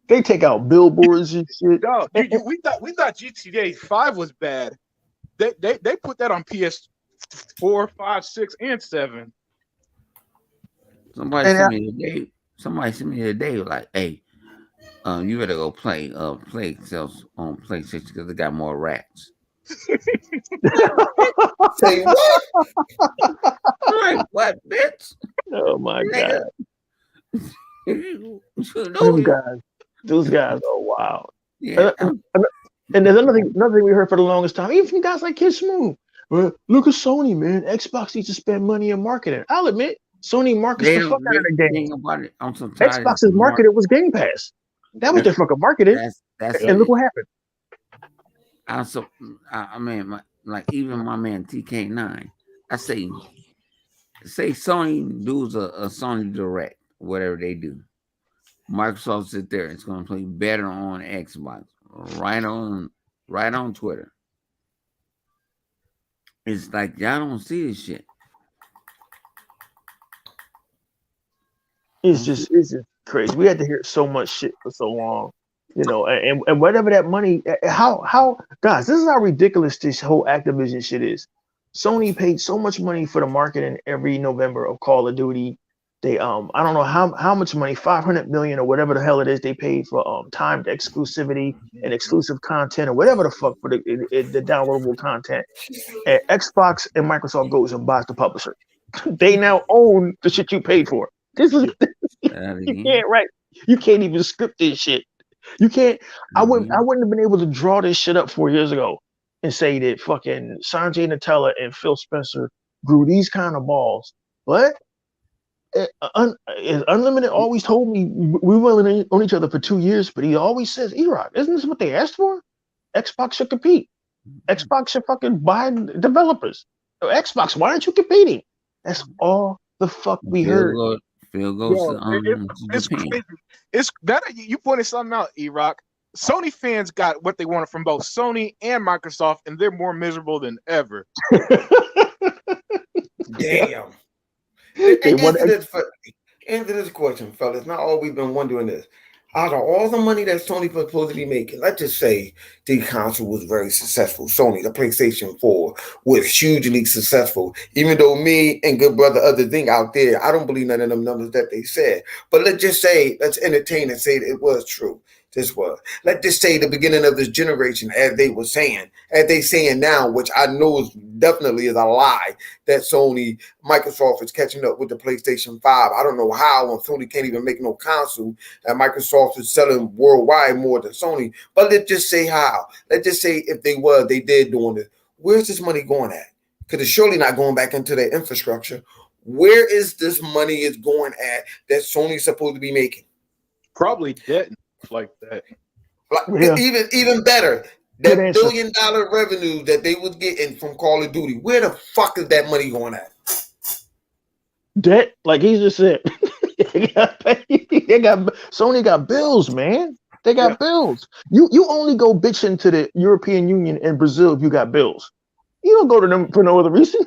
They take out billboards and shit. Dog, we thought GTA 5 was bad. They put that on PS4, 5, 6, and 7. Somebody sent me today like, hey, you better go play sales on PlayStation because they got more rats. Say what? Like, what, bitch? Oh my god. Those guys are wild. Yeah. And there's another thing we heard for the longest time, even from guys like Kid Smooth. Look at Sony, man. Xbox needs to spend money in marketing. I'll admit, Sony markets the fuck out of the game. Xbox's marketed was Game Pass. That was their fucking marketing. And look what happened. Like even my man TK9, I say Sony does a Sony Direct, whatever they do. Microsoft sit there, it's gonna play better on Xbox, right on Twitter. It's like y'all don't see this shit. It's just crazy. We had to hear so much shit for so long, you know, and whatever that money, how guys, this is how ridiculous this whole Activision shit is. Sony paid so much money for the marketing every November of Call of Duty. They I don't know how much money, 500 million or whatever the hell it is they paid for timed exclusivity and exclusive content or whatever the fuck for the downloadable content. And Xbox and Microsoft goes and buys the publisher. They now own the shit you paid for. This is you can't write. You can't even script this shit. You can't. I wouldn't have been able to draw this shit up 4 years ago and say that fucking Sanjay Natella and Phil Spencer grew these kind of balls. But Unlimited always told me we were on each other for 2 years, but he always says, E-Rock, isn't this what they asked for? Xbox should compete. Xbox should fucking buy developers. Xbox, why aren't you competing? That's all the fuck we heard. Phil goes it's crazy. It's that you pointed something out, E-Rock. Sony fans got what they wanted from both Sony and Microsoft, and they're more miserable than ever. Damn. Answer this question, fellas. Not all we've been wondering this. out of all the money that Sony was supposed to be making, let's just say the console was very successful. Sony, the PlayStation 4 was hugely successful. Even though me and good brother Other Thing out there, I don't believe none of them numbers that they said. But let's just say, let's entertain and say that it was true. This was. Let's just say the beginning of this generation, as they were saying, as they saying now, which I know is definitely is a lie, that Microsoft is catching up with the PlayStation 5. I don't know how, when Sony can't even make no console, and Microsoft is selling worldwide more than Sony. But let's just say how. Let's just say if they did doing it. Where's this money going at? Because it's surely not going back into their infrastructure. Where is this money is going at that Sony's supposed to be making? Probably debt like that. Like, even better, that $1 billion revenue that they was getting from Call of Duty, where the fuck is that money going at? Debt, like he just said. Sony got bills, man. They got bills. You only go bitching to the European Union and Brazil if you got bills. You don't go to them for no other reason.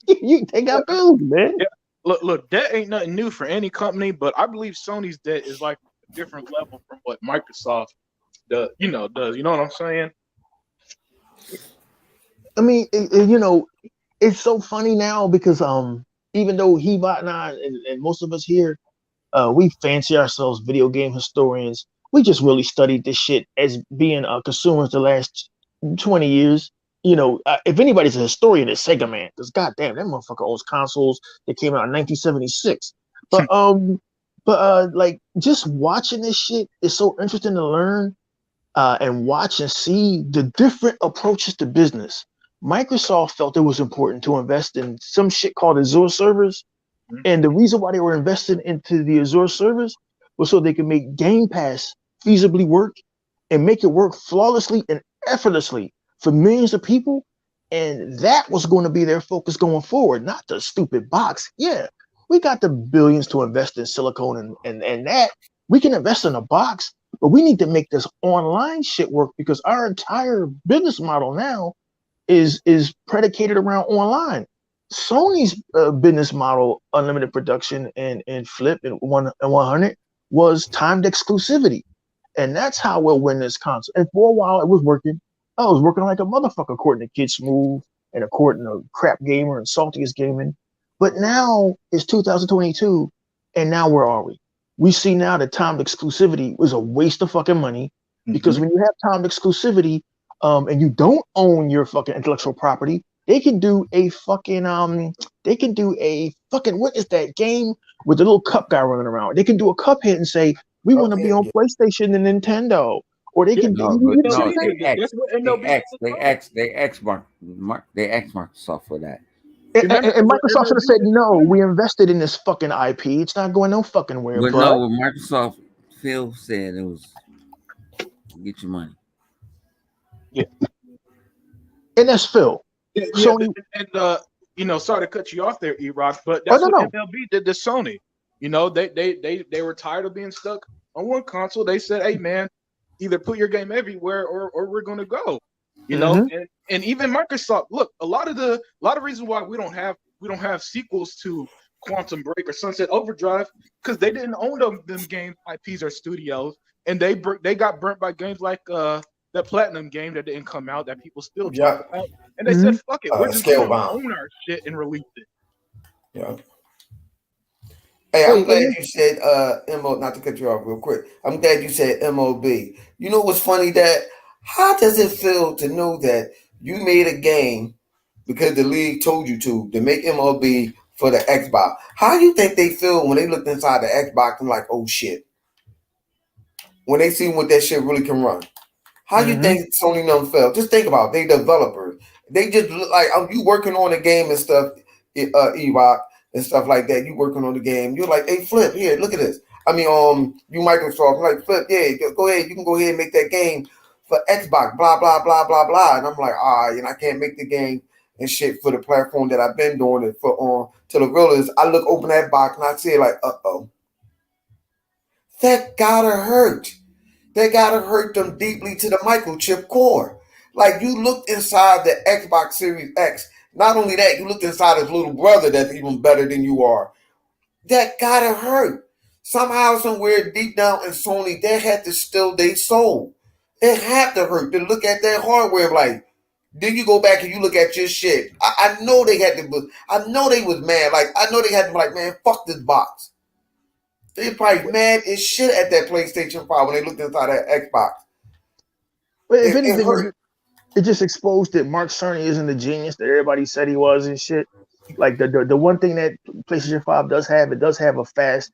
They got bills, man. Yeah. Look, debt ain't nothing new for any company, but I believe Sony's debt is like a different level from what Microsoft does. You know what I'm saying? I mean, it's so funny now because even though Hebot and I and most of us here, we fancy ourselves video game historians. We just really studied this shit as being consumers the last 20 years. If anybody's a historian, it's Sega Man, because goddamn, that motherfucker owns consoles that came out in 1976. But like just watching this shit is so interesting to learn and watch and see the different approaches to business. Microsoft felt it was important to invest in some shit called Azure servers. And the reason why they were investing into the Azure servers was so they could make Game Pass feasibly work and make it work flawlessly and effortlessly for millions of people. And that was going to be their focus going forward, not the stupid box. Yeah, we got the billions to invest in silicone and that. We can invest in a box, but we need to make this online shit work because our entire business model now is predicated around online. Sony's business model, unlimited production and flip and 100 was timed exclusivity. And that's how we'll win this console. And for a while it was working. I was working like a motherfucker according to Kid Smooth and according to Crap Gamer and Saltiest Gaming. But now it's 2022 and now where are we? We see now that timed exclusivity was a waste of fucking money because when you have timed exclusivity and you don't own your fucking intellectual property, they can do a fucking what is that game with the little cup guy running around? They can do a Cuphead and say we want to be on PlayStation and Nintendo, or they can they X Microsoft for that. And Microsoft should have said no. We invested in this fucking IP. It's not going no fucking where. But no, Microsoft Phil said it was get your money. Yeah, and that's Phil. Yeah, Sony and sorry to cut you off there, E-Rock, but that's what MLB did to Sony. They were tired of being stuck on one console. They said, "Hey, man, either put your game everywhere or we're going to go." And even Microsoft. Look, a lot of reasons why we don't have sequels to Quantum Break or Sunset Overdrive because they didn't own them game IPs or studios, and they got burnt by games like that Platinum game that didn't come out that people still talk about, and they said, "Fuck it, we're just going to own our shit and release it." Yeah. Hey, I'm glad you said not to cut you off real quick. I'm glad you said MLB. You know what's funny? That how does it feel to know that you made a game because the league told you to make MLB for the Xbox? How do you think they feel when they looked inside the Xbox and like, oh shit? When they see what that shit really can run. How you think Sony them felt? Just think about it. They developers. They just look like you working on a game and stuff, Ewok and stuff like that. You working on the game. You're like, hey, Flip, here, look at this. I mean, you Microsoft, like Flip, yeah, go ahead. You can go ahead and make that game for Xbox, blah, blah, blah, blah, blah. And I'm like, I can't make the game and shit for the platform that I've been doing it for. To the real is, I open that box and I see like, that gotta hurt. They gotta hurt them deeply to the microchip core. Like you looked inside the Xbox Series X. Not only that, you looked inside his little brother that's even better than you are. That gotta hurt. somehow, somewhere deep down in Sony, they had to still their soul. It had to hurt to look at their hardware like. Then you go back and you look at your shit. I know they had to. I know they was mad. Like I know they had to be like, man, fuck this box. They probably mad as shit at that PlayStation 5 when they looked inside that Xbox. But if anything, it just exposed that Mark Cerny isn't the genius that everybody said he was and shit. Like the one thing that PlayStation 5 does have, it does have a fast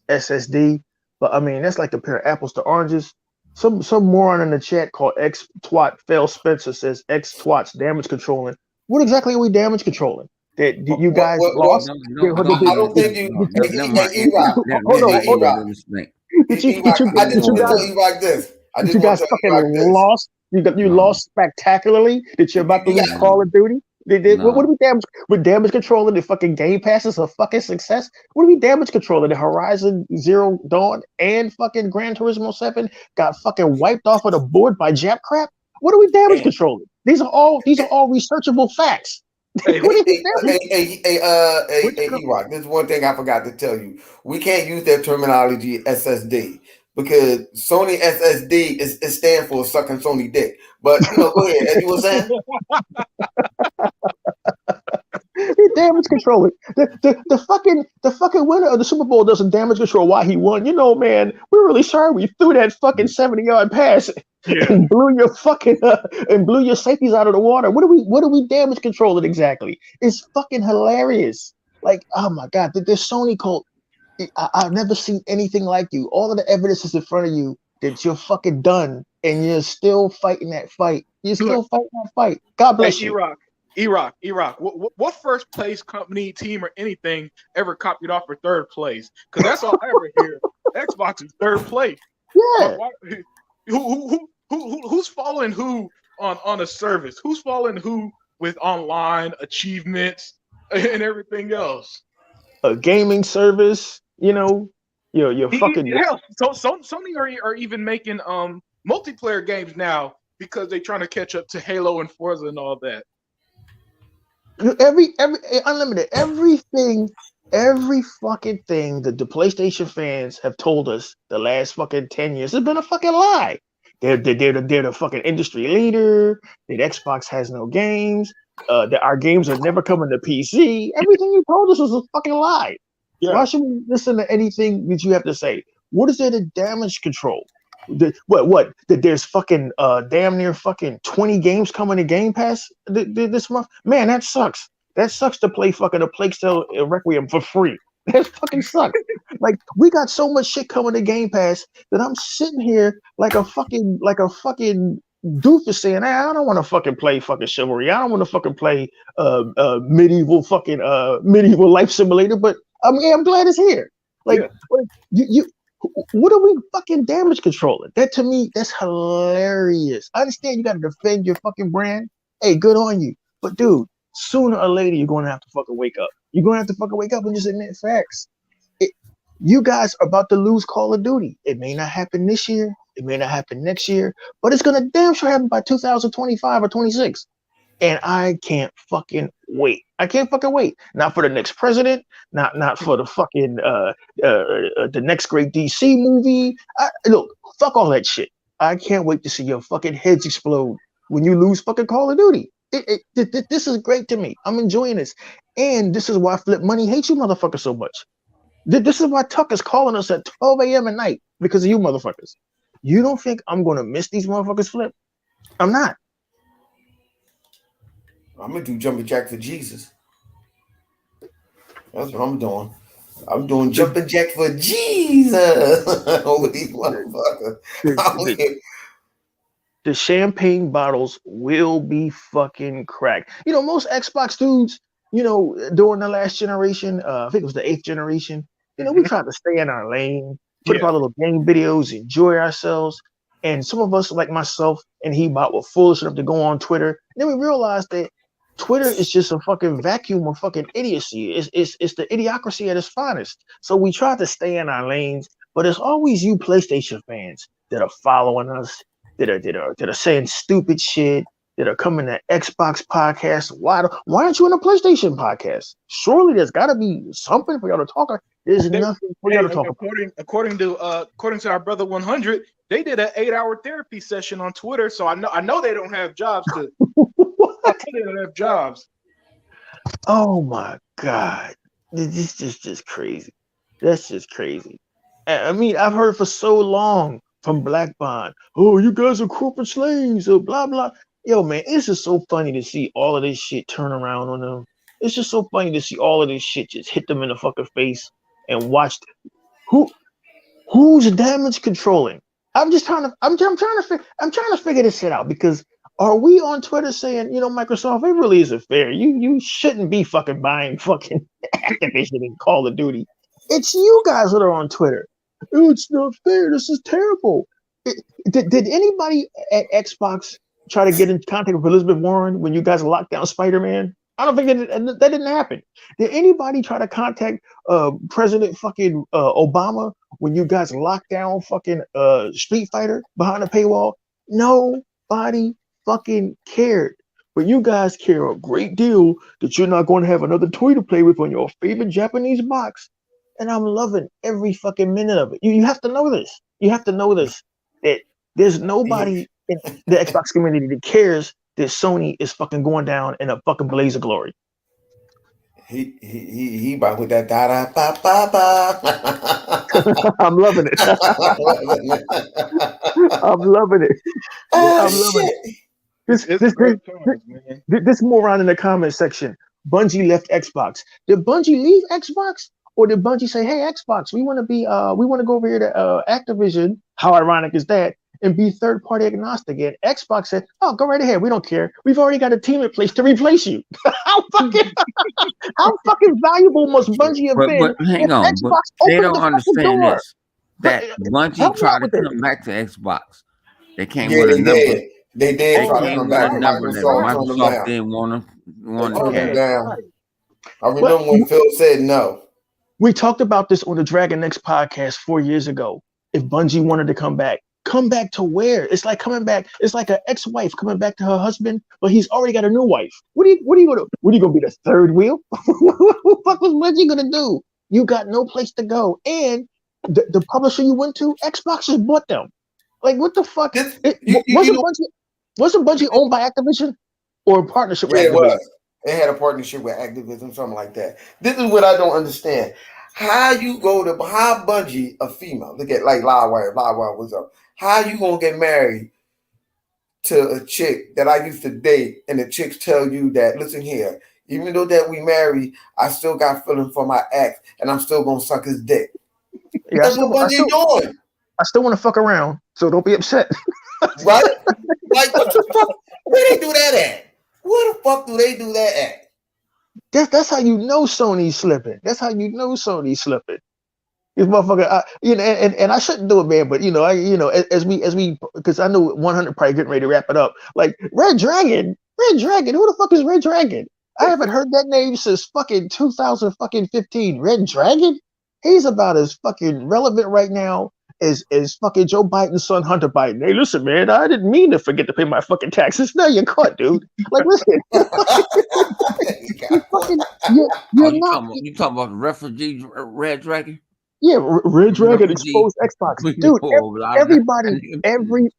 SSD. But I mean, that's like comparing apples to oranges. Some moron in the chat called X Twat Phil Spencer says X Twat's damage controlling. What exactly are we damage controlling? That you guys lost? I don't think you. Hold on. Did you guys fucking lost? You lost spectacularly. That you're about to lose Call of Duty. What are we damage? We're damage controlling the fucking Game Pass is a fucking success. What are we damage controlling? The Horizon Zero Dawn and fucking Gran Turismo 7 got fucking wiped off of the board by Jap crap. What are we damage controlling? These are all researchable facts. Hey, E-Rock, this is one thing I forgot to tell you. We can't use that terminology SSD because Sony SSD is stand for sucking Sony dick. But go ahead, as you were saying. Damage controlling. The fucking winner of the Super Bowl doesn't damage control why he won. Man, we're really sorry we threw that fucking 70-yard pass and blew your safeties out of the water. What are we damage controlling exactly? It's fucking hilarious. Like, oh my god, the Sony cult. I've never seen anything like you. All of the evidence is in front of you that you're fucking done and you're still fighting that fight. You're still fighting that fight. God bless you. E-Rock. What first place company, team, or anything ever copied off for third place? Because that's all I ever hear. Xbox is third place. Yeah. Who's following who on a service? Who's following who with online achievements and everything else? A gaming service, your fucking. Hell, so Sony are even making multiplayer games now because they're trying to catch up to Halo and Forza and all that. Every Unlimited, every fucking thing that the PlayStation fans have told us the last fucking 10 years has been a fucking lie. They're the fucking industry leader. That Xbox has no games. That our games are never coming to PC. Everything you told us was a fucking lie. Yeah. Why should we listen to anything that you have to say? What is there to damage control? What? That there's fucking damn near fucking 20 games coming to Game Pass this month? Man, that sucks. That sucks to play fucking a Plague Tale Requiem for free. That fucking sucks. Like, we got so much shit coming to Game Pass that I'm sitting here like a fucking doofus saying, I don't want to fucking play fucking Chivalry. I don't want to fucking play medieval life simulator, but I'm glad it's here. Like, you what are we fucking damage controlling? That, to me, that's hilarious. I understand you got to defend your fucking brand. Hey, good on you. But dude, sooner or later, you're going to have to fucking wake up. You're going to have to fucking wake up and just admit facts. You guys are about to lose Call of Duty. It may not happen this year. It may not happen next year. But it's going to damn sure happen by 2025 or 26. And I can't fucking wait. I can't fucking wait. Not for the next president. Not for the fucking the next great DC movie. Look, fuck all that shit. I can't wait to see your fucking heads explode when you lose fucking Call of Duty. This is great to me. I'm enjoying this. And this is why Flip Money hates you motherfuckers so much. This is why Tucker's calling us at 12 a.m. at night because of you motherfuckers. You don't think I'm going to miss these motherfuckers, Flip? I'm not. I'm going to do jumping jack for Jesus. That's what I'm doing. I'm doing jumping jack for Jesus over these motherfuckers. The champagne bottles will be fucking cracked. Most Xbox dudes, during the last generation, I think it was the 8th generation, we tried to stay in our lane, put up our little game videos, enjoy ourselves. And some of us, like myself and He-Bot, were foolish enough to go on Twitter. And then we realized that Twitter is just a fucking vacuum of fucking idiocy. It's the idiocracy at its finest. So we tried to stay in our lanes, but it's always you PlayStation fans that are following us, that are saying stupid shit, that are coming to Xbox podcasts. Why aren't you in a PlayStation podcast? Surely there's got to be something for y'all to talk about. There's nothing for y'all to talk about. According to our brother 100, they did an 8-hour therapy session on Twitter. So I know they don't have jobs to. I know they don't have jobs. Oh my God, this is just crazy. That's just crazy. I mean, I've heard for so long from Black Bond, oh, you guys are corporate slaves, or blah blah. Yo, man, it's just so funny to see all of this shit turn around on them. It's just so funny to see all of this shit just hit them in the fucking face and watch who's damage controlling. I'm trying to figure this shit out, because are we on Twitter saying, Microsoft, it really isn't fair. You shouldn't be fucking buying fucking Activision and Call of Duty. It's you guys that are on Twitter. Oh, it's not fair. This is terrible. Did anybody at Xbox try to get in contact with Elizabeth Warren when you guys locked down Spider-Man? I don't think that didn't happen. Did anybody try to contact President fucking Obama when you guys locked down fucking Street Fighter behind a paywall? Nobody fucking cared. But you guys care a great deal that you're not going to have another toy to play with on your favorite Japanese box. And I'm loving every fucking minute of it. You have to know this. You have to know this. That there's nobody in the Xbox community that cares that Sony is fucking going down in a fucking blaze of glory. He about with that da da ba ba ba. I'm loving it. I'm loving it. I'm loving it. This moron in the comment section. Bungie left Xbox. Did Bungie leave Xbox, or did Bungie say, "Hey, Xbox, we want to go over here to Activision"? How ironic is that? And be third-party agnostic. And Xbox said, "Oh, go right ahead. We don't care. We've already got a team in place to replace you." How fucking valuable must Bungie have been? But hang on, but they don't understand this. That Bungie tried to come back to Xbox. They came with a number. They did try to come back. Microsoft didn't want to carry down. I remember when Phil said no. We talked about this on the Dragon X podcast 4 years ago. If Bungie wanted to come back to where? It's like coming back. It's like an ex-wife coming back to her husband, but he's already got a new wife. What are you gonna be, the third wheel? What the fuck was Bungie gonna do? You got no place to go, and the publisher you went to, Xbox just bought them. Like, what the fuck? Wasn't Bungie owned by Activision or a partnership with Activision? It was. They had a partnership with Activision, something like that. This is what I don't understand. How Bungie, a female, look at like Livewire was up. How you gonna get married to a chick that I used to date, and the chicks tell you that, listen here, even though that we married, I still got feeling for my ex, and I'm still gonna suck his dick. Yeah, that's what Bungie doing. I still want to fuck around, so don't be upset. Right? Like, what the fuck? Where they do that at? Where the fuck do they do that at? That's how you know Sony's slipping. This motherfucker, and I shouldn't do it, man. But as we, because I know 100 probably getting ready to wrap it up. Like Red Dragon. Who the fuck is Red Dragon? I haven't heard that name since fucking 2015. Red Dragon. He's about as fucking relevant right now as fucking Joe Biden's son, Hunter Biden. Hey, listen, man, I didn't mean to forget to pay my fucking taxes. Now you're caught, dude. Like, listen. You talking about the refugee Red Dragon? Yeah, Red Dragon exposed Xbox. Dude,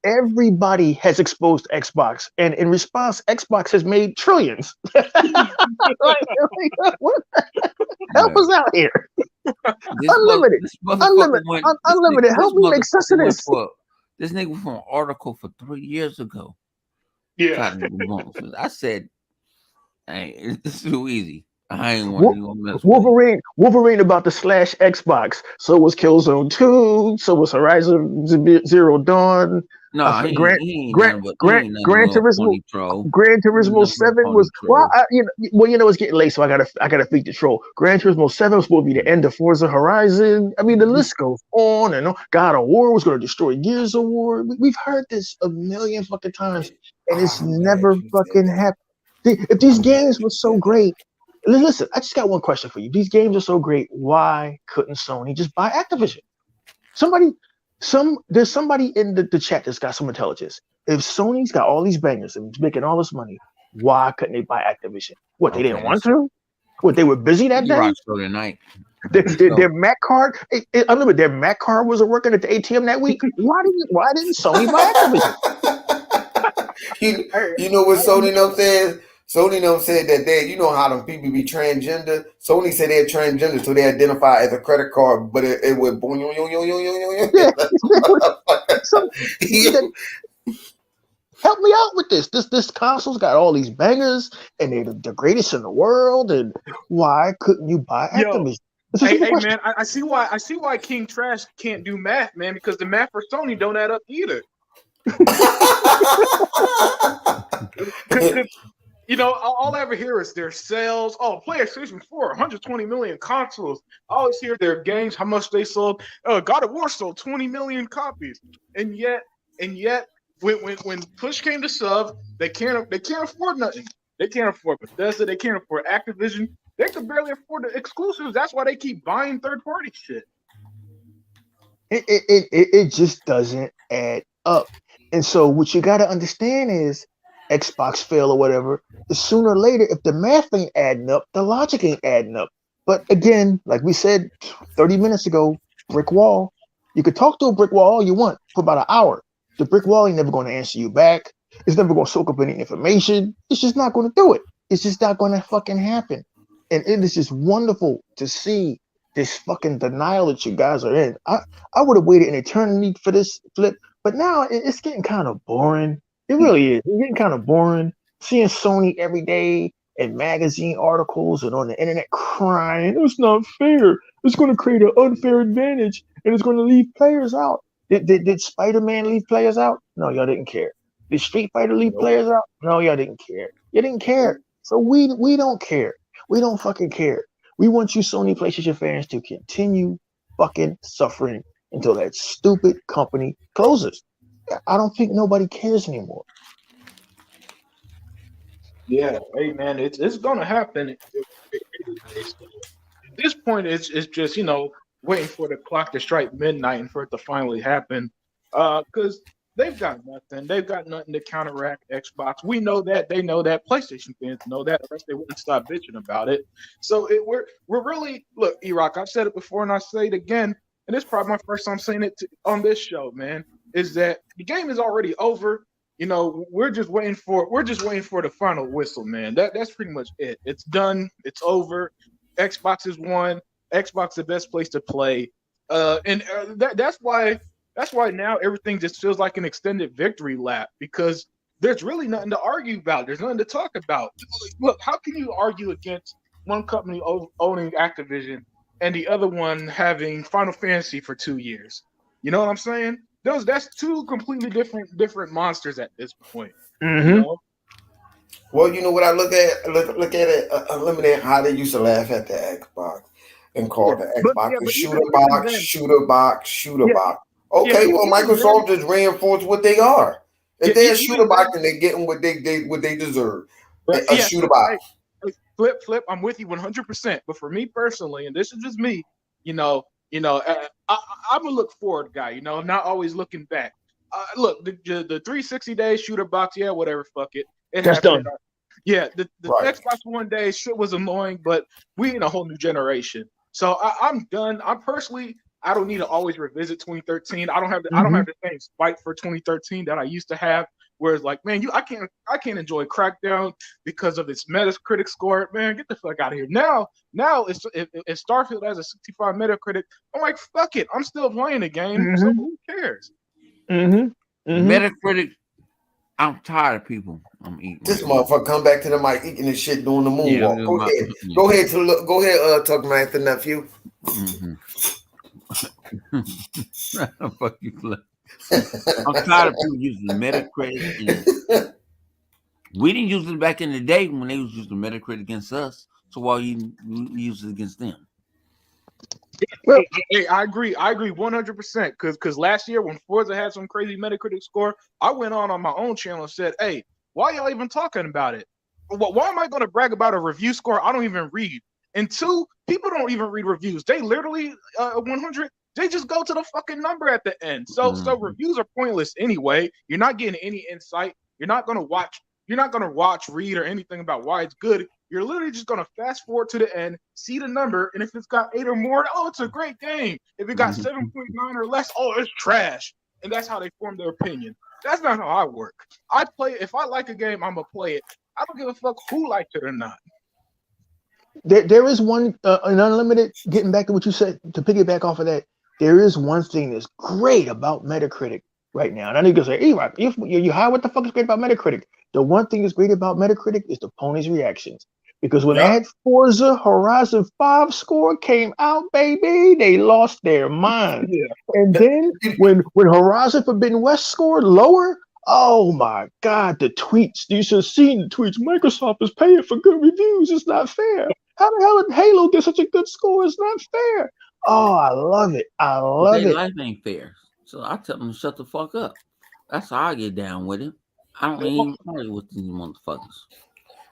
everybody has exposed Xbox. And in response, Xbox has made trillions. Help us out here. Unlimited. Help me make sense of this. This nigga was on an article for 3 years ago. Yeah. I said, hey, it's too easy. I ain't want to mess Wolverine about to slash Xbox. So was Killzone 2. So was Horizon Zero Dawn. No, Gran Turismo 7 was it's getting late, so I gotta feed the troll. Gran Turismo 7 was supposed to be the end of Forza Horizon. I mean, the list goes on and on. God of War was going to destroy Gears of War. We've heard this a million fucking times, and it's never fucking happened. If these games were so great, listen, I just got one question for you. These games are so great. Why couldn't Sony just buy Activision? There's somebody in the chat that's got some intelligence. If Sony's got all these bangers and making all this money, why couldn't they buy Activision? What, they didn't want to? What, they were busy that day? E-Rock show tonight. Their Mac card, unlimited. Their Mac card wasn't working at the ATM that week. Why didn't Sony buy Activision? You know what Sony them said? Sony them said that they, you know how them people be transgender. Sony said they're transgender, so they identify as a credit card, but it would boom, yo. So, help me out with this. This console's got all these bangers, and they're the greatest in the world. And why couldn't you buy Activision? Hey man, I see why King Trash can't do math, man, because the math for Sony don't add up either. You know, all I ever hear is their sales. Oh, PlayStation 4, 120 million consoles. I always hear their games, how much they sold. God of War sold 20 million copies, and yet, when push came to shove, they can't afford nothing. They can't afford Bethesda. They can't afford Activision. They could barely afford the exclusives. That's why they keep buying third-party shit. It just doesn't add up. And so what you got to understand is Xbox fail or whatever. Sooner or later, if the math ain't adding up, the logic ain't adding up. But again, like we said 30 minutes ago, brick wall. You could talk to a brick wall all you want for about an hour. The brick wall ain't never going to answer you back. It's never going to soak up any information. It's just not going to do it. It's just not going to fucking happen. And it is just wonderful to see this fucking denial that you guys are in. I would have waited an eternity for this flip, but now it's getting kind of boring. It really is. It's getting kind of boring. Seeing Sony every day in magazine articles and on the internet crying, it's not fair. It's going to create an unfair advantage, and it's going to leave players out. Did Spider-Man leave players out? No, y'all didn't care. Did Street Fighter leave players out? No, y'all didn't care. You didn't care. So we don't care. We don't fucking care. We want you Sony PlayStation fans to continue fucking suffering until that stupid company closes. I don't think nobody cares anymore. Yeah, hey man, it's gonna happen. At this point, it's just, you know, waiting for the clock to strike midnight and for it to finally happen. Because they've got nothing. They've got nothing to counteract Xbox. We know that. They know that. PlayStation fans know that. Or else they wouldn't stop bitching about it. So we're really, look, E-Rock, I've said it before and I'll say it again, and it's probably my first time saying it on this show, man, is that the game is already over. You know, we're just waiting for the final whistle, man. That's pretty much it. It's done. It's over. Xbox has won. Xbox is the best place to play. That's why now everything just feels like an extended victory lap, because there's really nothing to argue about. There's nothing to talk about. Look, how can you argue against one company owning Activision and the other one having Final Fantasy for 2 years? You know what I'm saying? That's two completely different monsters at this point. Mm-hmm. You know? Well, you know what I look at? Look at it. Eliminate how they used to laugh at the Xbox and call the Xbox the shooter box. Okay, well, Microsoft just reinforced what they are. If they're a shooter box, then they're getting what they deserve. A shooter box. Flip. I'm with you 100%. But for me personally, and this is just me, I'm a look forward guy. You know, not always looking back. Look, the 360-day shooter box, yeah, whatever, fuck it. That's done. Yeah, the Xbox One day shit was annoying, but we in a whole new generation. So I'm done. I don't need to always revisit 2013. I don't have the same spike for 2013 that I used to have. Whereas, like, man, I can't enjoy Crackdown because of its Metacritic score. Man, get the fuck out of here. Now if Starfield has a 65 Metacritic, I'm like, fuck it. I'm still playing the game. So who cares? Metacritic. I'm tired of people. I'm eating. This motherfucker come back to the mic eating this shit doing the moonwalk. Go ahead, Tuck Master nephew. Fuck you, Flip. I'm tired of people using Metacritic. We didn't use it back in the day when they was using Metacritic against us. So why you use it against them? Well, hey, I agree 100%. Because last year when Forza had some crazy Metacritic score, I went on my own channel and said, "Hey, why y'all even talking about it? Why am I going to brag about a review score I don't even read?" And two, people don't even read reviews. They literally 100. They just go to the fucking number at the end. So reviews are pointless anyway. You're not getting any insight. You're not gonna watch, read, or anything about why it's good. You're literally just gonna fast forward to the end, see the number, and if it's got 8 or more, oh, it's a great game. If it got 7.9 or less, oh, it's trash. And that's how they form their opinion. That's not how I work. I play. If I like a game, I'm gonna play it. I don't give a fuck who liked it or not. There is one an Unlimited. Getting back to what you said, to piggyback off of that, there is one thing that's great about Metacritic right now. And I know you can say, "Hey, if you high, what the fuck is great about Metacritic?" The one thing that's great about Metacritic is the pony's reactions. Because when that Forza Horizon 5 score came out, baby, they lost their mind. Yeah. And then when Horizon Forbidden West scored lower, oh my God, the tweets. You should have seen the tweets. Microsoft is paying for good reviews. It's not fair. How the hell did Halo get such a good score? It's not fair. Oh, I love it. I love it. Life ain't fair. So I tell them to shut the fuck up. That's how I get down with it. I don't even party with these motherfuckers.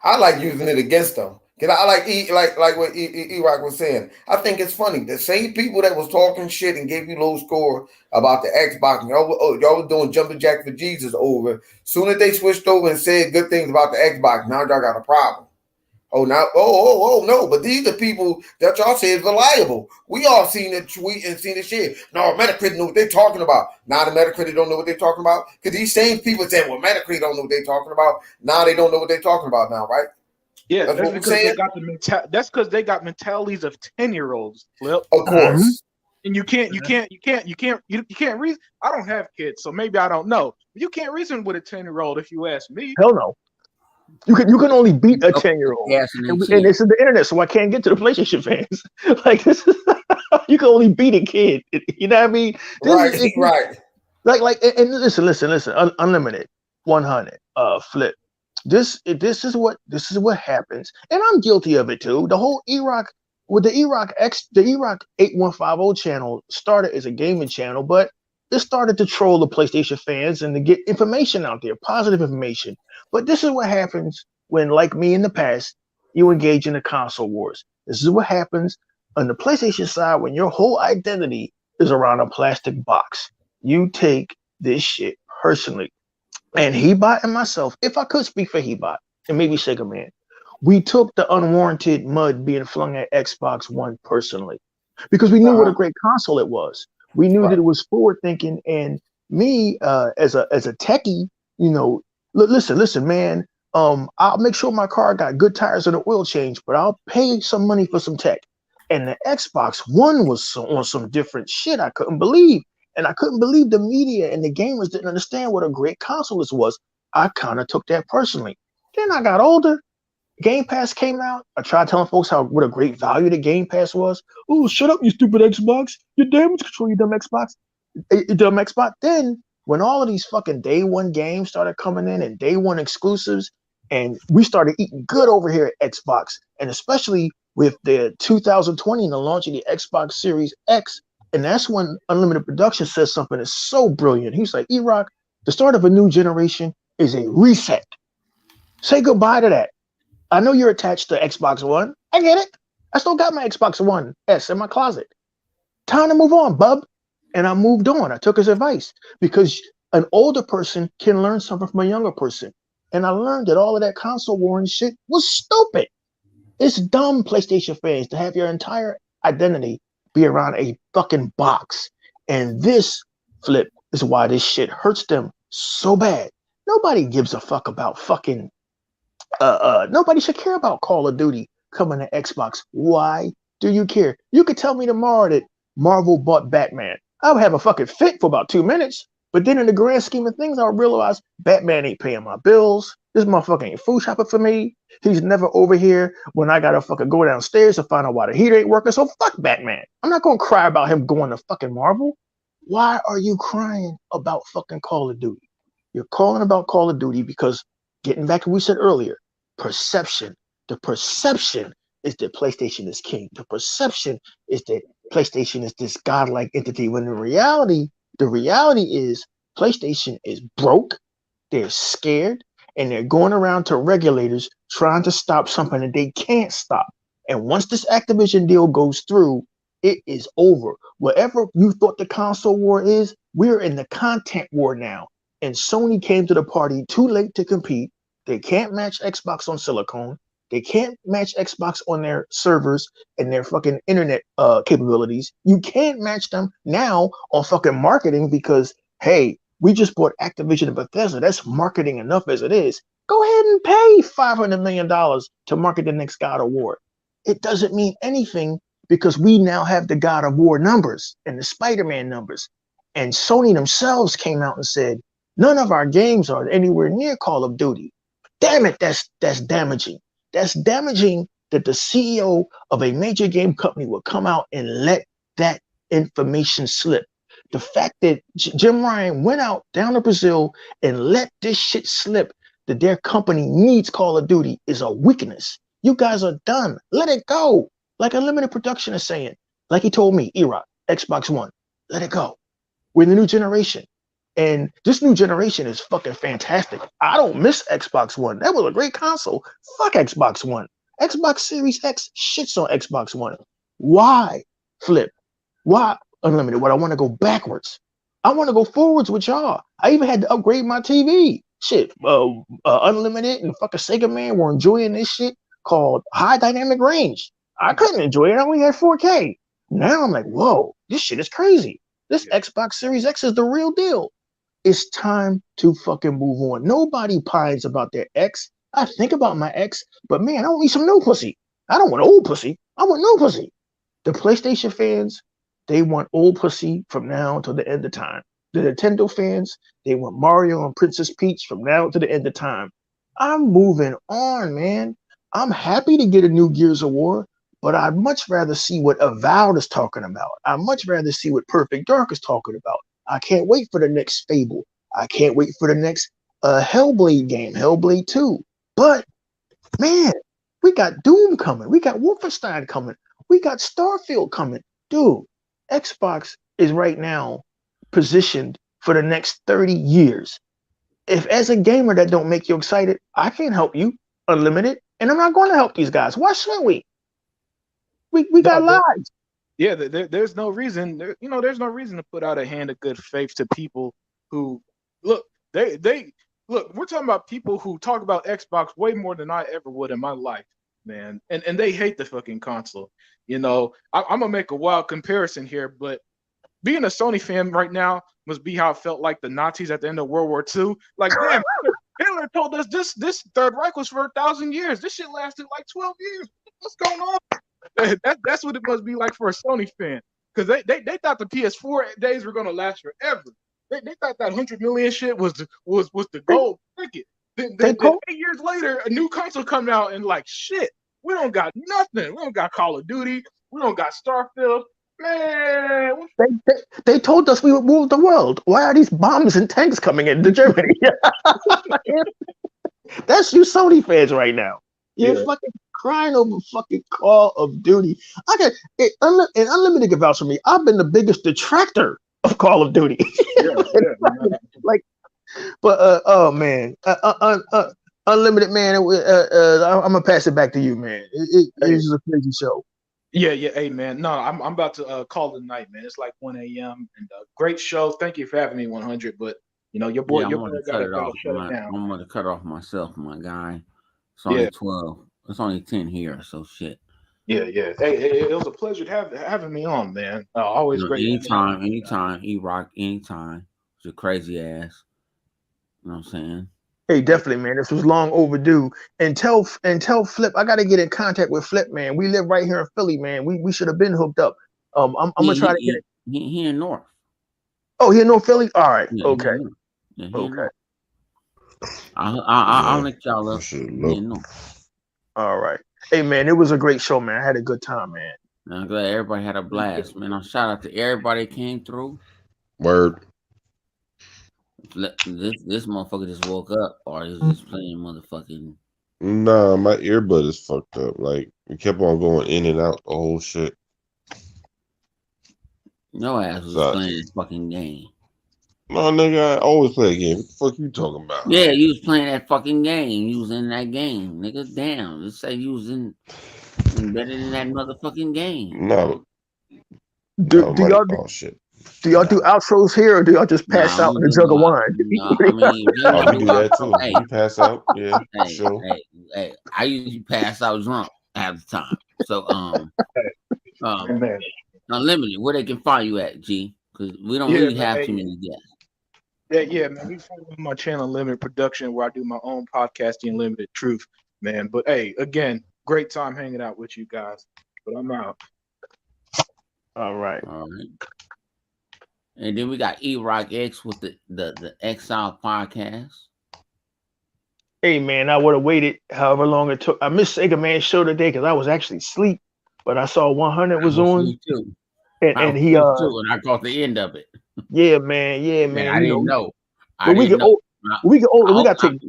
I like using it against them. Cause I like what E-Rock was saying. I think it's funny. The same people that was talking shit and gave you low score about the Xbox, and y'all was doing jumping jack for Jesus over. Soon as they switched over and said good things about the Xbox, now y'all got a problem. No. But these are people that y'all say is reliable. We all seen it tweet and seen it shit. No, Metacritic know what they're talking about. Now the Metacritic don't know what they're talking about. Because these same people saying, well, Metacritic don't know what they're talking about. Now they don't know what they're talking about now, right? Yeah, that's because they got that's because they got mentalities of 10-year-olds, Flip. Of course. And you can't reason. I don't have kids, so maybe I don't know. You can't reason with a 10-year-old if you ask me. Hell no. You can only beat a 10-year-old. And it's in the internet, so I can't get to the PlayStation fans. Like this is you can only beat a kid. You know what I mean? Right. And listen. Unlimited 100 Flip. This is what happens, and I'm guilty of it too. The whole E-Rock with the E-Rock 8150 channel started as a gaming channel, but it started to troll the PlayStation fans and to get information out there, positive information. But this is what happens when, like me in the past, you engage in the console wars. This is what happens on the PlayStation side when your whole identity is around a plastic box. You take this shit personally. And Hebot and myself, if I could speak for Hebot and maybe Sega Man, we took the unwarranted mud being flung at Xbox One personally because we knew what a great console it was. We knew that it was forward thinking. And me, as a techie, you know, listen, man. I'll make sure my car got good tires and an oil change, but I'll pay some money for some tech. And the Xbox One was on some different shit I couldn't believe. And I couldn't believe the media and the gamers didn't understand what a great console this was. I kind of took that personally. Then I got older. Game Pass came out. I tried telling folks what a great value the Game Pass was. Oh, shut up, you stupid Xbox. You damage control, you dumb Xbox. Dumb Xbox. Then when all of these fucking day one games started coming in and day one exclusives, and we started eating good over here at Xbox, and especially with the 2020 and the launch of the Xbox Series X. And that's when Unlimited Production says something that's so brilliant. He's like, E-Rock, the start of a new generation is a reset. Say goodbye to that. I know you're attached to Xbox One. I get it. I still got my Xbox One S in my closet. Time to move on, bub. And I moved on. I took his advice because an older person can learn something from a younger person. And I learned that all of that console war and shit was stupid. It's dumb, PlayStation fans, to have your entire identity be around a fucking box. And this, Flip, is why this shit hurts them so bad. Nobody gives a fuck about fucking nobody should care about Call of Duty coming to Xbox. Why do you care? You could tell me tomorrow that Marvel bought Batman. I would have a fucking fit for about 2 minutes, but then in the grand scheme of things, I would realize Batman ain't paying my bills. This motherfucker ain't food shopping for me. He's never over here when I gotta fucking go downstairs to find out why the heater ain't working. So fuck Batman. I'm not gonna cry about him going to fucking Marvel. Why are you crying about fucking Call of Duty? You're calling about Call of Duty because, getting back to what we said earlier, perception. The perception is that PlayStation is king. The perception is that PlayStation is this godlike entity, when the reality is PlayStation is broke, they're scared, and they're going around to regulators trying to stop something that they can't stop. And once this Activision deal goes through, it is over. Whatever you thought the console war is, we're in the content war now. And Sony came to the party too late to compete. They can't match Xbox on silicone. They can't match Xbox on their servers and their fucking internet capabilities. You can't match them now on fucking marketing because, hey, we just bought Activision and Bethesda. That's marketing enough as it is. Go ahead and pay $500 million to market the next God of War. It doesn't mean anything because we now have the God of War numbers and the Spider-Man numbers. And Sony themselves came out and said, none of our games are anywhere near Call of Duty. Damn it, that's damaging. That's damaging that the CEO of a major game company will come out and let that information slip. The fact that Jim Ryan went out down to Brazil and let this shit slip that their company needs Call of Duty is a weakness. You guys are done. Let it go. Like Unlimited Production is saying. Like he told me, Erock, Xbox One. Let it go. We're in the new generation. And this new generation is fucking fantastic. I don't miss Xbox One. That was a great console. Fuck Xbox One. Xbox Series X shits on Xbox One. Why, Flip? Why, Unlimited? What I want to go backwards. I want to go forwards with y'all. I even had to upgrade my TV. Shit, Unlimited and fucking Sega Man were enjoying this shit called high dynamic range. I couldn't enjoy it. I only had 4K. Now I'm like, whoa, this shit is crazy. This Xbox Series X is the real deal. It's time to fucking move on. Nobody pines about their X. I think about my X, but man, I don't need some new pussy. I don't want old pussy. I want new pussy. The PlayStation fans, they want old pussy from now until the end of time. The Nintendo fans, they want Mario and Princess Peach from now to the end of time. I'm moving on, man. I'm happy to get a new Gears of War, but I'd much rather see what Avowed is talking about. I'd much rather see what Perfect Dark is talking about. I can't wait for the next Fable. I can't wait for the next Hellblade game, Hellblade 2. But, man, we got Doom coming. We got Wolfenstein coming. We got Starfield coming. Dude, Xbox is right now positioned for the next 30 years. If as a gamer that don't make you excited, I can't help you, Unlimited, and I'm not going to help these guys. Why should we? We got lives. Yeah, there's no reason. There's no reason to put out a hand of good faith to people who look. They look. We're talking about people who talk about Xbox way more than I ever would in my life, man. And they hate the fucking console. I'm gonna make a wild comparison here, but being a Sony fan right now must be how it felt like the Nazis at the end of World War II. Like, damn, Hitler told us this Third Reich was for 1,000 years. This shit lasted like 12 years. What's going on? That's what it must be like for a Sony fan, because they thought the PS4 days were gonna last forever. They thought that 100 million shit was the gold ticket. Then 8 years later, a new console come out and like shit, we don't got nothing. We don't got Call of Duty. We don't got Starfield. Man, they told us we would rule the world. Why are these bombs and tanks coming into Germany? That's you Sony fans right now. You're fucking crying over fucking Call of Duty. I got it, and Unlimited can vouch for me. I've been the biggest detractor of Call of Duty. Oh man, Unlimited, man. I'm gonna pass it back to you, man. It is a crazy show. Yeah. Hey, man. No, I'm about to call it a night, man. It's like 1 a.m. and great show. Thank you for having me, 100. But your boy, I'm gonna cut it down. I'm gonna cut off myself, my guy. It's only 12. It's only 10 here, so shit. Yeah. Hey, it was a pleasure having me on, man. Always great. Anytime, Erock, anytime. It's a crazy ass. You know what I'm saying? Hey, definitely, man. This was long overdue. And tell Flip, I gotta get in contact with Flip, man. We live right here in Philly, man. We should have been hooked up. I'm gonna try to get it. He in North. Oh, he in North Philly? All right. Yeah, okay. Okay. I'll let y'all up. All right. Hey, man, it was a great show, man. I had a good time, man. I'm glad everybody had a blast, man. Shout out to everybody that came through. Word. This motherfucker just woke up, or is just playing motherfucking. Nah, my earbud is fucked up. Like, it kept on going in and out the whole shit. No ass was playing this fucking game. No, nigga, I always play a game. What the fuck you talking about? Yeah, you was playing that fucking game. You was in that game, nigga. Damn, let's say you was in better than that motherfucking game. No. Do y'all? Oh shit. Do y'all do outros here, or do y'all just pass out in a jug of wine? No, I mean, if you Oh, want we to do that too. hey, We pass out. Yeah, hey, sure. hey, I usually pass out drunk half the time. So, Man. Unlimited, where they can find you at, G? Because we don't really have too many guests. Yeah, man. We follow my channel, Limited Production, where I do my own podcasting, Limited Truth, man. But hey, again, great time hanging out with you guys. But I'm out. All right. And then we got E-Rock X with the Exile podcast. Hey man, I would have waited however long it took. I missed Sega Man show today because I was actually asleep, but I saw 100 was on, too. and he and I caught the end of it. Yeah, man. I didn't know. When we get older, we got to take.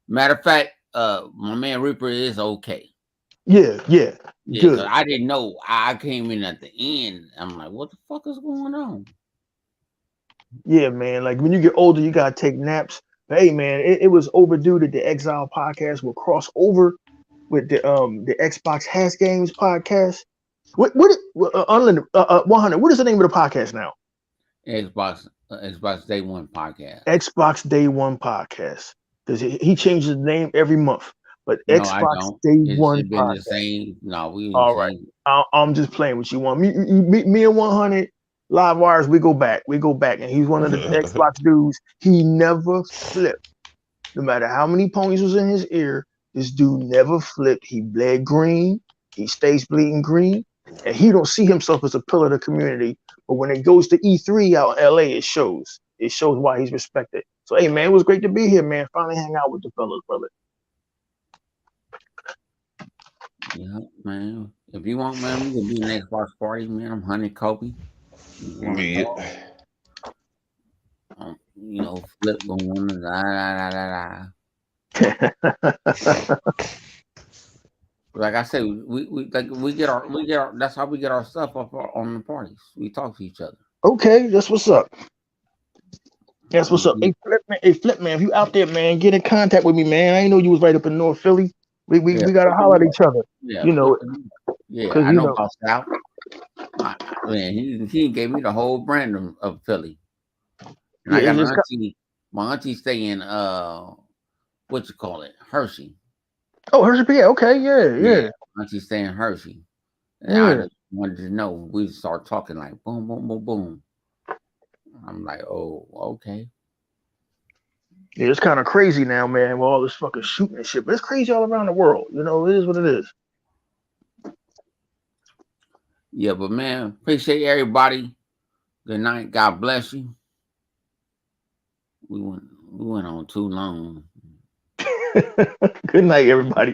Matter of fact, my man Reaper is okay. Yeah. Good. I didn't know. I came in at the end. I'm like, what the fuck is going on? Yeah, man. Like when you get older, you gotta take naps. But hey, man, it was overdue that the Exile podcast will cross over with the Xbox Has Games podcast. What Unlimited 100? What is the name of the podcast now? Xbox Day One podcast. Xbox Day One podcast, because he changes the name every month. But No, Xbox Day One podcast. The same. No, we all right. I'm just playing with you. Me and 100 Live Wires. We go back, and he's one of the Xbox dudes. He never flipped, no matter how many ponies was in his ear. This dude never flipped. He bled green. He stays bleeding green, and he don't see himself as a pillar of the community. But when it goes to E3 out in LA, it shows. It shows why he's respected. So hey, man, it was great to be here, man. Finally hang out with the fellas, brother. Yeah, man. If you want, man, we can do an Xbox party, man. I'm Honey Kobe. Flip going Like I said, we get our that's how we get our stuff up on the parties. We talk to each other. Okay, that's what's up. That's what's up. Hey, Flip, man, if you out there, man, get in contact with me, man. I didn't know you was right up in North Philly. We gotta holler at each other. Yeah, I know about South. Man, he gave me the whole brand of Philly. And I got my auntie stay in what you call it, Hershey. Oh, Hershey, yeah, okay, yeah. My auntie stay in Hershey. And I just wanted to know. We start talking like boom, boom, boom, boom. I'm like, oh, okay. Yeah, it's kind of crazy now, man, with all this fucking shooting and shit. But it's crazy all around the world. You know, it is what it is. Yeah, but man, appreciate everybody. Good night. God bless you. We went on too long. Good night, everybody.